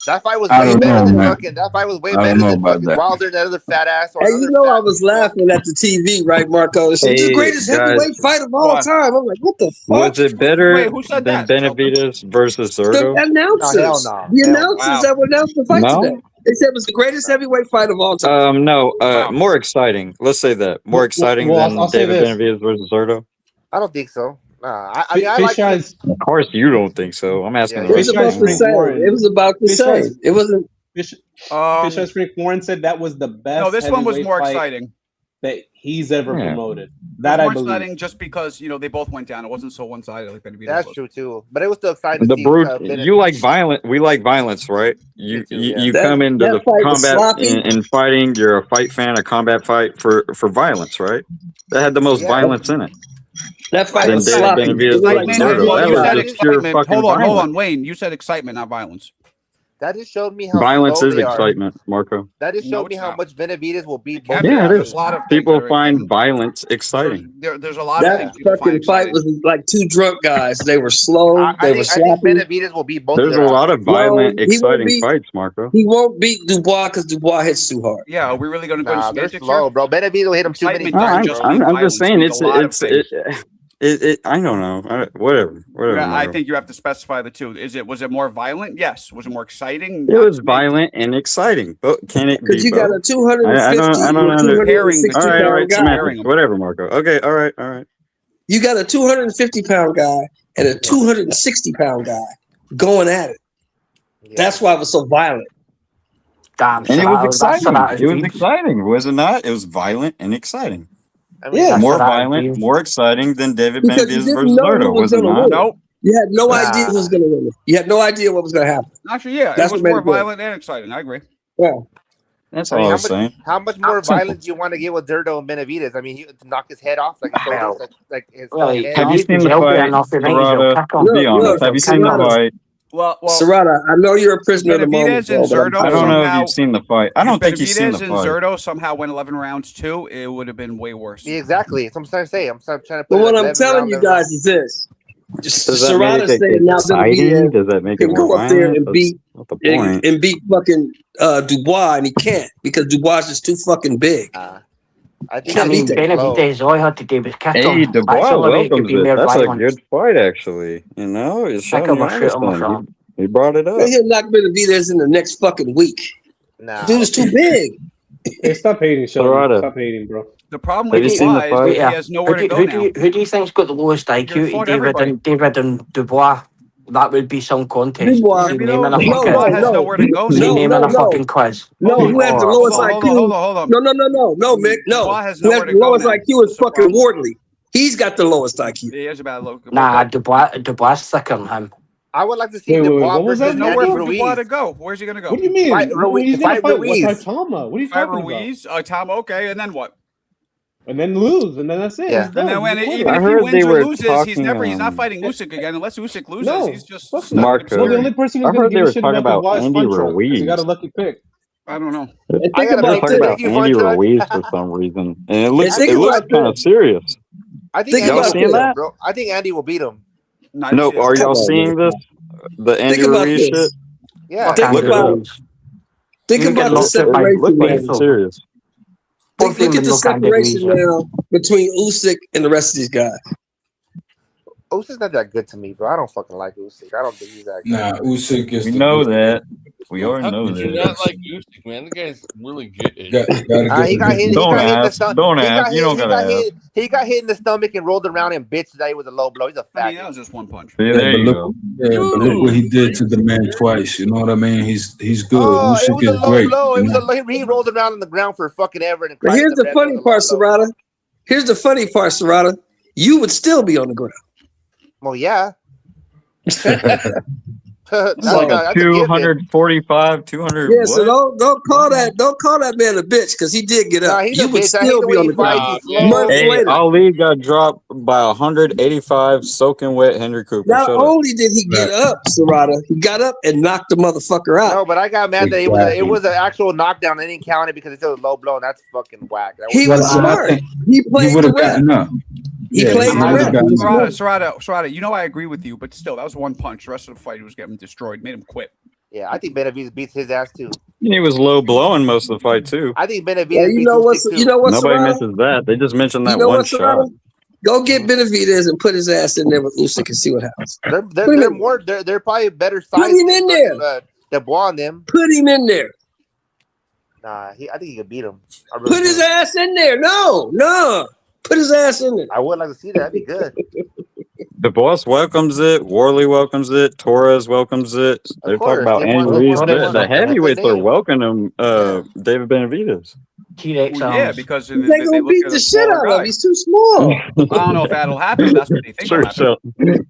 That fight was way better than fucking. That fight was way better than fucking Wilder and that other fat ass. Hey, I was laughing at the TV, right, Marko? It's the greatest heavyweight fight of all time. I'm like, what the fuck? Was it better than Benavidez versus Zerto? The announcers, that would announce the fight today. They said it was the greatest heavyweight fight of all time. More exciting. Let's say that. More exciting than David Benavidez versus Zerto? I don't think so. I like. Of course, you don't think so. I'm asking. It was about the same. It wasn't. Fish Frank Warren said that was the best. No, this one was more exciting that he's ever promoted. That I believe. Exciting just because they both went down. It wasn't so one sided like Benavidez. That's true too. But it was still exciting. You like violent. We like violence, right? You come into the combat and fighting. You're a fight fan, a combat fight for violence, right? That had the most violence in it. That fight was sloppy. Hold on, Wayne. You said excitement, not violence. That just showed me how violence is excitement, Marko. That just showed me how much Benavidez will beat both. Yeah, it is. People find violence exciting. There's a lot that of fucking fight was like two drunk guys. They were slow. They were sloppy. I think Benavidez will beat both. There's a lot of violent, exciting fights, Marko. He won't beat Dubois because Dubois hits too hard. Yeah, are we really going to go into they're slow, bro. Benavidez will hit him too many times. I'm just saying I don't know. Whatever. Yeah, I Marco. think you have to specify the two. Was it more violent? Yes. Was it more exciting? It was violent and exciting. But can it be Because you got both? a 250 I don't or 260 all right, pound guy. semantics. Whatever, Marco. Okay, all right. You got a 250 pound guy and a 260 pound guy going at it. That's why it was so violent. Damn, And it was exciting. It was exciting, was it not? It was violent and exciting. I mean, more violent, more exciting than David because you Benavidez didn't versus know Zerto, who was was it going to not? win. Nope. You had no idea who was going to win. You had no idea what was going to happen. Actually, yeah, That's it was what made more it good. violent and exciting. I agree. Yeah. That's I all mean, I was saying. how much more Simple. violence do you want to get with Zerto and Benavidez? I mean, he would knock his head off, like his shoulders, like his head. Have you seen the fight, Serrata? Be honest. Have you seen the fight? Well, Serrata, I know you're a prisoner of the moment. Benavidez and Zerto I don't know if somehow- you've seen the fight. I don't think you've seen the Benavidez and fight. Zerto somehow went 11 rounds too. It would have been way worse. Yeah, exactly. That's what I'm trying to say. I'm trying to put But it what at I'm 11 telling rounds, you 11 guys is this. Does that make Serrata it saying now exciting? Benavidez Does that make it can more go up there violent? and That's beat not the point. and beat fucking Dubois, and he can't because Dubois is just too fucking big. I think I mean, Benavidez, all he had to do was kick Hey, him. That's Dubois the only way it could welcomes be it. more That's a violent. good fight, actually. You know, it's Kick showing him you or shoot him or understand. something. He brought it up. He'll knock Benavidez in the next fucking week. Nah. Dude is too big. Hey, stop hating, Sheldon. Serrata. Stop hating, bro. The problem Have with you seen the Dubois is fight? that he has nowhere to go now. Who do you think's got the lowest IQ? fought David and Dubois. That would be some contest. Dubois. See, naming a Dubois has nowhere to go See, now. naming a fucking quiz. No, who has the lowest IQ? Hold on. No, Mick. No. Dubois has Who has nowhere the to go lowest now. IQ is fucking Wardley. He's got the lowest IQ. He is about low. Nah, Dubois thicker than him. I would like to see Wait, Dubois what was versus that? There's nowhere Andy for Dubois Ruiz. to go. Where's he going to go? What do you mean? Fight Ruiz. He's gonna Fight fight Ruiz. Waitama. What are you Fight talking Ruiz, Tom, okay, and then what? And then lose, and then that's it. Yeah. He's done. And then when, He's a even quitter. if I he heard wins they or were loses, he's talking, not fighting Usyk again unless Usyk loses. No, He's just fuck stuck. Marko. Well, the only person who's I gonna heard they give a were shit talking about about Dubois is Andy Fun Truck because he got a Ruiz. lucky pick. I don't know. And I think gotta They were about talking this. about Andy Ruiz for some reason, and it looks think about kind of this. serious. I think Think Andy about will beat this. him, bro. I think Andy will beat him. No, are y'all seeing this? The Andy Think about Ruiz this. shit? Yeah. Think Look it about up. think You about get the locked up by separation Look like now. it's serious. Look at the separation now between Usyk and the rest of these guys. Usyk's not that good to me, bro. I don't fucking like Usyk. I don't think he's that good. Nah, Usyk is. We the know good that. We already How know could you that. not like Usyk, man? The guy's really good. He got hit. He got hit in the stomach. Don't He got ask. You don't hit. gotta ask. He got hit in the stomach and rolled around and bitched that it was a low blow. He's a I mean, faggot. that was just one punch. Yeah, there you go. Yeah, but look what he did to the man twice. You know what I mean? He's good. Oh, it Usyk was a is low great. blow. It you was know? he rolled around on the ground for fucking ever. And But cried here's to the ref. funny It was a part, low blow. Serrata. Here's the funny part, Serrata. You would still be on the ground. Well, yeah. It's like a 245, 200. Yeah, so what? don't call that man a bitch because he did get up. Nah, he's You a would bitch. I hate still the be way on he the ground. fights. He's slow. Months Hey, later. Ali got dropped by 185 soaking wet Henry Cooper. Not Shut up. only did he get up, Serrata, he got up and knocked the motherfucker out. No, but I got mad that it was an actual knockdown. They didn't count it because it's a low blow, and that's fucking whack. He was smart. He played the ref. He played the ref. Serrata, you know I agree with you, but still, that was one punch. The rest of the fight, he was getting destroyed, made him quit. Yeah, I think Benavidez beats his ass too. He was low blowing most of the fight too. I think Benavidez Yeah, you beats know Usyk too. Nobody Serrata? mentions that. They just mentioned that You know one what, shot. Serrata? Go get Benavidez and put his ass in there with Usyk and see what happens. They're probably better size. Put him in there. Dubois on them. Put him in there. Nah, I think he could beat him. Put his ass in there. No. Put his ass in there. I would like to see that. That'd be good. Dubois welcomes it. Wardley welcomes it. Torres welcomes it. They're talking about Andy Ruiz. The heavyweights are welcoming David Benavidez. Yeah, because They're gonna beat the shit out of him. He's too small. I don't know if that'll happen. That's what they think will happen.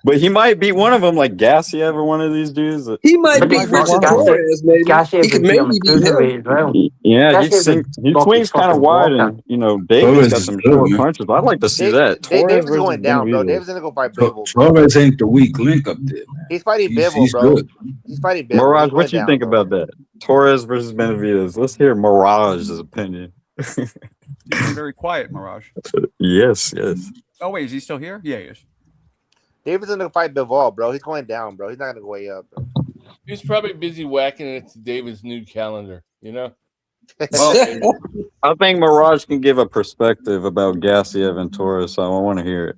But he might beat one of them, like Gassiev or one of these dudes. He might beat Richard Torres, maybe. He could maybe beat him. Yeah, he swings kind of wide, and David's got some short punches. I'd like to see that. David's going down, bro. David's gonna go fight Bivol. Torres ain't the weak link up there, man. He's fighting Bivol, He's bro. good. He's fighting Bivol. Mirage, what you think about that? Torres versus Benavidez. Let's hear Mirage's opinion. He's been very quiet, Mirage. Yes. Oh wait, is he still here? Yeah, he is. David's gonna fight Bivol, bro. He's going down, bro. He's not gonna go way up, bro. He's probably busy whacking it to David's new calendar, you know? Well, I think Mirage can give a perspective about Gassiev and Torres, so I want to hear it.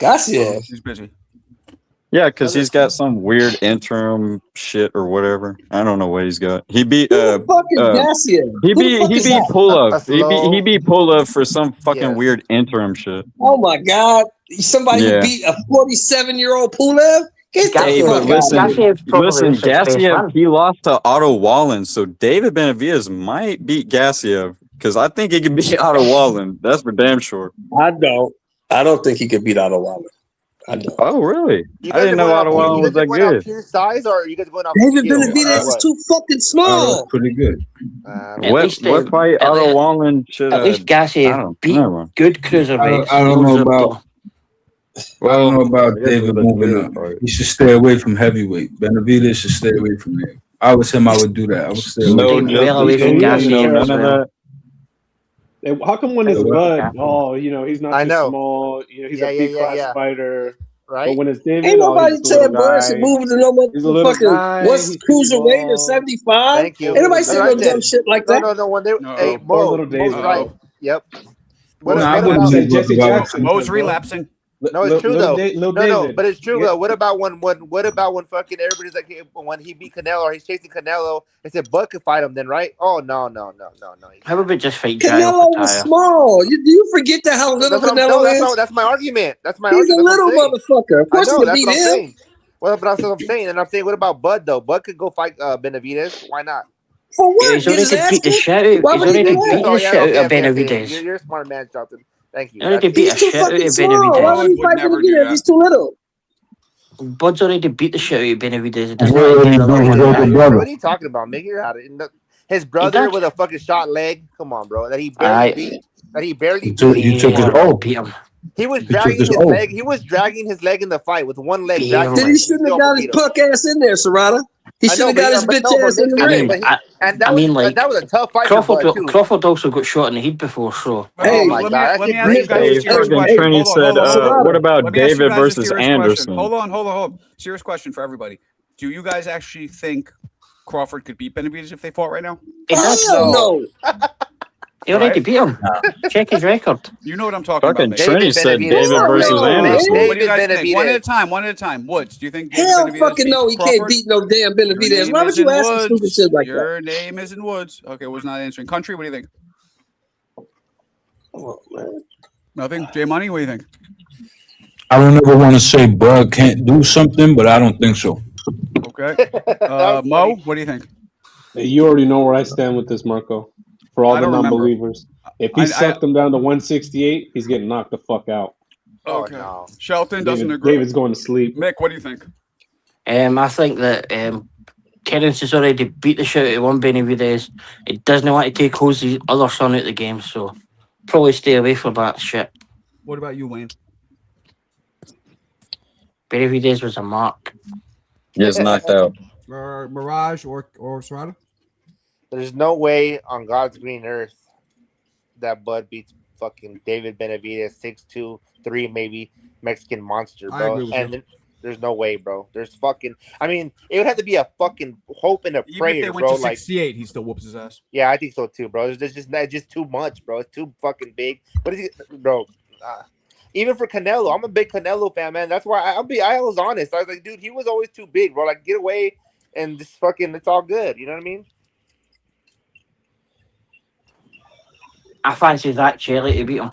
Gassiev. He's busy. Yeah, because he's got some weird interim shit or whatever. I don't know what he's got. He beat Who the fuck is Gassiev? he Who the fuck beat is that? Pulov. He beat Pulov for some fucking weird interim shit. Oh my God! Somebody who beat a 47-year-old Pulev? Get the fuck out of here. Listen, Gassiev, he lost to Otto Wallin, so David Benavidez might beat Gassiev because I think he can beat Otto Wallin. That's for damn sure. I don't think he could beat Otto Wallin. I don't. Oh, really? I didn't know Otto Wallin was that good. Pure size, or are you guys going off? David Benavidez is too fucking small. Pretty good. What fight Otto Wallin should? At least Gassiev beat good cruiserweights. I don't know about. Well, I don't know about David moving up. He should stay away from heavyweight. Benavidez should stay away from him. If I was him, I would do that. I would stay away from none of that. How come when it's Bud, he's not too small, he's a big class fighter. Right. But when it's David, ain't nobody saying Bud should move to no motherfucking what's cruiserweight or 75. Thank you. Ain't nobody saying no dumb shit like that. No. When they, hey, Mo's right. Yep. I wouldn't say Jesse Jackson. Mo's relapsing. No, it's true though. No, but it's true though. What about when fucking everybody's like when he beat Canelo or he's chasing Canelo? They said Bud could fight him then, right? Oh no. How about just fight Canelo was small. Do you forget how little Canelo is? That's my argument. He's a little motherfucker. Of course, he can beat him. Well, but that's what I'm saying. And I'm saying, what about Bud though? Bud could go fight Benavidez. Why not? For what? He's already beat the shit out. He's already beat the shit out of Benavidez. You're a smart man, Charlton. Thank you. He's too fucking small. Why would he fight Benavidez? He's too little. Bud's already beat the shit out of Benavidez. What are you talking about? Make it out. His brother with a fucking shot leg. Come on, bro. That he barely beat. You took his old. He was dragging his leg. He was dragging his leg in the fight with one leg. Then he shouldn't have got his punk ass in there, Serrata. He should have got his bitch ass in the ring. That was a tough fight. Crawford also got shot in the head before, so. Hey, let me ask you guys a serious question. What about David versus Anderson? Hold on. Serious question for everybody. Do you guys actually think Crawford could beat Benavidez if they fought right now? Hell no. He already beat him. Check his record. You know what I'm talking about. Trini said David versus Anderson. What do you guys think? One at a time. Woods, do you think Hell fucking no, he can't beat no damn Benavidez. Why would you ask him stupid shit like that? Your name isn't Woods. Okay, was not answering. Country, what do you think? Oh, man. Nothing? J Money, what do you think? I don't ever want to say Bud can't do something, but I don't think so. Okay. Mo, what do you think? You already know where I stand with this, Marco. For all the non-believers, if he sucked him down to 168, he's getting knocked the fuck out. Okay. No. Shelton doesn't agree. David's going to sleep. Mick, what do you think? I think that Terence has already beat the shit out of one Benavidez. He doesn't want to take his other son out of the game, so probably stay away from that shit. What about you, Wayne? Benavidez was a mark. He is knocked out. Mirage or Serrata? There's no way on God's green earth that Bud beats fucking David Benavidez, 6'2", 3 maybe, Mexican monster, bro. I agree with you. There's no way, bro. There's fucking. I mean, it would have to be a fucking hope and a prayer, even if they went bro. to 68, he still whoops his ass. Yeah, I think so too, bro. There's just too much, bro. It's too fucking big. What is he, bro? Even for Canelo, I'm a big Canelo fan, man. That's why I was honest. I was like, dude, he was always too big, bro. Like, get away and just fucking, it's all good. You know what I mean? I fancy that Cherry to beat him.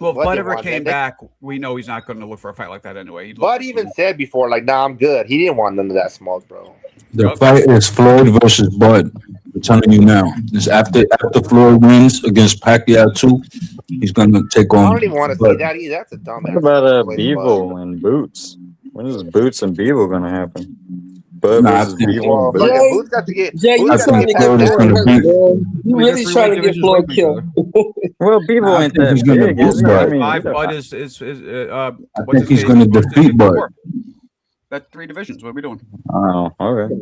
Well, if Bud ever came back, we know he's not going to look for a fight like that anyway. Bud even said before, like, nah, I'm good. He didn't want none of that smoke, bro. The fight is Floyd versus Bud. I'm telling you now. This after Floyd wins against Pacquiao 2, he's going to take on. I don't even want to say that either. That's a dumb. What about Bevo and Boots? When is Boots and Bevo going to happen? Bud versus Bevo. Boots got to get. Jay, you trying to get Floyd killed, bro. You really trying to get Floyd killed. Well, Bevo ain't that big, is he? I mean, Bud is I think he's going to defeat Bud. That's 3 divisions. What are we doing? Oh, okay.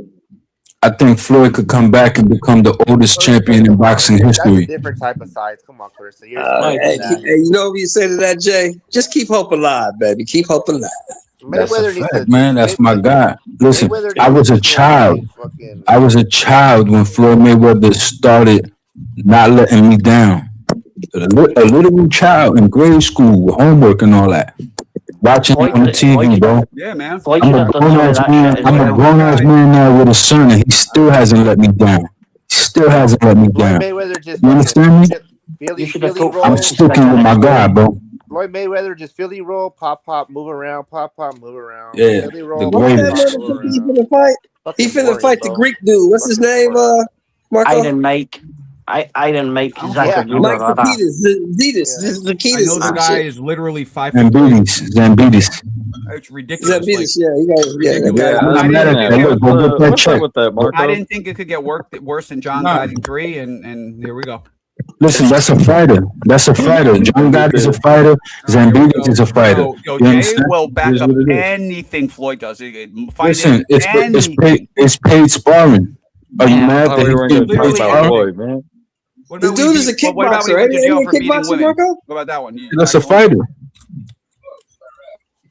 I think Floyd could come back and become the oldest champion in boxing history. That's a different type of size. Come on, Chris. Hey, you know what you say to that, Jay? Just keep hope alive, baby. Keep hope alive. That's a fact, man. That's my guy. Listen, I was a child. I was a child when Floyd Mayweather started not letting me down. A literal child in grade school with homework and all that. Watching it on the TV, bro. Yeah, man. I'm a grown-ass man. I'm a grown-ass man now with a son, and he still hasn't let me down. He still hasn't let me down. Mayweather just You understand me? Philly roll. I'm sticking with my guy, bro. Floyd Mayweather just Philly roll, pop, move around, pop, move around. Yeah, Philly roll, the greatest. He finna fight. He finna fight the Greek dude. What's his name? Marko. Iron Mike. Iron Mike. Mike Zakitis. I know the guy is literally 5 Zambitis. It's ridiculous. I'm mad at that. Look, go get that check. I didn't think it could get worse than John Gotti 3, and here we go. Listen, that's a fighter. That's a fighter. John Gotti is a fighter. Zambitis is a fighter. Yo, Jay will back up anything Floyd does. Listen, it's paid sparring. Are you mad that he's getting paid sparring, man? The dude is a kickboxer. Ain't he a kickboxer, Marko? What about that one? That's a fighter.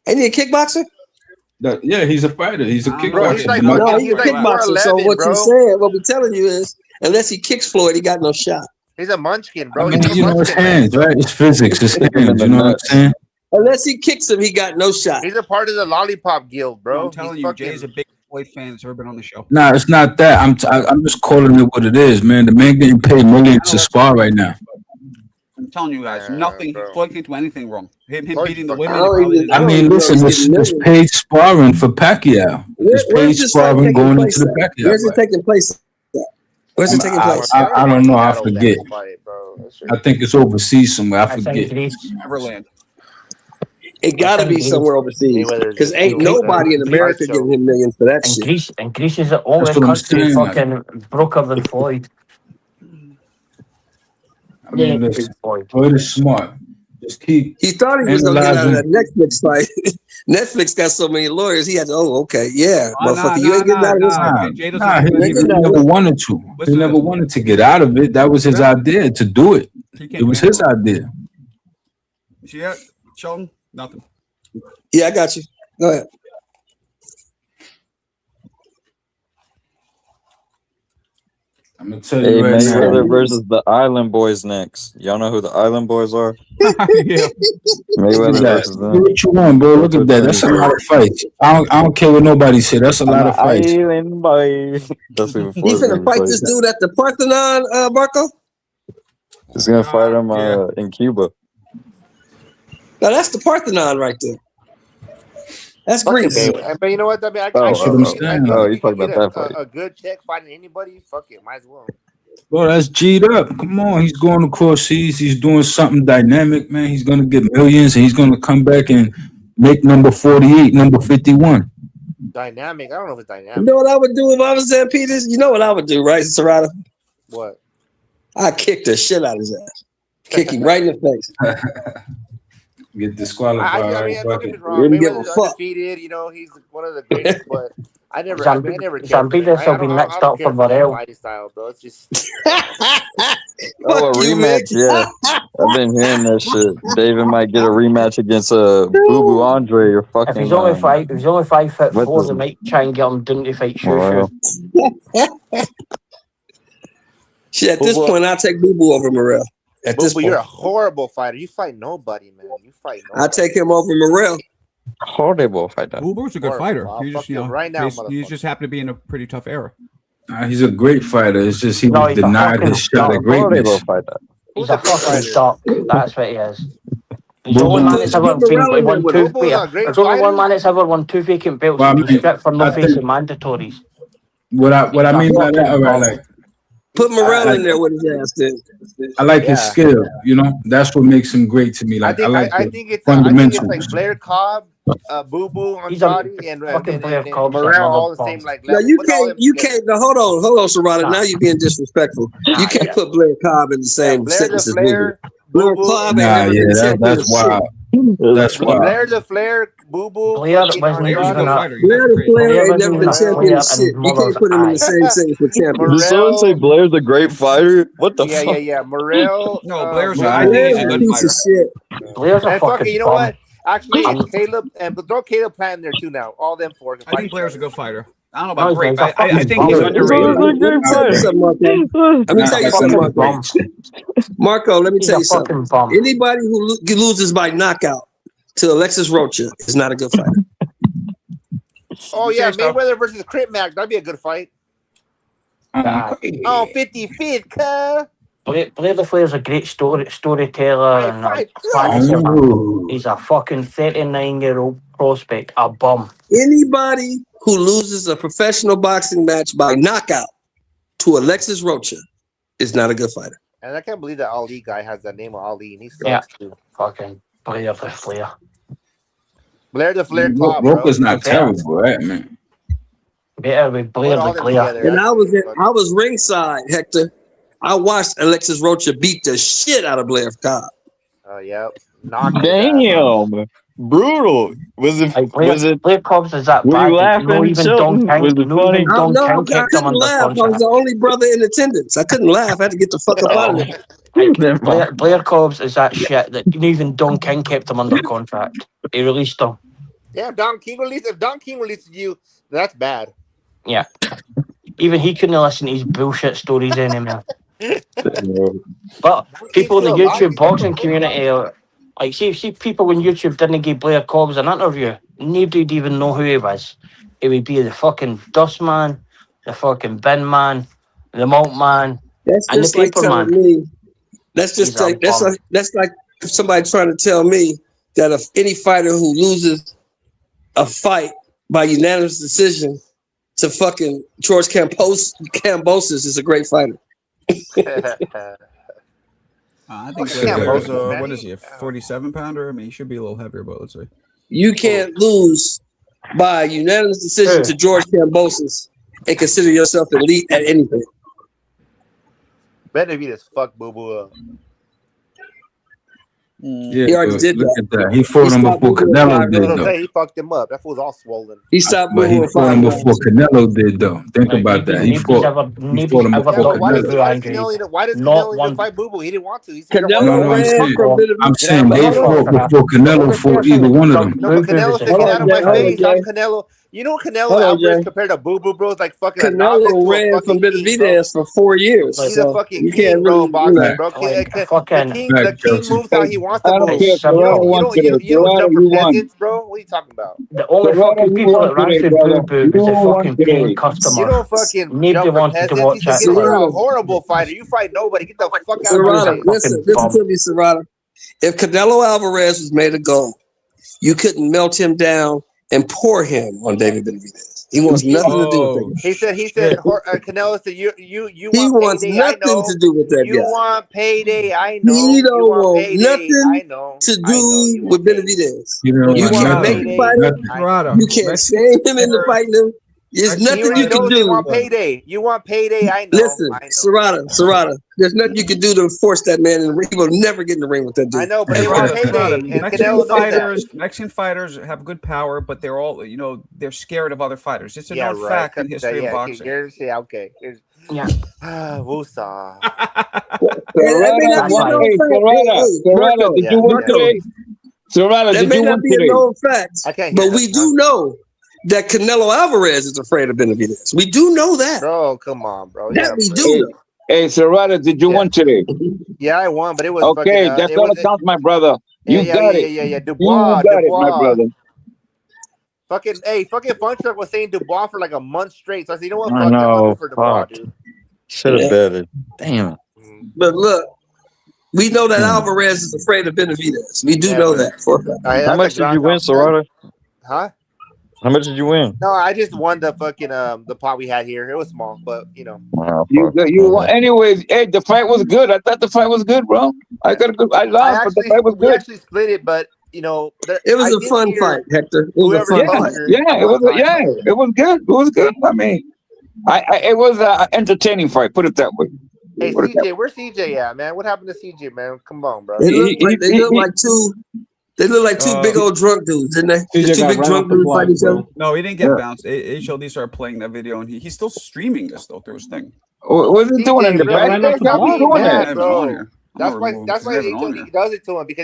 Ain't he a kickboxer? Yeah, he's a fighter. He's a kickboxer. He's a kickboxer. So what you're saying, what we're telling you is, unless he kicks Floyd, he got no shot. He's a munchkin, bro. I mean, you know, it's hands, right? It's physics. It's hands. You know what I'm saying? Unless he kicks him, he got no shot. He's a part of the Lollipop Guild, bro. I'm telling you, Jay's a big Floyd fan that's ever been on the show. Nah, it's not that. I'm just calling it what it is, man. The man getting paid millions to spar right now. I'm telling you guys, nothing. Floyd can't do anything wrong. Him beating the women. I mean, listen, it's paid sparring for Pacquiao. It's paid sparring going into the Pacquiao. Where's it taking place? Where's it taking place? I don't know. I forget. I think it's overseas somewhere. I forget. Neverland. It got to be somewhere overseas because ain't nobody in America giving him millions for that shit. And Greece is the only country fucking broker than Floyd. I mean, listen, Floyd is smart. Just keep. He thought he was gonna get out of that Netflix fight. Netflix got so many lawyers. He had to. Oh, okay, yeah, motherfucker, you ain't getting out of this. He never wanted to. He never wanted to get out of it. That was his idea to do it. It was his idea. See that, Sheldon? Nothing. Yeah, I got you. Go ahead. I'm gonna tell you right now. Mayweather versus the Island Boys next. Y'all know who the Island Boys are? Yeah. Mayweather versus them. What you want, bro? Look at that. That's a lot of fights. I don't care what nobody said. That's a lot of fights. Island Boys. That's who He finna fight this dude at the Parthenon, Marko? He's gonna fight him in Cuba. Now that's the Parthenon right there. That's Greece. But you know what? I mean, you talking about that fight? A good check fighting anybody? Fuck it, might as well. Bro, that's G'd up. Come on, he's going across seas. He's doing something dynamic, man. He's gonna get millions, and he's gonna come back and make number 48, number 51. Dynamic? I don't know if it's dynamic. You know what I would do if I was Zan Peters? You know what I would do, right, Serrata? What? I'd kick the shit out of his ass. Kick him right in the face. Get disqualified. I mean, don't get me wrong. Mayweather's undefeated. You know, he's one of the greatest, but I never cared for him. Zambitis will be next up for Varel. Style, bro. It's just. Oh, a rematch, yeah. I've been hearing that shit. David might get a rematch against Boo Boo Andre or fucking. If he's only 5'4", they might try and get him down to fight Shushu. Shit, at this point, I'll take Boo Boo over Morrell. At this point, you're a horrible fighter. You fight nobody, man. You fight nobody. I'll take him over Morrell. Horrible fighter. Boo Boo's a good fighter. I'll He just, fuck him right now, he's just happened to be in a pretty tough era. He's a great fighter. It's just he was denied his shot at greatness. He's a fucking stock. That's what he is. There's only one man that's ever won two. There's only one man that's ever won 2 vacant belts and been stripped for no facing mandatories. What I mean by that, all right, like. Put Morrell in there with his ass. Then I like his skill. You know, that's what makes him great to me. Like I think it's fundamentals. Like Blair Cobb, Boo Boo on body, and Morrell all the same. Like no, you can't. No, hold on, Serrata. Now you're being disrespectful. You can't put Blair Cobb in the same sentence as Blair Cobb. That's wild. That's wild. Blair the Flair, Boo Boo. Blair the Flair ain't never been champion shit. You can't put him in the same sentence with champion. Did someone say Blair's a great fighter? What the fuck? Yeah. Morrell. No, Blair's I think he's a good fighter. Blair's a fucking. You know what? Actually, Caleb and throw Caleb Plant in there too now. All them four. I think Blair's a good fighter. I don't know about great, but I think he's underrated. Let me tell you something, Marco. Marco, let me tell you something. Anybody who loses by knockout to Alexis Rocha is not a good fighter. Oh yeah, Mayweather versus Crip Mac. That'd be a good fight. 50-50, cuh. Blair Flair's a great storyteller and a he's a fucking 39-year-old prospect, a bum. Anybody who loses a professional boxing match by knockout to Alexis Rocha is not a good fighter. And I can't believe that Ali guy has that name of Ali, and he sucks too. Fucking Blair the Flair. Blair the Flair top, bro. Rocha's not terrible, right, man? Better with Blair the Flair. And I was ringside, Hector. I watched Alexis Rocha beat the shit out of Blair Cobb. Oh yeah. Damn. Brutal. Was it Blair Cobbs is that were bad? you laughing? No, even Don King. Was it funny? I couldn't laugh. I was the only brother in attendance. I couldn't laugh. I had to get the fuck up out of there. Blair Cobbs is that shit that even Don King kept him under contract. He released him. Yeah, if Don King releases you, that's bad. Yeah. Even he couldn't listen to his bullshit stories anymore. But people in the YouTube boxing community are like, see people on YouTube didn't give Blair Cobbs an interview. Nobody would even know who he was. It would be the fucking dust man, the fucking bin man, the malt man, that's and just the like paper telling man. me. That's just like that's like somebody trying to tell me that if any fighter who loses a fight by unanimous decision to fucking George Kambosos is a great fighter. I think Blair's what is he, a 47-pounder? I mean, he should be a little heavier, but let's see. You can't lose by unanimous decision to George Kambosos and consider yourself elite at anything. Benavidez fuck Boo Boo up. Yeah, He already did look that. at that. He fought him before Canelo did, though. He fucked him up. That fool's all swollen. He stopped But he fought him before Canelo did, though. Think about that. He fought him before Canelo. Why does Canelo even fight Boo Boo? He didn't want to. He said, I'm saying they fought before Canelo fought either one of them. No, but Canelo's sticking out of my face. I'm Canelo. You know Canelo Alvarez compared to Boo Boo, bro? It's like fucking Canelo ran from Benavidez for 4 years. He's a fucking king, bro, boxing, bro. The king moves how he wants to move. You don't jump for peasants, bro. What are you talking about? The only fucking people that ran through Boo Boo was the fucking paying customer. You don't fucking Nobody wanted to watch that. You're a horrible fighter. You fight nobody. Get the fuck out of here. Listen to me, Serrata. If Canelo Alvarez was made of gold, you couldn't melt him down and pour him on David Benavidez. He wants nothing to do with it. He said, Canelo said, you he want wants payday, nothing to do with that you guy. want payday, I know. He don't want payday, nothing to do with Benavidez. You want to make him fight him. You can't shame him into fighting him. There's nothing you can do. You want payday. You want payday, I know. Listen, Serrata, there's nothing you can do to force that man in the ring. He will never get in the ring with that dude. I know, but he wants payday. Mexican fighters have good power, but they're all, they're scared of other fighters. It's a known fact in history of boxing. Okay. Yeah. Woosah. Serrata, did you win today? Serrata, did you win today? That may not be a known fact, but we do know that Canelo Alvarez is afraid of Benavidez. We do know that. Bro, come on, bro. That we do. Hey, Serrata, did you win today? Yeah, I won, but it was okay. Fucking, that's all that counts, my brother. You got it. Yeah. Dubois, you got it, my brother. Fucking Funchuck was saying Dubois for like a month straight. So I said, you know what? I know. For Dubois, dude. Should have betted. Damn. But look, we know that Alvarez is afraid of Benavidez. We do know that for a fact. How much did you win, Serrata? Huh? How much did you win? No, I just won the fucking the pot we had here. It was small, but Wow, you won. Anyways, hey, the fight was good. I thought the fight was good, bro. I lost, but the fight was good. We actually split it, but it was a fun fight, Hector. It was a fun fight. It was good. It was good. I mean, it was an entertaining fight. Put it that way. Hey, CJ, where's CJ at, man? What happened to CJ, man? Come on, bro. They look like two big old drunk dudes, didn't they? Just two big drunk dudes fighting each other. No, he didn't get bounced. HLD started playing that video, and he's still streaming this though through his thing. What's he doing in the back? That's why HLD does it to him because